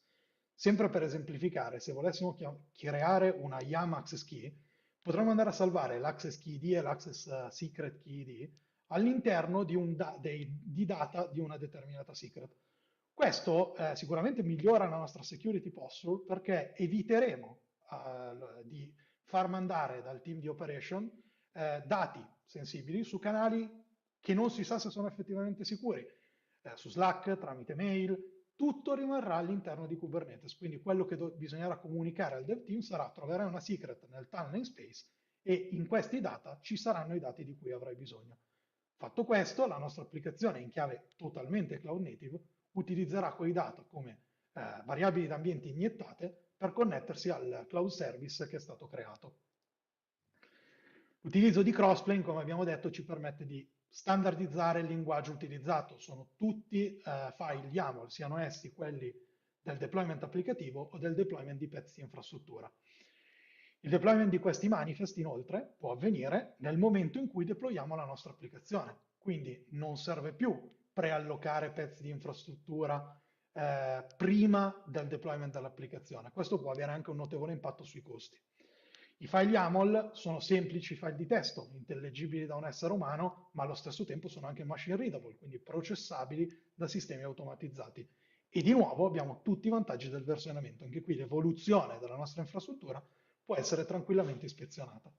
Sempre per esemplificare, se volessimo creare una YAM access key, potremmo andare a salvare l'access key ID e l'access secret key ID all'interno di data di una determinata secret. Questo sicuramente migliora la nostra security posture perché eviteremo di far mandare dal team di operation dati sensibili su canali che non si sa se sono effettivamente sicuri, su Slack, tramite mail, tutto rimarrà all'interno di Kubernetes, quindi quello che bisognerà comunicare al dev team sarà: troverai una secret nel tal namespace e in questi data ci saranno i dati di cui avrai bisogno. Fatto questo, la nostra applicazione in chiave totalmente cloud native utilizzerà quei data come variabili d'ambiente iniettate per connettersi al cloud service che è stato creato. L'utilizzo di Crossplane, come abbiamo detto, ci permette di standardizzare il linguaggio utilizzato. Sono tutti file YAML, siano essi quelli del deployment applicativo o del deployment di pezzi di infrastruttura. Il deployment di questi manifest, inoltre, può avvenire nel momento in cui deployiamo la nostra applicazione. Quindi non serve più preallocare pezzi di infrastruttura prima del deployment dell'applicazione. Questo può avere anche un notevole impatto sui costi. I file YAML sono semplici file di testo, intellegibili da un essere umano, ma allo stesso tempo sono anche machine readable, quindi processabili da sistemi automatizzati. E di nuovo abbiamo tutti i vantaggi del versionamento. Anche qui l'evoluzione della nostra infrastruttura può essere tranquillamente ispezionata.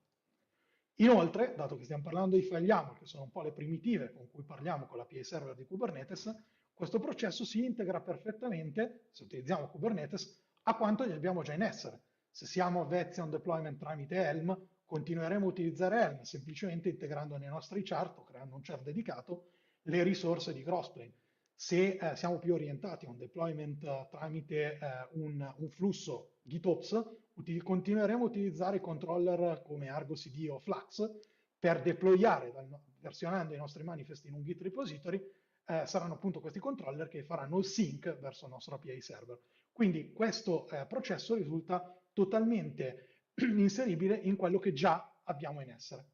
Inoltre, dato che stiamo parlando di file YAML, che sono un po' le primitive con cui parliamo con l'API server di Kubernetes, questo processo si integra perfettamente, se utilizziamo Kubernetes, a quanto ne abbiamo già in essere. Se siamo avvezzi a un deployment tramite Helm, continueremo a utilizzare Helm, semplicemente integrando nei nostri chart o creando un chart dedicato le risorse di Crossplane. Se siamo più orientati a un deployment tramite un flusso GitOps, continueremo a utilizzare controller come Argo CD o Flux per deployare, versionando i nostri manifest in un Git repository. Saranno appunto questi controller che faranno il sync verso il nostro API server. Quindi questo processo risulta totalmente inseribile in quello che già abbiamo in essere.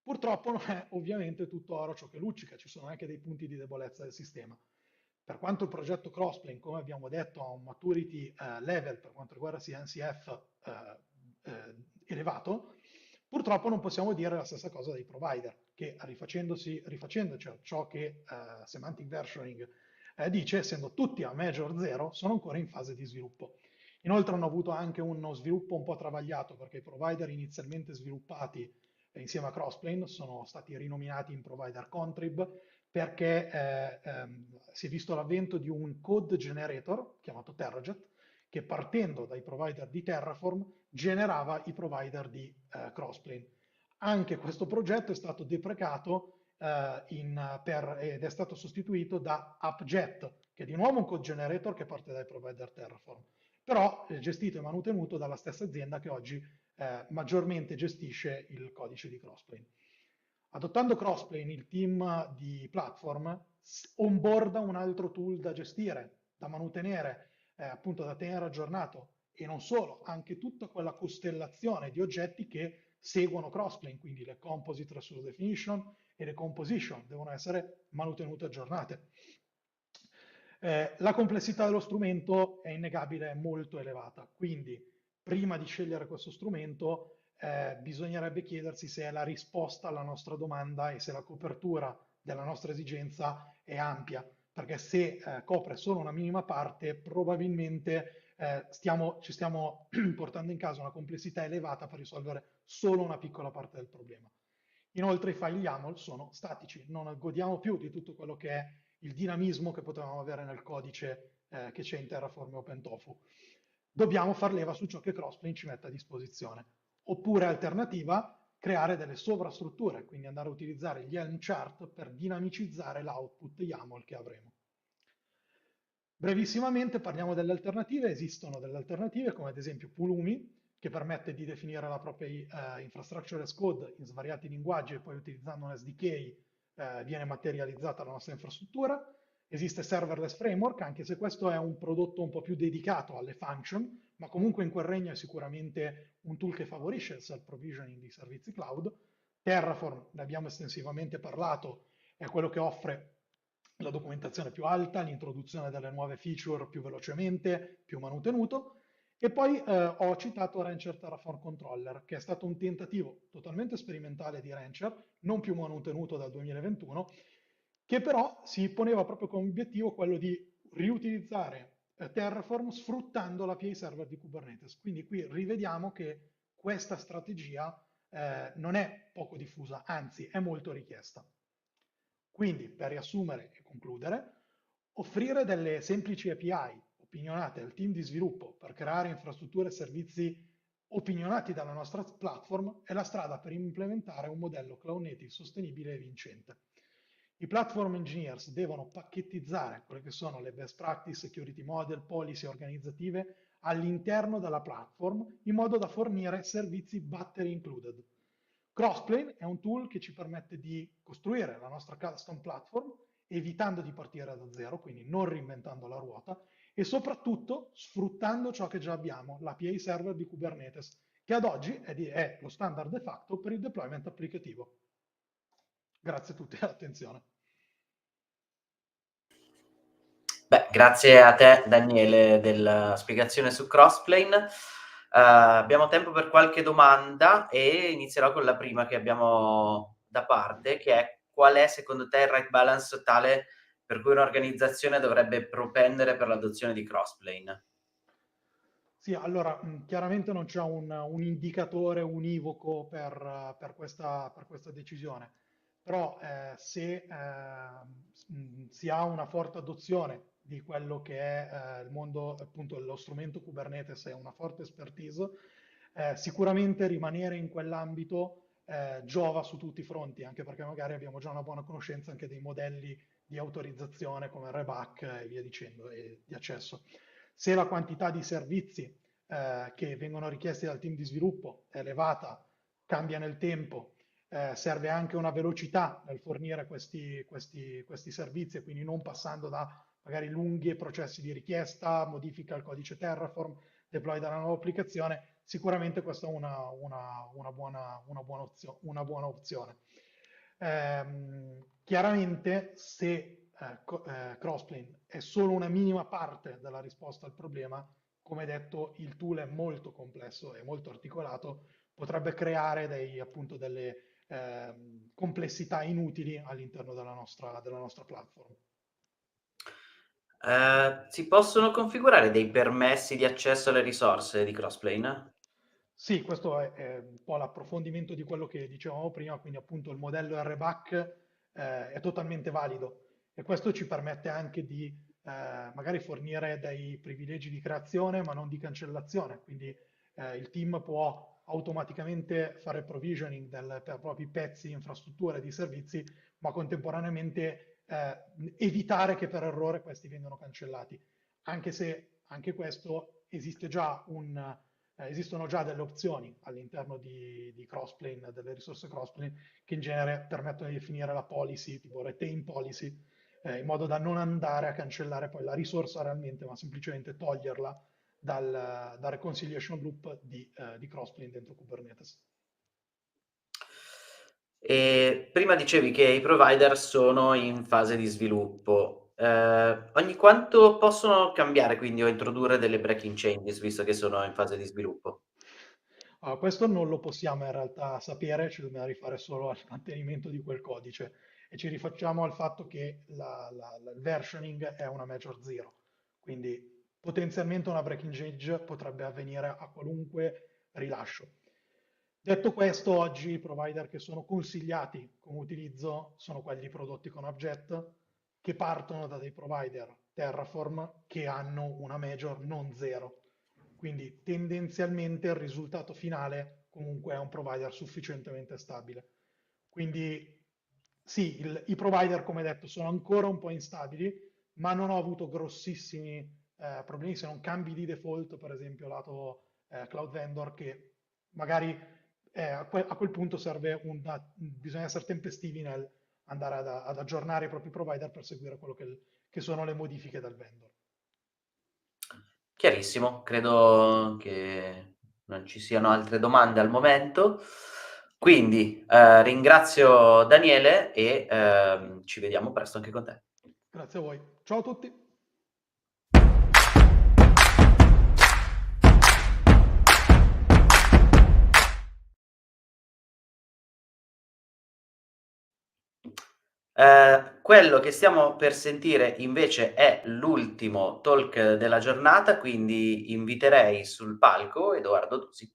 Purtroppo non è ovviamente tutto oro ciò che luccica, ci sono anche dei punti di debolezza del sistema. Per quanto il progetto Crossplane, come abbiamo detto, ha un maturity level per quanto riguarda CNCF elevato, purtroppo non possiamo dire la stessa cosa dei provider, che rifacendoci a ciò che Semantic Versioning dice, essendo tutti a Major 0, sono ancora in fase di sviluppo. Inoltre hanno avuto anche uno sviluppo un po' travagliato, perché i provider inizialmente sviluppati insieme a Crossplane sono stati rinominati in provider contrib, perché si è visto l'avvento di un code generator chiamato Terrajet, che partendo dai provider di Terraform generava i provider di Crossplane. Anche questo progetto è stato deprecato ed è stato sostituito da AppJet, che è di nuovo un code generator che parte dai provider Terraform, però è gestito e manutenuto dalla stessa azienda che oggi maggiormente gestisce il codice di Crossplane. Adottando Crossplane, il team di platform onboarda un altro tool da gestire, da mantenere, appunto da tenere aggiornato, e non solo, anche tutta quella costellazione di oggetti che seguono Crossplane, quindi le composite resource definition e le composition devono essere mantenute aggiornate. La complessità dello strumento è innegabile, è molto elevata, quindi prima di scegliere questo strumento bisognerebbe chiedersi se è la risposta alla nostra domanda e se la copertura della nostra esigenza è ampia, perché se copre solo una minima parte, probabilmente ci stiamo portando in casa una complessità elevata per risolvere solo una piccola parte del problema. Inoltre i file YAML sono statici, non godiamo più di tutto quello che è il dinamismo che potevamo avere nel codice che c'è in Terraform e OpenTofu. Dobbiamo far leva su ciò che Crossplane ci mette a disposizione. Oppure, alternativa, creare delle sovrastrutture, quindi andare a utilizzare gli Helm chart per dinamicizzare l'output YAML che avremo. Brevissimamente parliamo delle alternative. Esistono delle alternative come ad esempio Pulumi, che permette di definire la propria infrastructure as code in svariati linguaggi e poi utilizzando un SDK viene materializzata la nostra infrastruttura. Esiste Serverless Framework, anche se questo è un prodotto un po' più dedicato alle function, ma comunque in quel regno è sicuramente un tool che favorisce il self-provisioning di servizi cloud. Terraform, ne abbiamo estensivamente parlato, è quello che offre la documentazione più alta, l'introduzione delle nuove feature più velocemente, più manutenuto. E poi ho citato Rancher Terraform Controller, che è stato un tentativo totalmente sperimentale di Rancher, non più manutenuto dal 2021, che però si poneva proprio come obiettivo quello di riutilizzare Terraform sfruttando l'API server di Kubernetes. Quindi qui rivediamo che questa strategia non è poco diffusa, anzi è molto richiesta. Quindi, per riassumere e concludere, offrire delle semplici API opinionate al team di sviluppo per creare infrastrutture e servizi opinionati dalla nostra platform è la strada per implementare un modello cloud native sostenibile e vincente. I platform engineers devono pacchettizzare quelle che sono le best practice, security model, policy organizzative all'interno della platform in modo da fornire servizi battery included. Crossplane è un tool che ci permette di costruire la nostra custom platform evitando di partire da zero, quindi non reinventando la ruota, e soprattutto sfruttando ciò che già abbiamo, l'API server di Kubernetes, che ad oggi è lo standard de facto per il deployment applicativo. Grazie a tutti per l'attenzione. Beh, grazie a te Daniele della spiegazione su Crossplane. Abbiamo tempo per qualche domanda e inizierò con la prima che abbiamo da parte, che è: qual è secondo te il right balance tale per cui un'organizzazione dovrebbe propendere per l'adozione di Crossplane? Sì, allora chiaramente non c'è un indicatore univoco per questa decisione, però se si ha una forte adozione di quello che è il mondo, appunto, lo strumento Kubernetes e una forte expertise, sicuramente rimanere in quell'ambito giova su tutti i fronti, anche perché magari abbiamo già una buona conoscenza anche dei modelli di autorizzazione come RBAC e via dicendo, e di accesso. Se la quantità di servizi che vengono richiesti dal team di sviluppo è elevata, cambia nel tempo, serve anche una velocità nel fornire questi servizi, e quindi non passando da magari lunghi processi di richiesta, modifica al codice Terraform, deploy dalla nuova applicazione, sicuramente questa è una buona opzione. Chiaramente se Crossplane è solo una minima parte della risposta al problema, come detto, il tool è molto complesso e molto articolato, potrebbe creare appunto delle complessità inutili all'interno della nostra platform. Si possono configurare dei permessi di accesso alle risorse di Crossplane? Sì, questo è un po' l'approfondimento di quello che dicevamo prima, quindi appunto il modello RBAC è totalmente valido e questo ci permette anche di magari fornire dei privilegi di creazione ma non di cancellazione, quindi il team può automaticamente fare provisioning per propri pezzi, infrastrutture, di servizi, ma contemporaneamente evitare che per errore questi vengano cancellati, anche se anche questo esistono già delle opzioni all'interno di Crossplane, delle risorse Crossplane, che in genere permettono di definire la policy, tipo retain policy, in modo da non andare a cancellare poi la risorsa realmente, ma semplicemente toglierla dal reconciliation loop di Crossplane dentro Kubernetes. E prima dicevi che i provider sono in fase di sviluppo. Ogni quanto possono cambiare quindi o introdurre delle breaking changes visto che sono in fase di sviluppo? Questo non lo possiamo in realtà sapere, ci dobbiamo rifare solo al mantenimento di quel codice e ci rifacciamo al fatto che il versioning è una major zero, quindi potenzialmente una breaking change potrebbe avvenire a qualunque rilascio. Detto questo, oggi i provider che sono consigliati come utilizzo sono quelli prodotti con Objet, che partono da dei provider Terraform che hanno una major non zero. Quindi tendenzialmente il risultato finale comunque è un provider sufficientemente stabile. Quindi sì, i provider, come detto, sono ancora un po' instabili, ma non ho avuto grossissimi problemi se non cambi di default, per esempio lato cloud vendor, che magari a quel punto bisogna essere tempestivi nel andare ad aggiornare i propri provider per seguire quello che sono le modifiche del vendor. Chiarissimo, credo che non ci siano altre domande al momento. Quindi ringrazio Daniele e ci vediamo presto anche con te. Grazie a voi. Ciao a tutti. Quello che stiamo per sentire invece è l'ultimo talk della giornata, quindi inviterei sul palco Edoardo Dusi.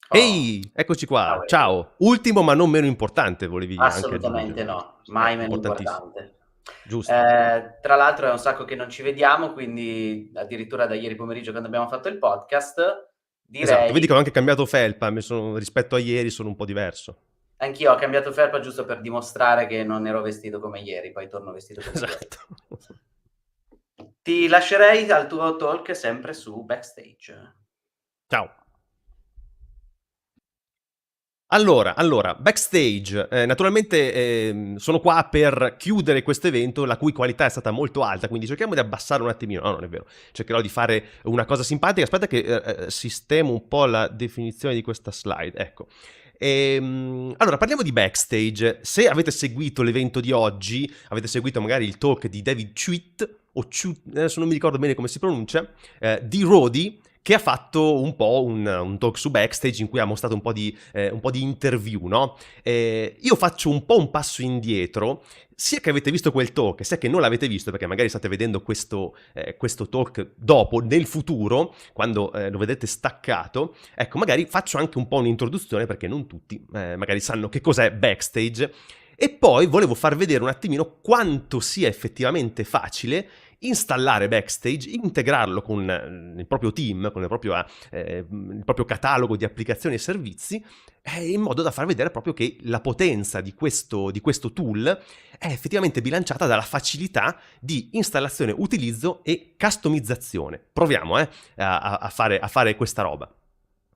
Ehi, eccoci qua, ciao. Ultimo ma non meno importante, volevi anche Assolutamente aggiungere. no, mai meno Importantissimo. importante. Giusto. Tra l'altro è un sacco che non ci vediamo, quindi addirittura da ieri pomeriggio quando abbiamo fatto il podcast, direi... Esatto, vedi che ho anche cambiato felpa, rispetto a ieri sono un po' diverso. Anch'io ho cambiato felpa giusto per dimostrare che non ero vestito come ieri, poi torno vestito come ieri. Ti lascerei al tuo talk sempre su Backstage. Ciao. Allora, Backstage, naturalmente sono qua per chiudere questo evento la cui qualità è stata molto alta, quindi cerchiamo di abbassare un attimino, no non è vero, cercherò di fare una cosa simpatica, aspetta che sistemo un po' la definizione di questa slide, ecco. Allora, parliamo di Backstage. Se avete seguito l'evento di oggi, avete seguito magari il talk di David Tuite, adesso non mi ricordo bene come si pronuncia, di Roadie, che ha fatto un po' un talk su Backstage in cui ha mostrato un po' di interview, no? Io faccio un po' un passo indietro, sia che avete visto quel talk, sia che non l'avete visto, perché magari state vedendo questo talk dopo, nel futuro, quando lo vedete staccato. Ecco, magari faccio anche un po' un'introduzione, perché non tutti magari sanno che cos'è Backstage. E poi volevo far vedere un attimino quanto sia effettivamente facile installare Backstage, integrarlo con il proprio team, con il proprio catalogo di applicazioni e servizi, in modo da far vedere proprio che la potenza di questo tool è effettivamente bilanciata dalla facilità di installazione, utilizzo e customizzazione. Proviamo a fare questa roba.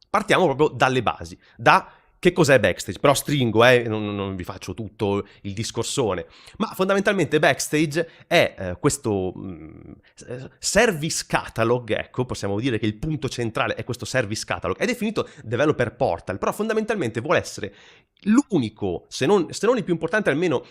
Partiamo proprio dalle basi, da che cos'è Backstage? Però stringo, non vi faccio tutto il discorsone. Ma fondamentalmente Backstage è questo service catalog, ecco, possiamo dire che il punto centrale è questo service catalog. È definito developer portal, però fondamentalmente vuole essere l'unico, se non il più importante almeno,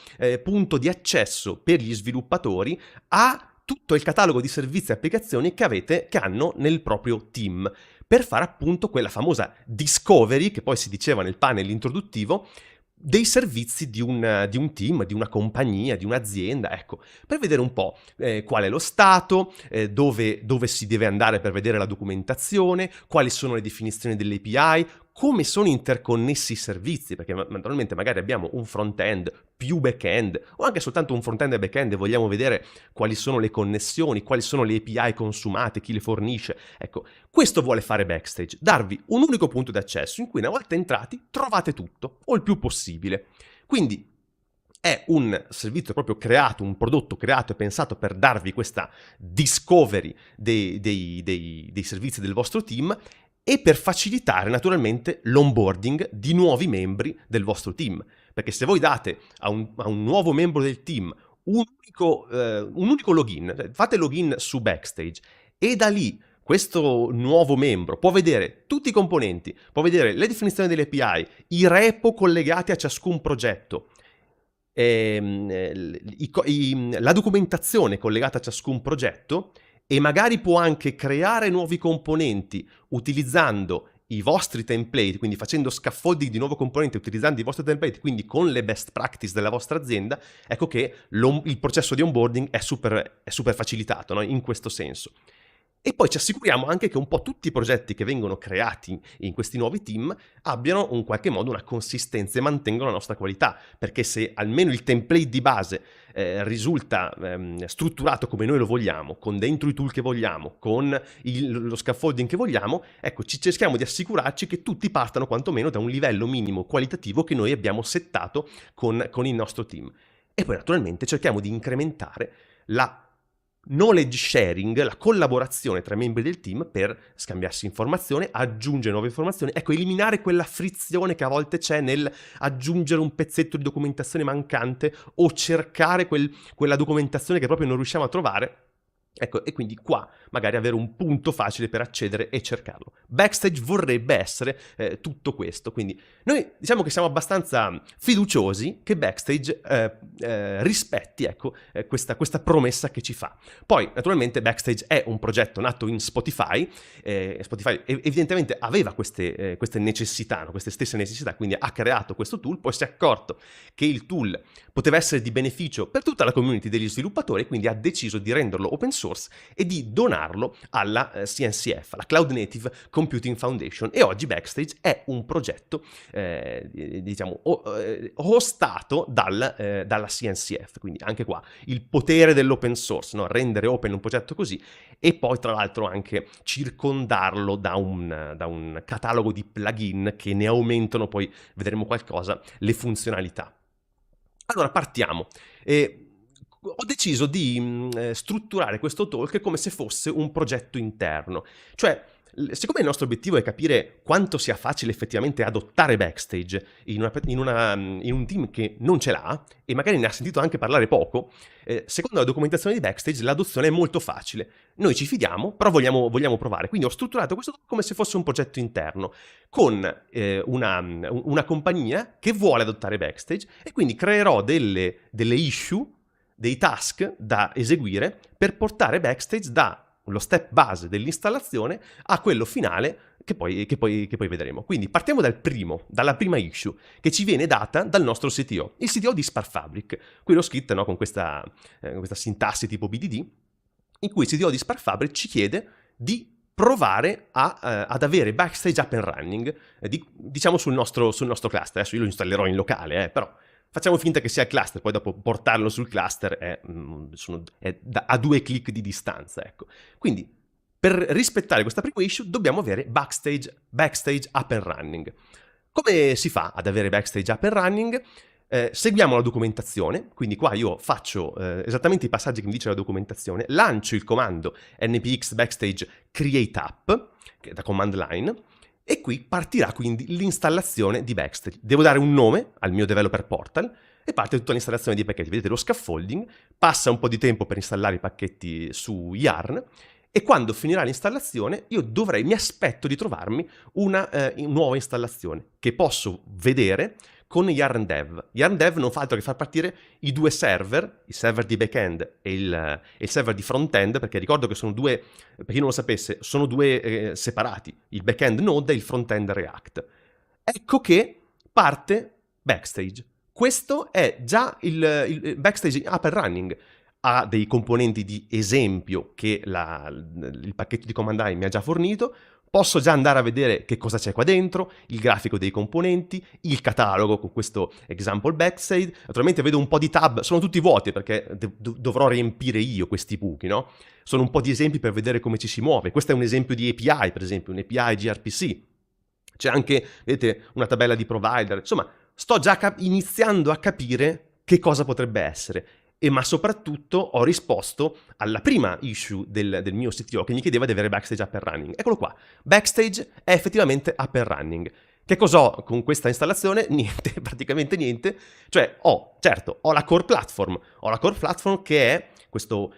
punto di accesso per gli sviluppatori a tutto il catalogo di servizi e applicazioni che hanno nel proprio team, per fare appunto quella famosa discovery, che poi si diceva nel panel introduttivo, dei servizi di un team, di una compagnia, di un'azienda, ecco, per vedere un po' qual è lo stato, dove si deve andare per vedere la documentazione, quali sono le definizioni delle API, come sono interconnessi i servizi, perché naturalmente magari abbiamo un front-end più back-end, o anche soltanto un front-end e back-end e vogliamo vedere quali sono le connessioni, quali sono le API consumate, chi le fornisce. Ecco, questo vuole fare Backstage, darvi un unico punto d'accesso in cui una volta entrati trovate tutto, o il più possibile. Quindi è un servizio proprio creato, un prodotto creato e pensato per darvi questa discovery dei servizi del vostro team e per facilitare naturalmente l'onboarding di nuovi membri del vostro team. Perché se voi date a un nuovo membro del team un unico login, fate login su Backstage e da lì questo nuovo membro può vedere tutti i componenti, può vedere le definizioni delle API, i repo collegati a ciascun progetto, la documentazione collegata a ciascun progetto, e magari può anche creare nuovi componenti utilizzando i vostri template, quindi facendo scaffolding di nuovo componente utilizzando i vostri template, quindi con le best practice della vostra azienda. Ecco che il processo di onboarding è super facilitato, no? In questo senso. E poi ci assicuriamo anche che un po' tutti i progetti che vengono creati in questi nuovi team abbiano in qualche modo una consistenza e mantengono la nostra qualità, perché se almeno il template di base risulta strutturato come noi lo vogliamo, con dentro i tool che vogliamo, con lo scaffolding che vogliamo, ecco, ci cerchiamo di assicurarci che tutti partano quantomeno da un livello minimo qualitativo che noi abbiamo settato con il nostro team. E poi naturalmente cerchiamo di incrementare la knowledge sharing, la collaborazione tra i membri del team per scambiarsi informazioni, aggiungere nuove informazioni, ecco, eliminare quella frizione che a volte c'è nel aggiungere un pezzetto di documentazione mancante o cercare quella documentazione che proprio non riusciamo a trovare. Ecco, e quindi qua magari avere un punto facile per accedere e cercarlo. Backstage vorrebbe essere tutto questo, quindi noi diciamo che siamo abbastanza fiduciosi che Backstage rispetti, ecco, questa promessa che ci fa. Poi naturalmente Backstage è un progetto nato in Spotify. Spotify evidentemente aveva queste necessità, no? Queste stesse necessità, quindi ha creato questo tool, poi si è accorto che il tool poteva essere di beneficio per tutta la community degli sviluppatori, quindi ha deciso di renderlo open source e di donarlo alla CNCF, la Cloud Native Computing Foundation, e oggi Backstage è un progetto diciamo hostato dalla CNCF, quindi anche qua il potere dell'open source, no? Rendere open un progetto così e poi tra l'altro anche circondarlo da un catalogo di plugin che ne aumentano, poi vedremo qualcosa, le funzionalità. Allora partiamo. Ho deciso di strutturare questo talk come se fosse un progetto interno, cioè siccome il nostro obiettivo è capire quanto sia facile effettivamente adottare Backstage in un team che non ce l'ha e magari ne ha sentito anche parlare poco, secondo la documentazione di Backstage l'adozione è molto facile. Noi ci fidiamo, però vogliamo provare. Quindi ho strutturato questo come se fosse un progetto interno con una compagnia che vuole adottare Backstage, e quindi creerò delle issue, dei task da eseguire per portare Backstage dallo step base dell'installazione a quello finale che poi vedremo. Quindi partiamo dalla prima issue che ci viene data dal nostro CTO, il CTO di SparkFabrik. Qui l'ho scritta, no, con questa sintassi tipo BDD, in cui il CTO di SparkFabrik ci chiede di provare ad avere Backstage up and running, diciamo sul nostro cluster. Adesso io lo installerò in locale, però facciamo finta che sia il cluster, poi dopo portarlo sul cluster è a 2 clic di distanza, ecco. Quindi per rispettare questa prima issue dobbiamo avere Backstage up and running. Come si fa ad avere Backstage up and running? Seguiamo la documentazione, quindi qua io faccio esattamente i passaggi che mi dice la documentazione, lancio il comando npx backstage create app da command line E qui partirà quindi l'installazione di Backstage. Devo dare un nome al mio developer portal e parte tutta l'installazione di pacchetti. Vedete lo scaffolding, passa un po' di tempo per installare i pacchetti su Yarn e quando finirà l'installazione io mi aspetto di trovarmi una nuova installazione che posso vedere con Yarn Dev. Yarn Dev non fa altro che far partire i due server, il server di backend e il server di frontend, perché ricordo che sono due, per chi non lo sapesse, sono due separati, il backend Node e il frontend React. Ecco che parte Backstage. Questo è già il Backstage up and running. Ha dei componenti di esempio che il pacchetto di command line mi ha già fornito. Posso già andare a vedere che cosa c'è qua dentro, il grafico dei componenti, il catalogo con questo example backstage. Naturalmente vedo un po' di tab, sono tutti vuoti perché dovrò riempire io questi buchi, no? Sono un po' di esempi per vedere come ci si muove. Questo è un esempio di API, per esempio, un API gRPC. C'è anche, vedete, una tabella di provider. Insomma, sto già iniziando a capire che cosa potrebbe essere. Ma soprattutto ho risposto alla prima issue del mio CTO che mi chiedeva di avere Backstage up and running. Eccolo qua. Backstage è effettivamente up and running. Che cos'ho con questa installazione? Niente, praticamente niente. Cioè, ho la core platform. Ho la core platform che è questo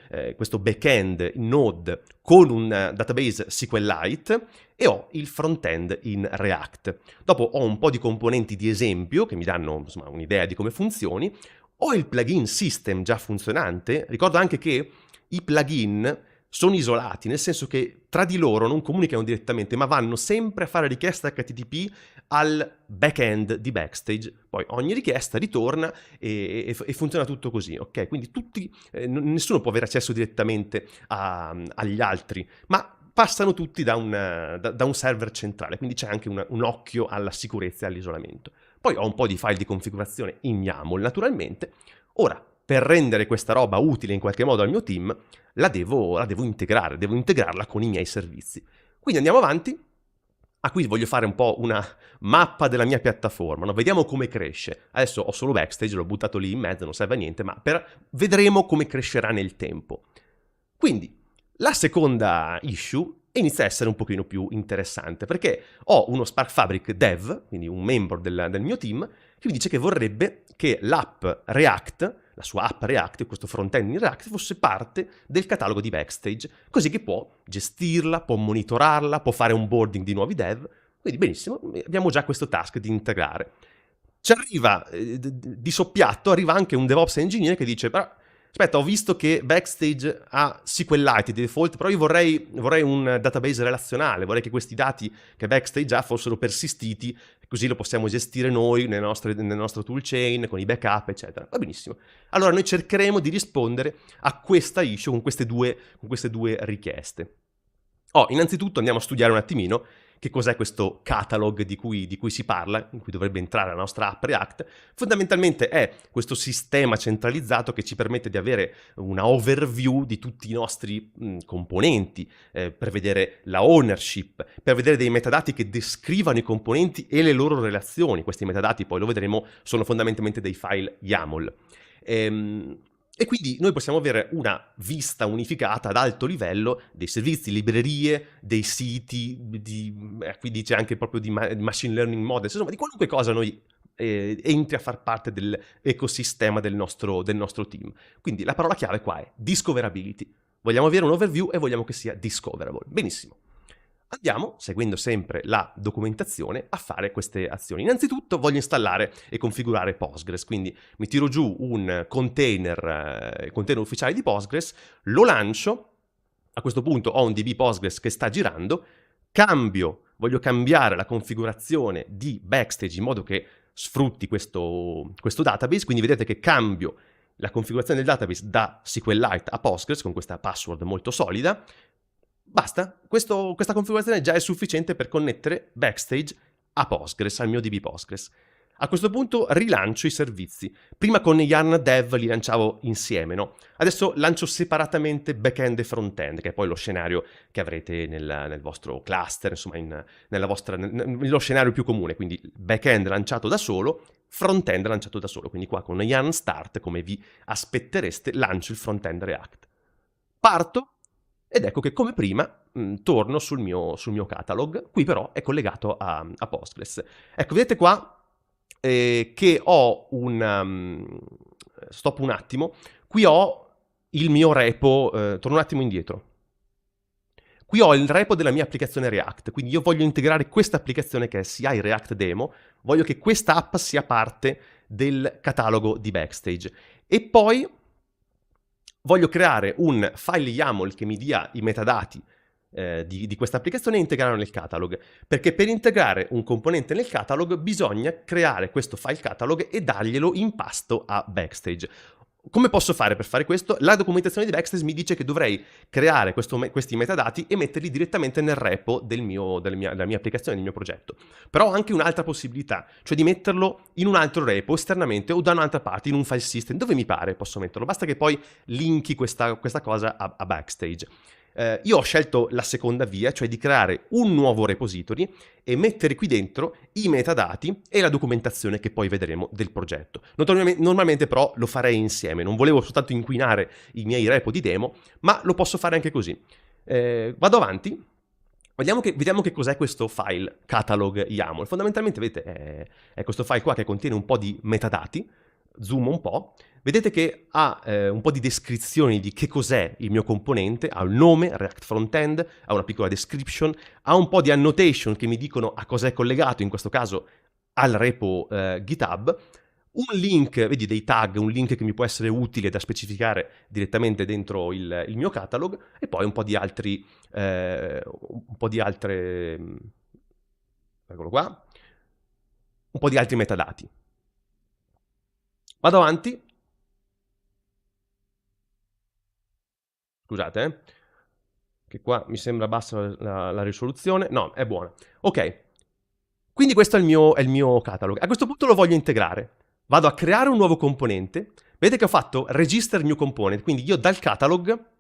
backend in Node con un database SQLite e ho il frontend in React. Dopo ho un po' di componenti di esempio che mi danno insomma un'idea di come funzioni. Ho il plugin system già funzionante. Ricordo anche che i plugin sono isolati, nel senso che tra di loro non comunicano direttamente, ma vanno sempre a fare richiesta HTTP al backend di Backstage. Poi ogni richiesta ritorna e funziona tutto così, ok? Quindi nessuno può avere accesso direttamente agli altri, ma passano tutti da un server centrale, quindi c'è anche un occhio alla sicurezza e all'isolamento. Poi ho un po' di file di configurazione in YAML, naturalmente. Ora, per rendere questa roba utile in qualche modo al mio team, la devo integrare, devo integrarla con i miei servizi. Quindi andiamo avanti. Qui voglio fare un po' una mappa della mia piattaforma, no? Vediamo come cresce. Adesso ho solo Backstage, l'ho buttato lì in mezzo, non serve a niente, ma vedremo come crescerà nel tempo. Quindi, la seconda issue inizia a essere un pochino più interessante, perché ho uno SparkFabrik dev, quindi un membro del mio team, che mi dice che vorrebbe che l'app React, la sua app React, questo front-end in React, fosse parte del catalogo di Backstage, così che può gestirla, può monitorarla, può fare onboarding di nuovi dev. Quindi benissimo, abbiamo già questo task di integrare. Ci arriva, di soppiatto, arriva anche un DevOps engineer che dice, però, aspetta, ho visto che Backstage ha SQLite di default, però io vorrei un database relazionale, vorrei che questi dati che Backstage ha fossero persistiti, così lo possiamo gestire noi nel nostro toolchain, con i backup, eccetera. Va benissimo. Allora noi cercheremo di rispondere a questa issue con queste due richieste. Innanzitutto andiamo a studiare un attimino che cos'è questo catalog di cui si parla, in cui dovrebbe entrare la nostra app React. Fondamentalmente è questo sistema centralizzato che ci permette di avere una overview di tutti i nostri componenti, per vedere la ownership, per vedere dei metadati che descrivano i componenti e le loro relazioni. Questi metadati, poi lo vedremo, sono fondamentalmente dei file YAML. E quindi noi possiamo avere una vista unificata ad alto livello dei servizi, librerie, dei siti, qui dice anche proprio di machine learning models, insomma di qualunque cosa noi entri a far parte dell'ecosistema del nostro team. Quindi la parola chiave qua è discoverability. Vogliamo avere un overview e vogliamo che sia discoverable. Benissimo. Andiamo, seguendo sempre la documentazione, a fare queste azioni. Innanzitutto voglio installare e configurare Postgres, quindi mi tiro giù un container ufficiale di Postgres, lo lancio, a questo punto ho un DB Postgres che sta girando, voglio cambiare la configurazione di Backstage in modo che sfrutti questo database, quindi vedete che cambio la configurazione del database da SQLite a Postgres con questa password molto solida. Basta, questa configurazione già è sufficiente per connettere Backstage a Postgres, al mio DB Postgres. A questo punto rilancio i servizi. Prima con Yarn Dev li lanciavo insieme, no? Adesso lancio separatamente backend e frontend, che è poi lo scenario che avrete nel vostro cluster, insomma, nello scenario più comune. Quindi backend lanciato da solo, frontend lanciato da solo. Quindi qua con Yarn Start, come vi aspettereste, lancio il frontend React. Parto. Ed ecco che come prima torno sul mio catalog. Qui però è collegato a Postgres. Ecco, vedete qua che ho stop un attimo, qui ho il mio repo, torno un attimo indietro. Qui ho il repo della mia applicazione React, quindi io voglio integrare questa applicazione che è CI React Demo, voglio che questa app sia parte del catalogo di Backstage. E poi voglio creare un file YAML che mi dia i metadati di questa applicazione e integrarlo nel catalog, perché per integrare un componente nel catalog bisogna creare questo file catalog e darglielo in pasto a Backstage. Come posso fare per fare questo? La documentazione di Backstage mi dice che dovrei creare questi metadati e metterli direttamente nel repo della mia applicazione, del mio progetto. Però ho anche un'altra possibilità, cioè di metterlo in un altro repo esternamente o da un'altra parte, in un file system, dove mi pare posso metterlo. Basta che poi linki questa cosa a Backstage. Io ho scelto la seconda via, cioè di creare un nuovo repository e mettere qui dentro i metadati e la documentazione che poi vedremo del progetto. Normalmente però lo farei insieme, non volevo soltanto inquinare i miei repo di demo, ma lo posso fare anche così. Vado avanti, vediamo che cos'è questo file catalog YAML. Fondamentalmente vedete è questo file qua che contiene un po' di metadati, zoom un po'. Vedete che ha un po' di descrizioni di che cos'è il mio componente, ha un nome, React Frontend, ha una piccola description, ha un po' di annotation che mi dicono a cosa è collegato, in questo caso al repo GitHub, un link, vedi dei tag, un link che mi può essere utile da specificare direttamente dentro il mio catalog, e poi un po' di altre, eccolo qua, un po' di altri metadati. Vado avanti. Scusate, che qua mi sembra bassa la risoluzione. No, è buona. Ok, quindi questo è il mio catalog. A questo punto lo voglio integrare. Vado a creare un nuovo componente. Vedete che ho fatto register new component, quindi io dal catalog,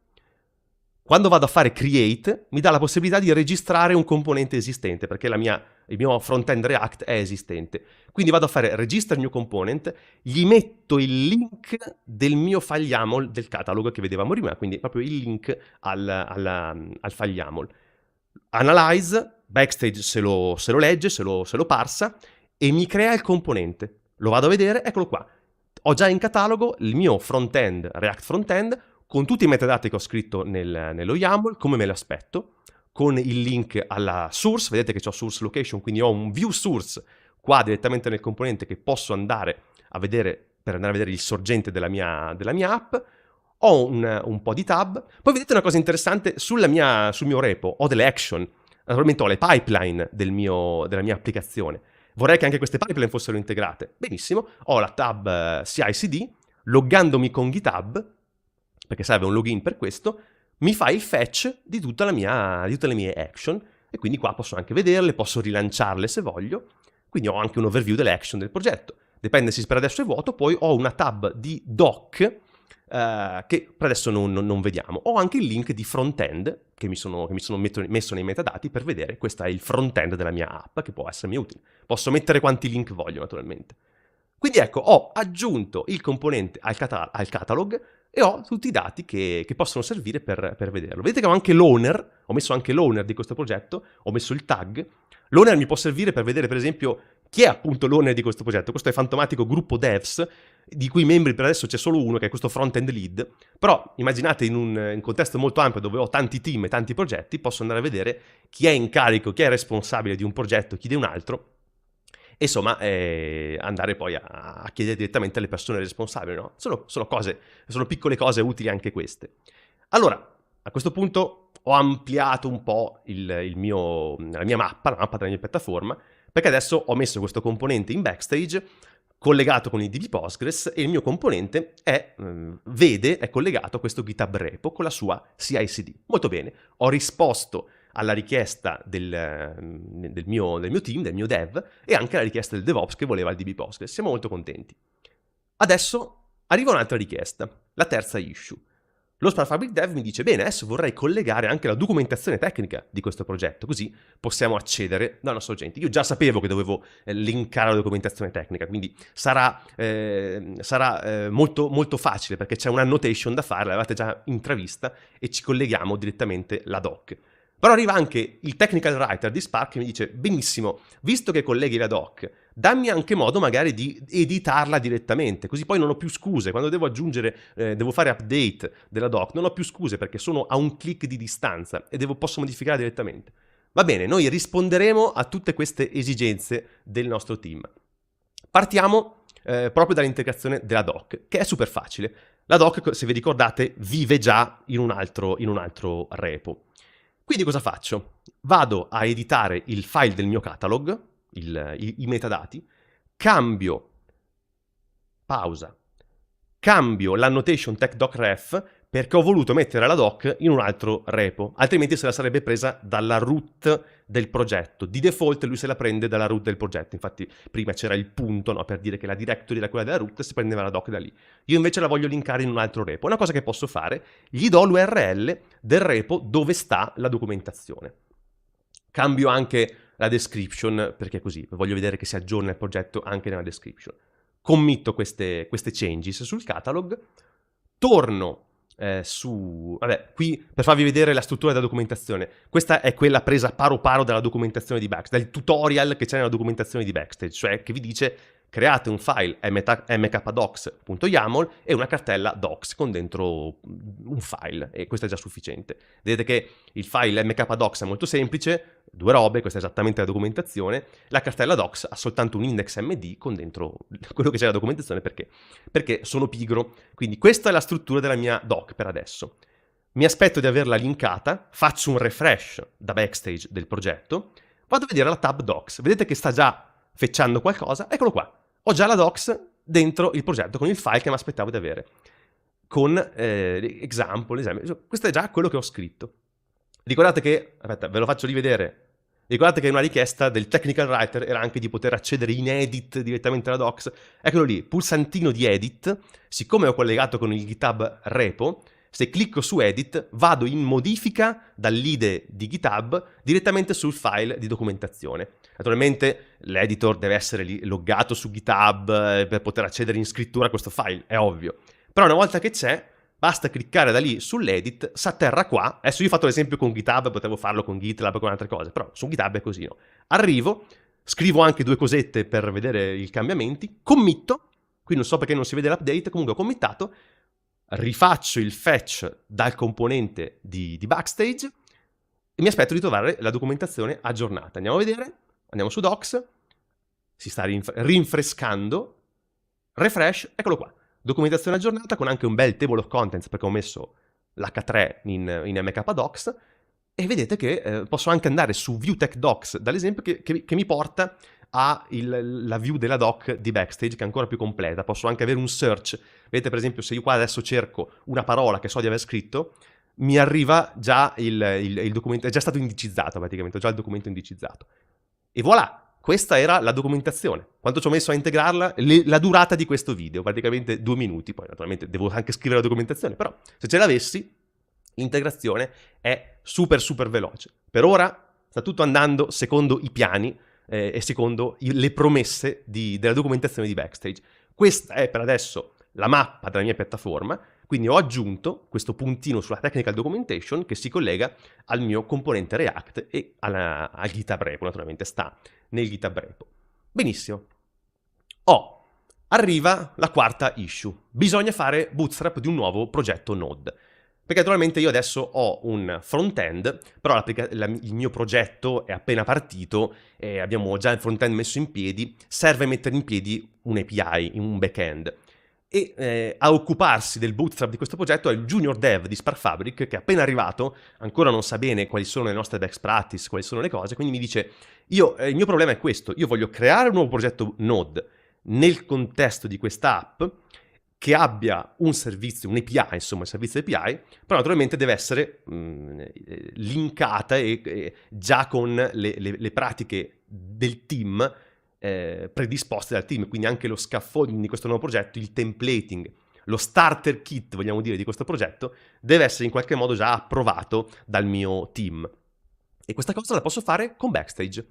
quando vado a fare create, mi dà la possibilità di registrare un componente esistente, perché il mio front-end React è esistente. Quindi vado a fare register new component, gli metto il link del mio file YAML del catalog che vedevamo prima, quindi proprio il link al file YAML. Analyze, Backstage se lo legge, se lo parsa, e mi crea il componente. Lo vado a vedere, eccolo qua. Ho già in catalogo il mio front-end, React Frontend, con tutti i metadati che ho scritto nello YAML, come me lo aspetto, con il link alla source, vedete che ho source location, quindi ho un view source qua direttamente nel componente che posso andare a vedere per andare a vedere il sorgente della mia app. Ho un po' di tab. Poi vedete una cosa interessante, sul mio repo ho delle action, naturalmente ho le pipeline della mia applicazione. Vorrei che anche queste pipeline fossero integrate. Benissimo, ho la tab CI/CD, loggandomi con GitHub, perché serve un login per questo, mi fa il fetch di tutte le mie action, e quindi qua posso anche vederle, posso rilanciarle se voglio, quindi ho anche un overview delle action del progetto. Dependencies per adesso è vuoto, poi ho una tab di doc che per adesso non vediamo. Ho anche il link di front-end che mi sono messo nei metadati per vedere questo è il front-end della mia app, che può essermi utile. Posso mettere quanti link voglio, naturalmente. Quindi ecco, ho aggiunto il componente al catalog e ho tutti i dati che possono servire per vederlo. Vedete che ho anche l'owner, ho messo anche l'owner di questo progetto, ho messo il tag. L'owner mi può servire per vedere, per esempio, chi è appunto l'owner di questo progetto. Questo è fantomatico gruppo devs, di cui membri per adesso c'è solo uno, che è questo front-end lead. Però immaginate in un contesto molto ampio dove ho tanti team e tanti progetti, posso andare a vedere chi è in carico, chi è responsabile di un progetto, chi di un altro, e insomma andare poi a chiedere direttamente alle persone responsabili, no? Sono piccole cose utili anche queste. Allora, a questo punto ho ampliato un po' la mia mappa, la mappa della mia piattaforma, perché adesso ho messo questo componente in Backstage collegato con il DB Postgres, e il mio componente è collegato a questo GitHub repo con la sua CI/CD. Molto bene, ho risposto alla richiesta del mio team, del mio dev, e anche alla richiesta del DevOps che voleva il DB Postgres. Siamo molto contenti. Adesso arriva un'altra richiesta, la terza issue. Lo SparkFabrik Dev mi dice, bene, adesso vorrei collegare anche la documentazione tecnica di questo progetto, così possiamo accedere dal nostro utente. Io già sapevo che dovevo linkare la documentazione tecnica, quindi sarà molto, molto facile, perché c'è un'annotation da fare, l'avete già intravista, e ci colleghiamo direttamente la doc. Però arriva anche il technical writer di Spark che mi dice, benissimo, visto che colleghi la doc, dammi anche modo magari di editarla direttamente, così poi non ho più scuse. Quando devo aggiungere, devo fare update della doc, non ho più scuse perché sono a un click di distanza e posso modificare direttamente. Va bene, noi risponderemo a tutte queste esigenze del nostro team. Partiamo proprio dall'integrazione della doc, che è super facile. La doc, se vi ricordate, vive già in un altro repo. Quindi cosa faccio? Vado a editare il file del mio catalog, i metadati, cambio l'annotation techDocRef perché ho voluto mettere la doc in un altro repo, altrimenti se la sarebbe presa dalla root del progetto. Di default lui se la prende dalla root del progetto, infatti prima c'era il punto, no, per dire che la directory era quella della root e si prendeva la doc da lì. Io invece la voglio linkare in un altro repo. Una cosa che posso fare, gli do l'URL del repo dove sta la documentazione. Cambio anche la description, perché così voglio vedere che si aggiorna il progetto anche nella description. Committo queste changes sul catalog, torno qui per farvi vedere la struttura della documentazione. Questa è quella presa paro paro dalla documentazione di Backstage, dal tutorial che c'è nella documentazione di Backstage, cioè che vi dice create un file mkdocs.yaml e una cartella docs con dentro un file, e questo è già sufficiente. Vedete che il file mkdocs è molto semplice, 2 robe, questa è esattamente la documentazione. La cartella docs ha soltanto un index md con dentro quello che c'è nella documentazione, perché sono pigro. Quindi questa è la struttura della mia doc per adesso. Mi aspetto di averla linkata, faccio un refresh da Backstage del progetto, vado a vedere la tab docs, vedete che sta già fetchando qualcosa, eccolo qua. Ho già la docs dentro il progetto con il file che mi aspettavo di avere, con example, esempio. Questo è già quello che ho scritto. Ricordate che, aspetta, ve lo faccio rivedere. Ricordate che una richiesta del technical writer era anche di poter accedere in edit direttamente alla docs. Eccolo lì, pulsantino di edit. Siccome ho collegato con il GitHub repo, se clicco su edit vado in modifica dall'IDE di GitHub direttamente sul file di documentazione. Naturalmente l'editor deve essere loggato su GitHub per poter accedere in scrittura a questo file, è ovvio. Però una volta che c'è, basta cliccare da lì sull'edit, s'atterra qua. Adesso io ho fatto l'esempio con GitHub, potevo farlo con GitLab, con altre cose, però su GitHub è così, no? Arrivo, scrivo anche 2 cosette per vedere i cambiamenti, committo, qui non so perché non si vede l'update, comunque ho committato, rifaccio il fetch dal componente di Backstage e mi aspetto di trovare la documentazione aggiornata. Andiamo a vedere, andiamo su Docs, si sta rinfrescando, refresh, eccolo qua. Documentazione aggiornata con anche un bel table of contents perché ho messo l'H3 in mkdocs e vedete che posso anche andare su view tech docs dall'esempio che mi porta la view della doc di Backstage che è ancora più completa. Posso anche avere un search. Vedete per esempio se io qua adesso cerco una parola che so di aver scritto, mi arriva già il documento, è già stato indicizzato praticamente, ho già il documento indicizzato. E voilà! Questa era la documentazione. Quanto ci ho messo a integrarla? La durata di questo video, praticamente 2 minuti. Poi naturalmente devo anche scrivere la documentazione, però se ce l'avessi, l'integrazione è super super veloce. Per ora sta tutto andando secondo i piani e secondo le promesse della documentazione di Backstage. Questa è per adesso la mappa della mia piattaforma, quindi ho aggiunto questo puntino sulla technical documentation che si collega al mio componente React e al GitHub repo, naturalmente sta nel GitHub repo. Benissimo. Arriva la quarta issue. Bisogna fare bootstrap di un nuovo progetto Node. Perché naturalmente io adesso ho un front-end, però il mio progetto è appena partito, abbiamo già il front-end messo in piedi, serve mettere in piedi un API, un back-end. E a occuparsi del bootstrap di questo progetto è il junior dev di SparkFabrik che è appena arrivato, ancora non sa bene quali sono le nostre best practice, quali sono le cose, quindi mi dice il mio problema è questo, io voglio creare un nuovo progetto Node nel contesto di questa app che abbia un servizio, un API, insomma, un servizio API, però naturalmente deve essere linkata e già con le pratiche del team predisposte dal team, quindi anche lo scaffolding di questo nuovo progetto, il templating, lo starter kit, vogliamo dire, di questo progetto, deve essere in qualche modo già approvato dal mio team. E questa cosa la posso fare con Backstage.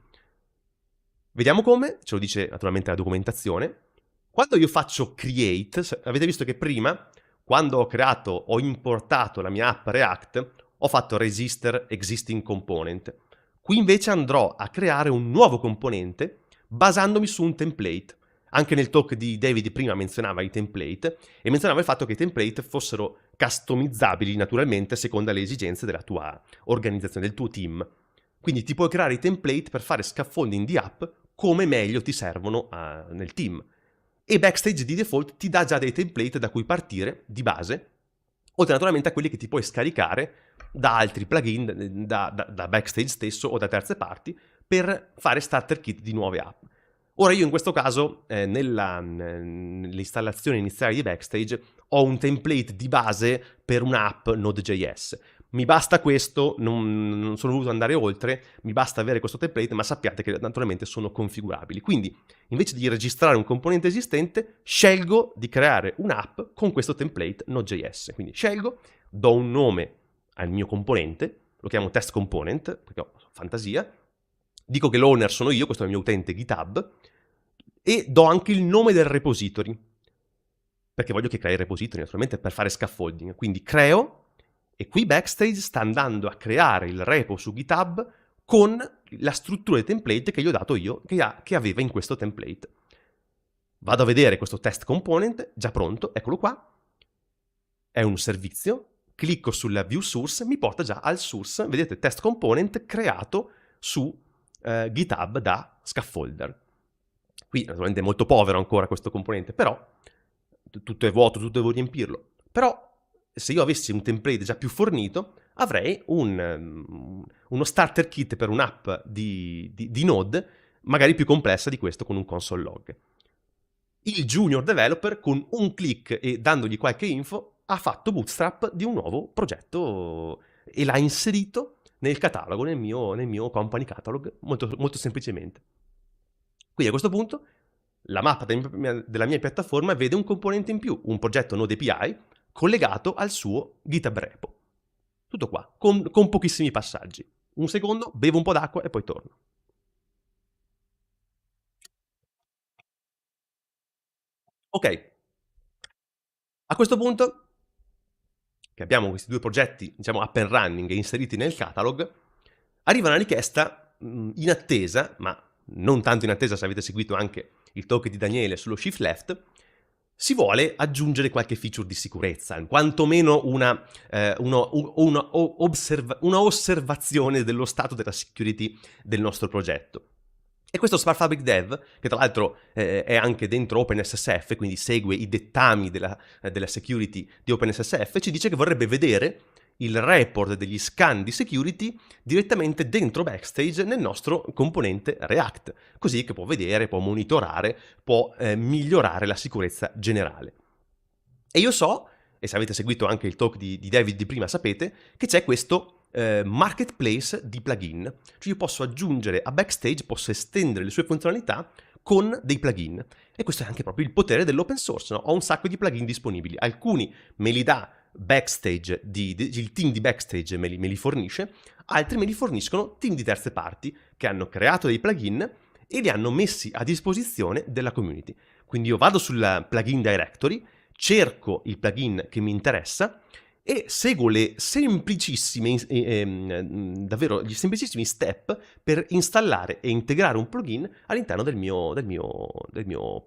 Vediamo come, ce lo dice naturalmente la documentazione. Quando io faccio create, avete visto che prima, quando ho importato la mia app React, ho fatto register existing component. Qui invece andrò a creare un nuovo componente basandomi su un template. Anche nel talk di David prima menzionava i template e menzionava il fatto che i template fossero customizzabili naturalmente a seconda delle esigenze della tua organizzazione, del tuo team. Quindi ti puoi creare i template per fare scaffolding di app come meglio ti servono nel team. E Backstage di default ti dà già dei template da cui partire di base, oltre naturalmente a quelli che ti puoi scaricare da altri plugin, da Backstage stesso o da terze parti, per fare starter kit di nuove app. Ora io in questo caso, nell'installazione iniziale di Backstage, ho un template di base per un'app Node.js. Mi basta questo, non sono voluto andare oltre, mi basta avere questo template, ma sappiate che naturalmente sono configurabili. Quindi, invece di registrare un componente esistente, scelgo di creare un'app con questo template Node.js. Quindi scelgo, do un nome al mio componente, lo chiamo test component, perché ho fantasia, dico che l'owner sono io, questo è il mio utente GitHub, e do anche il nome del repository, perché voglio che crei il repository, naturalmente, per fare scaffolding. Quindi creo, e qui Backstage sta andando a creare il repo su GitHub con la struttura di template che gli ho dato io, che aveva in questo template. Vado a vedere questo test component, già pronto, eccolo qua, è un servizio, clicco sulla view source, mi porta già al source, vedete, test component creato su GitHub da scaffolder. Qui naturalmente è molto povero ancora questo componente, però tutto è vuoto, tutto devo riempirlo. Però se io avessi un template già più fornito, avrei uno starter kit per un'app di Node, magari più complessa di questo, con un console log. Il junior developer, con un click e dandogli qualche info, ha fatto bootstrap di un nuovo progetto e l'ha inserito nel catalogo, nel mio company catalog, molto, molto semplicemente. Quindi a questo punto la mappa della mia piattaforma vede un componente in più, un progetto Node API collegato al suo GitHub repo. Tutto qua, con pochissimi passaggi. Un secondo, bevo un po' d'acqua e poi torno. Ok. A questo punto, che abbiamo questi due progetti, diciamo, up and running e inseriti nel catalog, arriva una richiesta inattesa, ma non tanto inattesa se avete seguito anche il talk di Daniele sullo shift left. Si vuole aggiungere qualche feature di sicurezza, quantomeno una osservazione dello stato della security del nostro progetto. E questo SparkFabrik Dev, che tra l'altro è anche dentro OpenSSF, quindi segue i dettami della security di OpenSSF, ci dice che vorrebbe vedere il report degli scan di security direttamente dentro Backstage nel nostro componente React, così che può vedere, può monitorare, può migliorare la sicurezza generale. E io so, e se avete seguito anche il talk di David di prima sapete, che c'è questo marketplace di plugin. Cioè io posso aggiungere a Backstage, posso estendere le sue funzionalità con dei plugin. E questo è anche proprio il potere dell'open source, no? Ho un sacco di plugin disponibili, alcuni me li dà Backstage, il team di Backstage me li fornisce, altri me li forniscono team di terze parti che hanno creato dei plugin e li hanno messi a disposizione della community. Quindi io vado sul plugin directory, cerco il plugin che mi interessa e seguo le semplicissime, davvero gli semplicissimi step per installare e integrare un plugin all'interno del mio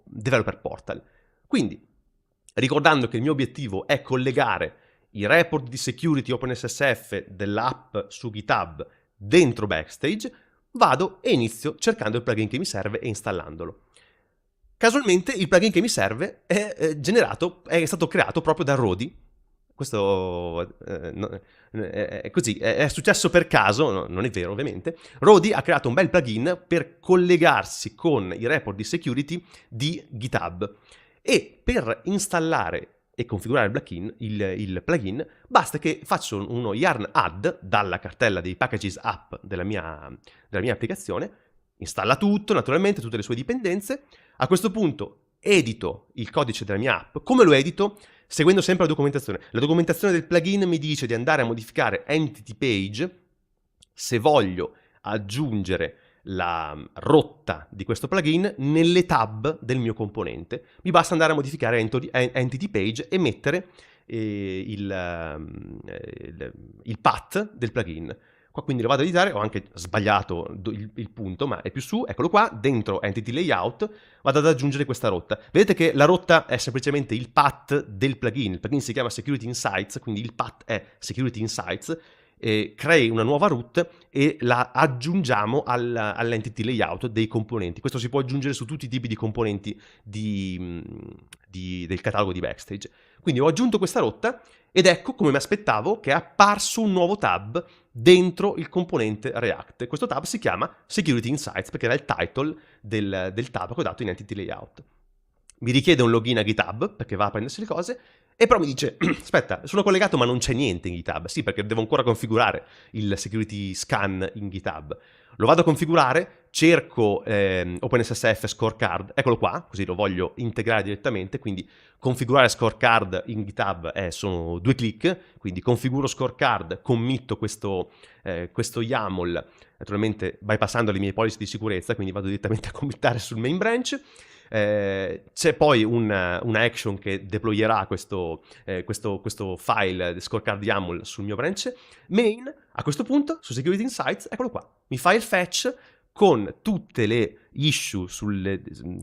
developer portal. Quindi, ricordando che il mio obiettivo è collegare i report di security OpenSSF dell'app su GitHub dentro Backstage, vado e inizio cercando il plugin che mi serve e installandolo. Casualmente il plugin che mi serve è stato creato proprio da Roadie. Questo è così, è successo per caso, no, non è vero ovviamente. Roadie ha creato un bel plugin per collegarsi con i report di security di GitHub. E per installare e configurare il plugin basta che faccio uno yarn add dalla cartella dei packages app della mia applicazione, installa tutto, naturalmente, tutte le sue dipendenze. A questo punto edito il codice della mia app. Come lo edito? Seguendo sempre la documentazione. La documentazione del plugin mi dice di andare a modificare entity page se voglio aggiungere la rotta di questo plugin nelle tab del mio componente. Mi basta andare a modificare entity page e mettere il path del plugin. Qua quindi lo vado ad editare, ho anche sbagliato il punto, ma è più su, eccolo qua, dentro Entity Layout vado ad aggiungere questa rotta. Vedete che la rotta è semplicemente il path del plugin. Il plugin si chiama Security Insights, quindi il path è Security Insights. Crei una nuova root e la aggiungiamo all'entity layout dei componenti. Questo si può aggiungere su tutti i tipi di componenti del catalogo di Backstage. Quindi ho aggiunto questa rotta ed ecco, come mi aspettavo, che è apparso un nuovo tab dentro il componente React. Questo tab si chiama Security Insights perché era il title del tab che ho dato in entity layout. Mi richiede un login a GitHub perché va a prendersi le cose e però mi dice, aspetta, sono collegato ma non c'è niente in GitHub. Sì, perché devo ancora configurare il security scan in GitHub. Lo vado a configurare, cerco OpenSSF scorecard, eccolo qua, così lo voglio integrare direttamente, quindi configurare scorecard in GitHub sono 2 clic, quindi configuro scorecard, committo questo YAML, naturalmente bypassando le mie policy di sicurezza, quindi vado direttamente a committare sul main branch. C'è poi una action che deployerà questo file scorecard YAML sul mio branch main. A questo punto su Security Insights, eccolo qua, mi fa il fetch con tutte le issue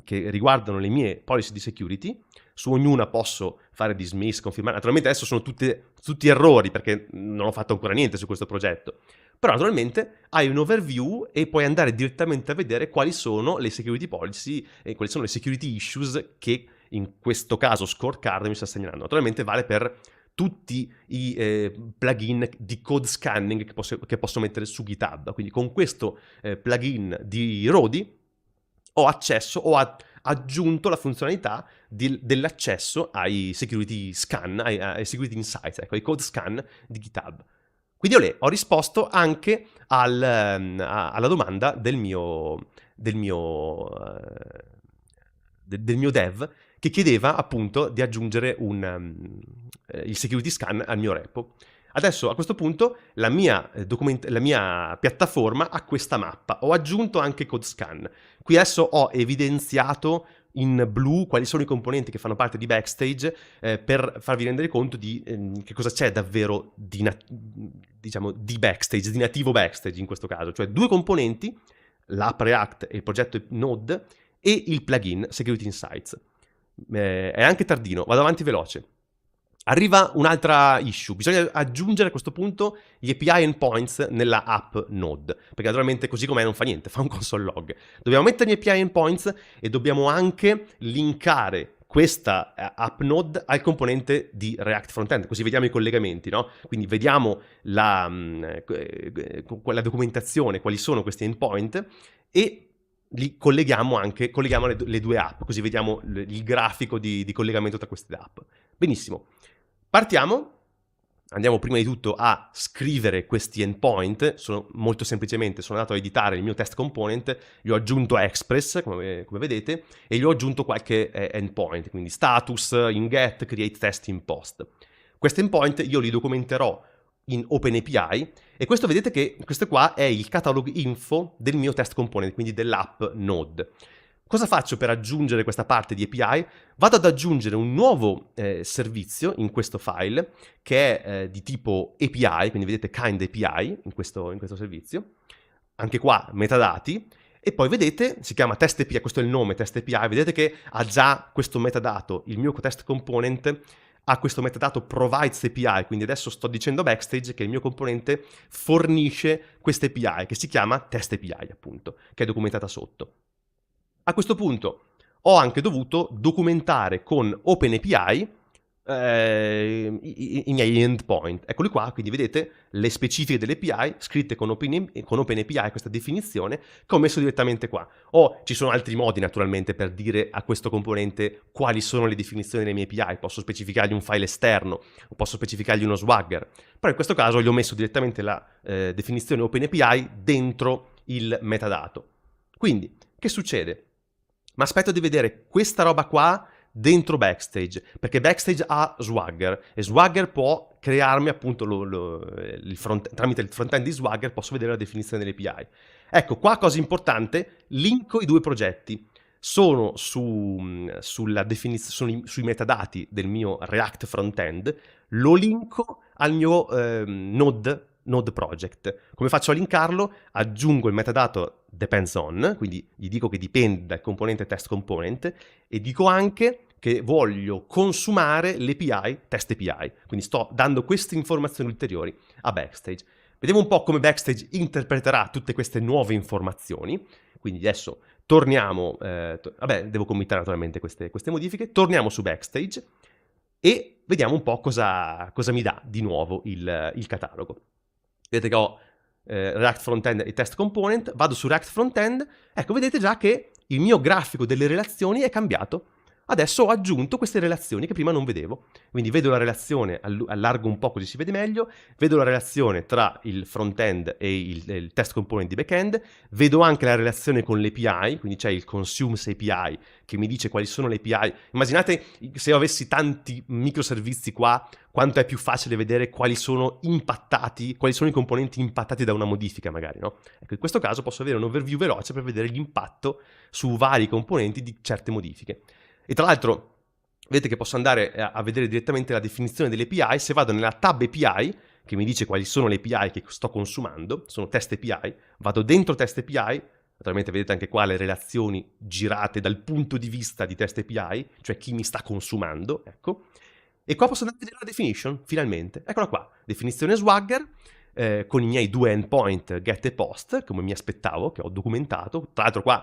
che riguardano le mie policy di security. Su ognuna posso fare dismiss, confermare. Naturalmente adesso sono tutti errori perché non ho fatto ancora niente su questo progetto. Però naturalmente hai un overview e puoi andare direttamente a vedere quali sono le security policy e quali sono le security issues che in questo caso scorecard mi sta segnalando. Naturalmente vale per tutti i plugin di code scanning che posso mettere su GitHub. Quindi con questo plugin di Roadie ho aggiunto la funzionalità dell'accesso ai security scan, ai security insights, ecco, ai code scan di GitHub. Quindi ho risposto anche alla domanda del mio dev che chiedeva appunto di aggiungere il security scan al mio repo. Adesso a questo punto la mia piattaforma ha questa mappa. Ho aggiunto anche code scan. Qui adesso ho evidenziato in blu quali sono i componenti che fanno parte di Backstage per farvi rendere conto di che cosa c'è davvero di Backstage, di nativo Backstage in questo caso. Cioè 2 componenti, l'app React e il progetto Node e il plugin Security Insights. È anche tardino, vado avanti veloce. Arriva un'altra issue, bisogna aggiungere a questo punto gli API endpoints nella app Node, perché naturalmente così com'è non fa niente, fa un console log. Dobbiamo mettere gli API endpoints e dobbiamo anche linkare questa app Node al componente di React Frontend, così vediamo i collegamenti, no? Quindi vediamo la documentazione, quali sono questi endpoint e li colleghiamo le 2 app, così vediamo il grafico di collegamento tra queste app. Benissimo. Partiamo, andiamo prima di tutto a scrivere questi endpoint. Molto semplicemente sono andato a editare il mio test component, gli ho aggiunto Express, come vedete, e gli ho aggiunto qualche endpoint, quindi status, in get, create test in post. Questi endpoint io li documenterò in OpenAPI e questo vedete che questo qua è il catalog info del mio test component, quindi dell'app Node. Cosa faccio per aggiungere questa parte di API? Vado ad aggiungere un nuovo servizio in questo file che è di tipo API, quindi vedete kind API in questo servizio. Anche qua metadati. E poi vedete, si chiama test API, questo è il nome test API, vedete che ha già questo metadato, il mio test component ha questo metadato provides API, quindi adesso sto dicendo a Backstage che il mio componente fornisce questa API che si chiama test API appunto, che è documentata sotto. A questo punto ho anche dovuto documentare con OpenAPI i miei endpoint. Eccoli qua, quindi vedete le specifiche delle API scritte con OpenAPI, questa definizione che ho messo direttamente qua. Ci sono altri modi naturalmente per dire a questo componente quali sono le definizioni delle mie API. Posso specificargli un file esterno o posso specificargli uno Swagger, però in questo caso gli ho messo direttamente la definizione OpenAPI dentro il metadato. Quindi, che succede? Ma aspetto di vedere questa roba qua dentro Backstage, perché Backstage ha Swagger e Swagger può crearmi appunto tramite il frontend di Swagger posso vedere la definizione delle API. Ecco, qua cosa importante, linko i 2 progetti. sono sulla definizione, sui metadati del mio React frontend, lo linko al mio node project. Come faccio a linkarlo? Aggiungo il metadato depends on, quindi gli dico che dipende dal componente test component, e dico anche che voglio consumare l'API test API, quindi sto dando queste informazioni ulteriori a Backstage. Vediamo un po' come Backstage interpreterà tutte queste nuove informazioni. Quindi adesso torniamo, devo committare naturalmente queste modifiche, torniamo su Backstage e vediamo un po' cosa mi dà di nuovo il catalogo. Vedete che ho React Frontend e Test Component, vado su React Frontend, ecco, vedete già che il mio grafico delle relazioni è cambiato. Adesso ho aggiunto queste relazioni che prima non vedevo. Quindi vedo la relazione, allargo un po' così si vede meglio, vedo la relazione tra il front-end e il test component di back-end, vedo anche la relazione con l'API, quindi c'è il consumes API che mi dice quali sono le API. Immaginate se io avessi tanti microservizi qua, quanto è più facile vedere quali sono impattati, quali sono i componenti impattati da una modifica magari, no? Ecco, in questo caso posso avere un overview veloce per vedere l'impatto su vari componenti di certe modifiche. E tra l'altro vedete che posso andare a vedere direttamente la definizione delle API. Se vado nella tab API, che mi dice quali sono le API che sto consumando, sono test API, vado dentro test API, naturalmente vedete anche qua le relazioni girate dal punto di vista di test API, cioè chi mi sta consumando, ecco. E qua posso andare a vedere la definition, finalmente. Eccola qua, definizione Swagger, con i miei 2 endpoint get e post, come mi aspettavo, che ho documentato. Tra l'altro qua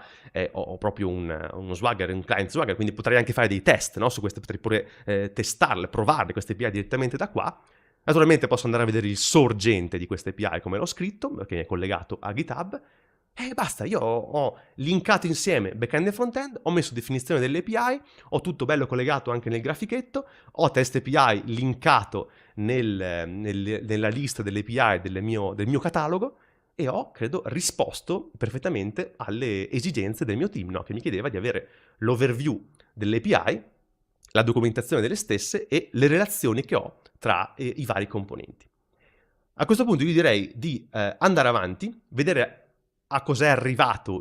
ho proprio uno Swagger, un client Swagger, quindi potrei anche fare dei test, no? Su queste potrei pure testarle, provarle queste API direttamente da qua. Naturalmente posso andare a vedere il sorgente di queste API, come l'ho scritto, perché è collegato a GitHub. E basta, io ho linkato insieme backend e frontend, ho messo definizione delle API, ho tutto bello collegato anche nel grafichetto, ho test API linkato nella lista delle API del mio catalogo e ho, credo, risposto perfettamente alle esigenze del mio team, no? Che mi chiedeva di avere l'overview delle API, la documentazione delle stesse e le relazioni che ho tra i vari componenti. A questo punto io direi di andare avanti, vedere a cos'è arrivato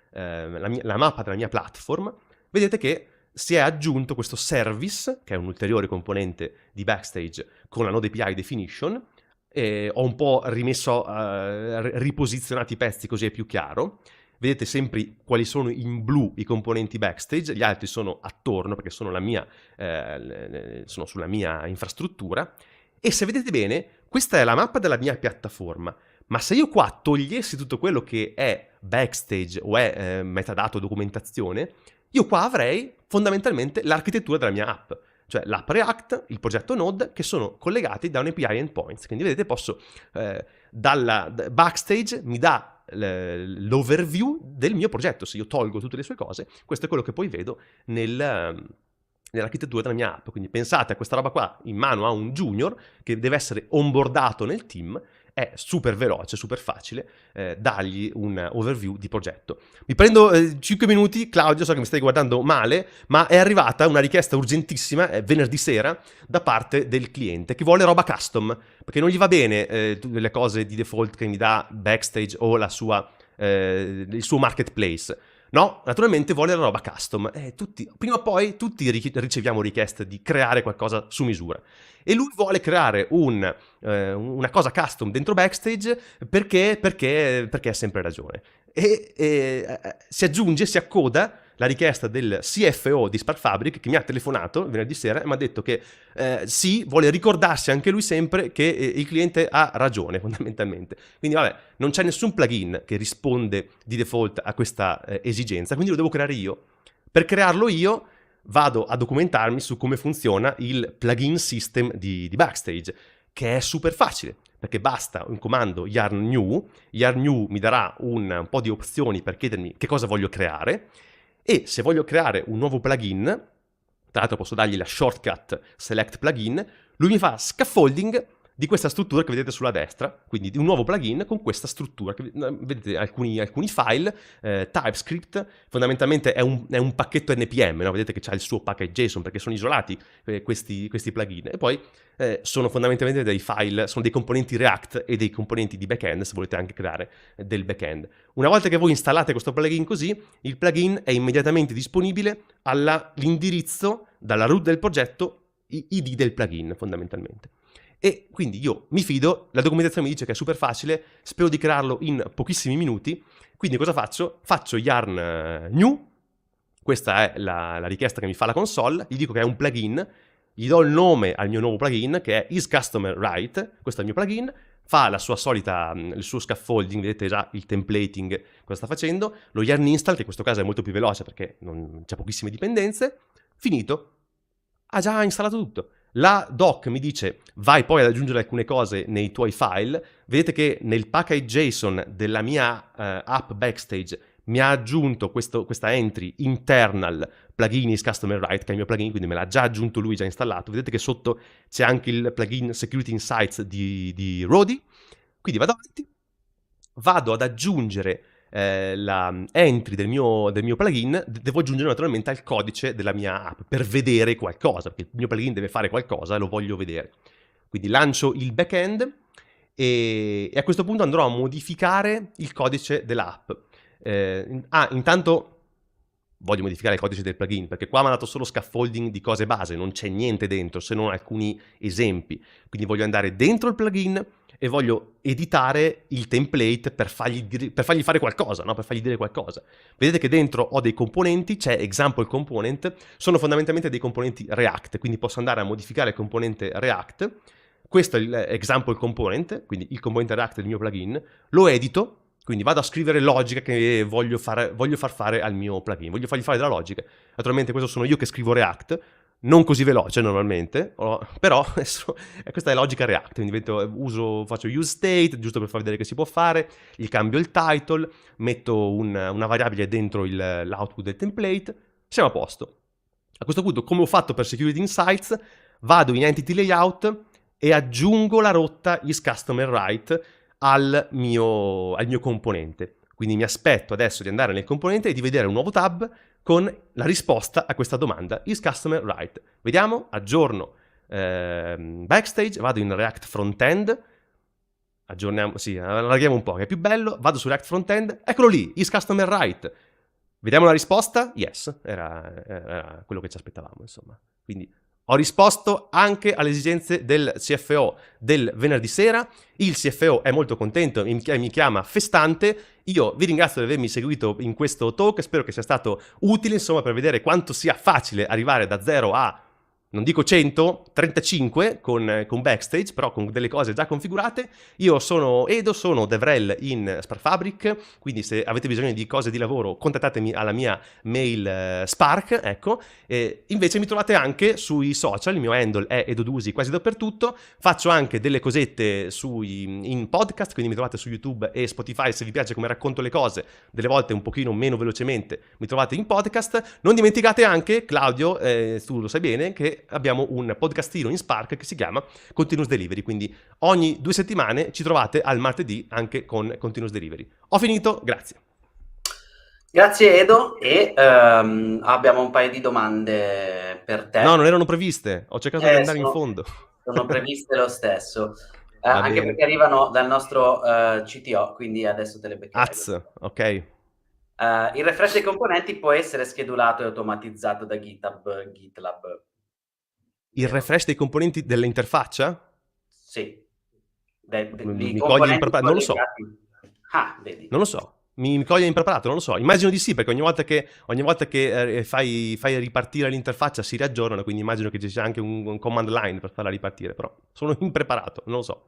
la mappa della mia platform. Vedete che si è aggiunto questo service, che è un ulteriore componente di Backstage con la Node API definition. Ho un po' riposizionato i pezzi così è più chiaro. Vedete sempre quali sono in blu i componenti Backstage, gli altri sono attorno perché sono sono sulla mia infrastruttura. E se vedete bene, questa è la mappa della mia piattaforma. Ma se io qua togliessi tutto quello che è Backstage o è metadato documentazione, io qua avrei fondamentalmente l'architettura della mia app, cioè l'app React, il progetto Node, che sono collegati da un API endpoints. Quindi vedete, posso Backstage mi dà l'overview del mio progetto. Se io tolgo tutte le sue cose, questo è quello che poi vedo nell'architettura della mia app. Quindi pensate a questa roba qua in mano a un junior che deve essere onboardato nel team. È super veloce, super facile dargli un overview di progetto. Mi prendo 5 minuti, Claudio, so che mi stai guardando male, ma è arrivata una richiesta urgentissima venerdì sera da parte del cliente che vuole roba custom, perché non gli va bene le cose di default che mi dà Backstage o il suo marketplace. No, naturalmente vuole la roba custom. Prima o poi tutti riceviamo richieste di creare qualcosa su misura. E lui vuole creare una cosa custom dentro Backstage perché ha sempre ragione. Si aggiunge, si accoda la richiesta del CFO di SparkFabrik che mi ha telefonato venerdì sera e mi ha detto che sì, vuole ricordarsi anche lui sempre che il cliente ha ragione fondamentalmente. Quindi vabbè, non c'è nessun plugin che risponde di default a questa esigenza, quindi lo devo creare io. Per crearlo io vado a documentarmi su come funziona il plugin system di Backstage, che è super facile, perché basta un comando yarn new mi darà un po' di opzioni per chiedermi che cosa voglio creare, e se voglio creare un nuovo plugin, tra l'altro posso dargli la shortcut select plugin, lui mi fa scaffolding di questa struttura che vedete sulla destra, quindi di un nuovo plugin con questa struttura. Vedete alcuni file, TypeScript, fondamentalmente è un pacchetto NPM, no? Vedete che c'ha il suo package JSON perché sono isolati questi plugin, e poi sono fondamentalmente dei file, sono dei componenti React e dei componenti di backend, se volete anche creare del backend. Una volta che voi installate questo plugin così, il plugin è immediatamente disponibile all'indirizzo dalla root del progetto, ID del plugin fondamentalmente. E quindi io mi fido, la documentazione mi dice che è super facile, spero di crearlo in pochissimi minuti, quindi cosa faccio? Faccio yarn new, questa è la richiesta che mi fa la console, gli dico che è un plugin, gli do il nome al mio nuovo plugin che è isCustomerWrite, questo è il mio plugin, fa la sua solita, il suo scaffolding, vedete già il templating cosa sta facendo, lo yarn install, che in questo caso è molto più veloce perché c'è pochissime dipendenze, finito, ha già installato tutto. La doc mi dice vai poi ad aggiungere alcune cose nei tuoi file, vedete che nel package JSON della mia app Backstage mi ha aggiunto questa entry internal plugin isCustomerWrite, che è il mio plugin, quindi me l'ha già aggiunto lui, già installato. Vedete che sotto c'è anche il plugin Security Insights di Roadie, quindi vado avanti, vado ad aggiungere la entry del mio plugin, devo aggiungere naturalmente al codice della mia app per vedere qualcosa, perché il mio plugin deve fare qualcosa e lo voglio vedere. Quindi lancio il backend e a questo punto andrò a modificare il codice dell'app. Intanto voglio modificare il codice del plugin, perché qua mi ha dato solo scaffolding di cose base, non c'è niente dentro, se non alcuni esempi. Quindi voglio andare dentro il plugin e voglio editare il template per fargli fare qualcosa, no? Per fargli dire qualcosa. Vedete che dentro ho dei componenti, c'è example component, sono fondamentalmente dei componenti React, quindi posso andare a modificare il componente React. Questo è l'example component, quindi il componente React del mio plugin, lo edito, quindi vado a scrivere logica che voglio far fare al mio plugin, voglio fargli fare della logica. Naturalmente questo sono io che scrivo React, non così veloce normalmente, però questa è logica React, quindi faccio use state, giusto per far vedere che si può fare, gli cambio il title, metto una variabile dentro l'output del template, siamo a posto. A questo punto, come ho fatto per Security Insights, vado in Entity Layout e aggiungo la rotta isCustomerWrite al mio componente. Quindi mi aspetto adesso di andare nel componente e di vedere un nuovo tab con la risposta a questa domanda, isCustomerWrite. Vediamo, aggiorno Backstage, vado in React Frontend, allarghiamo un po', che è più bello, vado su React Frontend, eccolo lì, isCustomerWrite. Vediamo la risposta? Yes, era quello che ci aspettavamo, insomma. Quindi ho risposto anche alle esigenze del CFO del venerdì sera. Il CFO è molto contento, mi chiama festante. Io vi ringrazio di avermi seguito in questo talk, spero che sia stato utile, insomma, per vedere quanto sia facile arrivare da 0 a, non dico 100, 35 con Backstage, però con delle cose già configurate. Io sono Edo, sono DevRel in SparkFabrik, quindi se avete bisogno di cose di lavoro contattatemi alla mia mail Spark, ecco. Invece mi trovate anche sui social, il mio handle è Dusi quasi dappertutto, faccio anche delle cosette in podcast, quindi mi trovate su YouTube e Spotify se vi piace come racconto le cose, delle volte un pochino meno velocemente mi trovate in podcast. Non dimenticate anche, Claudio, tu lo sai bene, che abbiamo un podcastino in Spark che si chiama Continuous Delivery, quindi ogni 2 settimane ci trovate al martedì anche con Continuous Delivery. Ho finito, grazie. Grazie Edo, e abbiamo un paio di domande per te. No, non erano previste, ho cercato di andare in fondo. Sono previste lo stesso, Va anche bene. perché arrivano dal nostro CTO, quindi adesso te le beccherai. Ok. Il refresh dei componenti può essere schedulato e automatizzato da GitLab. Il refresh dei componenti dell'interfaccia? Sì. Mi coglie impreparato, non lo so. Vedi. Non lo so. Mi coglie impreparato, non lo so. Immagino di sì, perché ogni volta che fai ripartire l'interfaccia si riaggiornano, quindi immagino che ci sia anche un command line per farla ripartire, però sono impreparato, non lo so.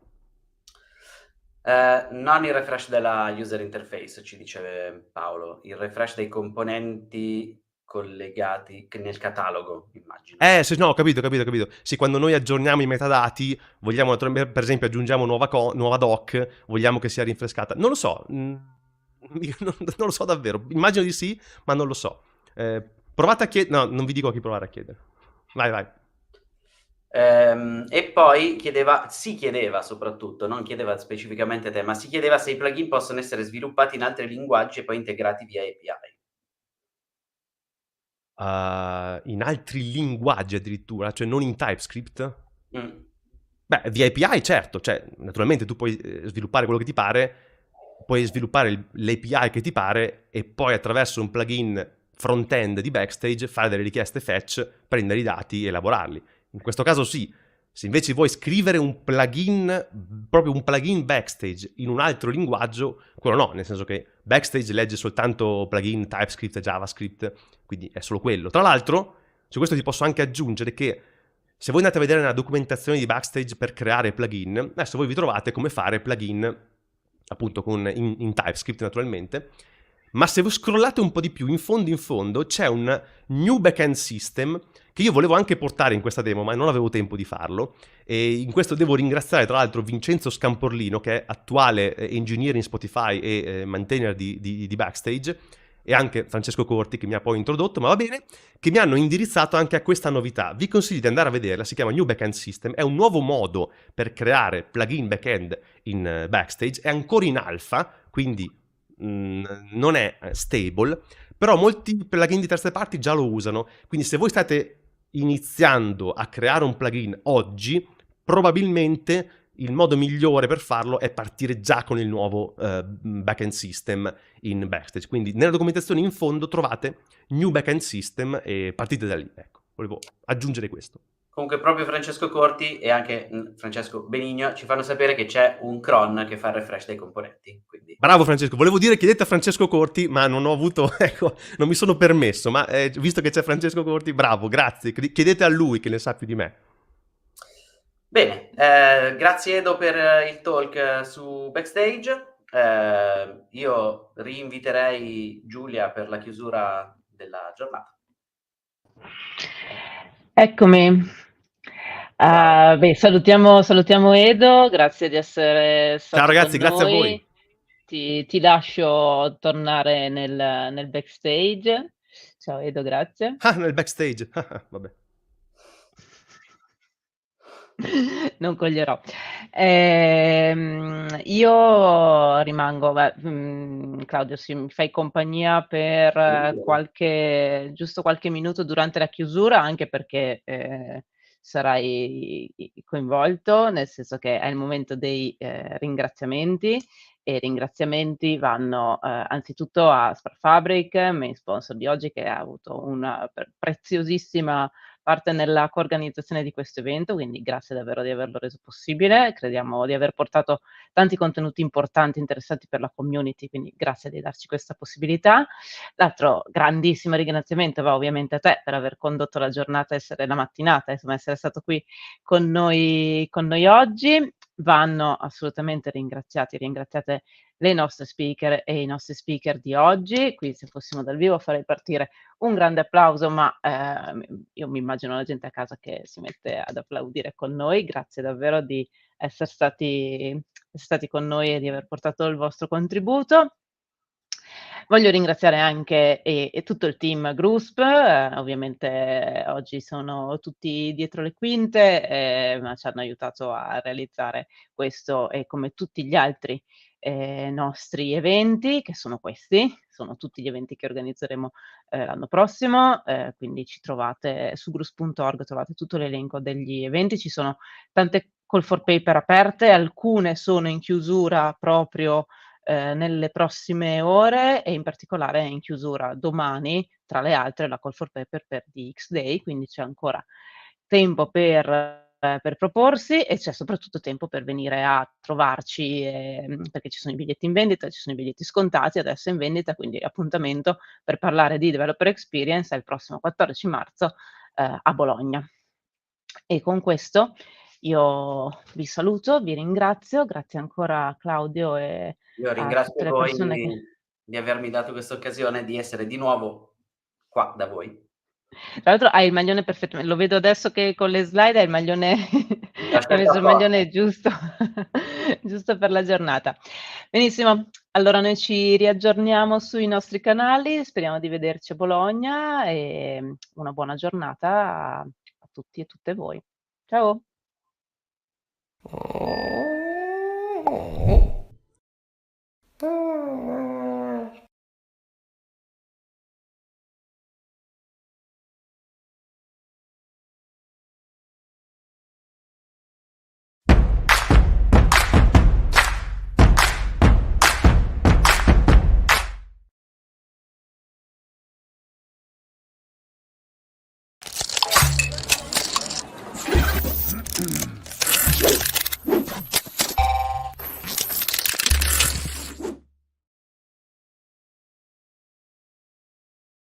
Non il refresh della user interface, ci dice Paolo, il refresh dei componenti collegati nel catalogo, immagino. Sì, no, ho capito. Sì, quando noi aggiorniamo i metadati, vogliamo, per esempio, aggiungiamo nuova doc, vogliamo che sia rinfrescata. Non lo so, non lo so davvero. Immagino di sì, ma non lo so. Provate a chiedere. No, non vi dico a chi provare a chiedere. Vai. E poi si chiedeva soprattutto, non chiedeva specificamente te, ma si chiedeva se i plugin possono essere sviluppati in altri linguaggi e poi integrati via API. In altri linguaggi addirittura, cioè non in TypeScript? Mm. Beh, via API certo, cioè naturalmente tu puoi sviluppare quello che ti pare, puoi sviluppare l'API che ti pare e poi attraverso un plugin front-end di Backstage fare delle richieste fetch, prendere i dati e elaborarli. In questo caso sì. Se invece vuoi scrivere un plugin, proprio un plugin Backstage in un altro linguaggio, quello no, nel senso che Backstage legge soltanto plugin TypeScript e JavaScript, quindi è solo quello. Tra l'altro, su questo ti posso anche aggiungere che se voi andate a vedere una documentazione di Backstage per creare plugin, adesso voi vi trovate come fare plugin, appunto in TypeScript naturalmente, ma se voi scrollate un po' di più, in fondo c'è un new backend system che io volevo anche portare in questa demo, ma non avevo tempo di farlo. E in questo devo ringraziare tra l'altro Vincenzo Scamporlino, che è attuale engineer in Spotify e maintainer di Backstage, e anche Francesco Corti, che mi ha poi introdotto, ma va bene, che mi hanno indirizzato anche a questa novità. Vi consiglio di andare a vederla, si chiama New Backend System, è un nuovo modo per creare plugin backend in Backstage, è ancora in alfa, quindi non è stable, però molti plugin di terze parti già lo usano, quindi se voi state iniziando a creare un plugin oggi, probabilmente il modo migliore per farlo è partire già con il nuovo backend system in Backstage. Quindi nella documentazione in fondo trovate New Backend System e partite da lì. Ecco, volevo aggiungere questo. Comunque proprio Francesco Corti e anche Francesco Benigno ci fanno sapere che c'è un cron che fa il refresh dei componenti. Quindi... Bravo Francesco, volevo dire chiedete a Francesco Corti, ma non ho avuto, ecco, non mi sono permesso, ma visto che c'è Francesco Corti, bravo, grazie, chiedete a lui che ne sa più di me. Bene, grazie Edo per il talk su Backstage. Io rinviterei Giulia per la chiusura della giornata. Eccomi. Beh, salutiamo Edo, grazie di essere stato Ciao ragazzi, con grazie a noi. voi. Ti lascio tornare nel backstage. Ciao Edo, grazie. Ah, nel backstage, vabbè. Non coglierò. Io rimango, Claudio, se mi fai compagnia per giusto qualche minuto durante la chiusura, anche perché sarai coinvolto, nel senso che è il momento dei ringraziamenti, e i ringraziamenti vanno anzitutto a SparkFabrik, main sponsor di oggi, che ha avuto una preziosissima parte nella coorganizzazione di questo evento, quindi grazie davvero di averlo reso possibile. Crediamo di aver portato tanti contenuti importanti, interessanti per la community, quindi grazie di darci questa possibilità. L'altro grandissimo ringraziamento va ovviamente a te per aver condotto la giornata, la mattinata, insomma, essere stato qui con noi oggi. Vanno assolutamente ringraziate le nostre speaker e i nostri speaker di oggi. Qui, se fossimo dal vivo, farei partire un grande applauso, ma io mi immagino la gente a casa che si mette ad applaudire con noi. Grazie davvero di essere stati con noi e di aver portato il vostro contributo. Voglio ringraziare anche tutto il team Grusp, ovviamente oggi sono tutti dietro le quinte, ma ci hanno aiutato a realizzare questo e come tutti gli altri nostri eventi, che sono questi, sono tutti gli eventi che organizzeremo l'anno prossimo, quindi ci trovate su grusp.org, trovate tutto l'elenco degli eventi, ci sono tante call for paper aperte, alcune sono in chiusura proprio nelle prossime ore, e in particolare è in chiusura domani, tra le altre, la call for paper per dxday, quindi c'è ancora tempo per proporsi, e c'è soprattutto tempo per venire a trovarci, perché ci sono i biglietti in vendita, ci sono i biglietti scontati adesso in vendita, quindi appuntamento per parlare di Developer Experience è il prossimo 14 marzo a Bologna. E con questo io vi saluto, vi ringrazio, grazie ancora a Claudio e Io a ringrazio tutte le voi persone che... di avermi dato questa occasione di essere di nuovo qua da voi. Tra l'altro hai il maglione perfettamente, lo vedo adesso che con le slide hai il maglione, hai messo il maglione giusto, giusto per la giornata. Benissimo, allora noi ci riaggiorniamo sui nostri canali, speriamo di vederci a Bologna, e una buona giornata a tutti e tutte voi. Ciao.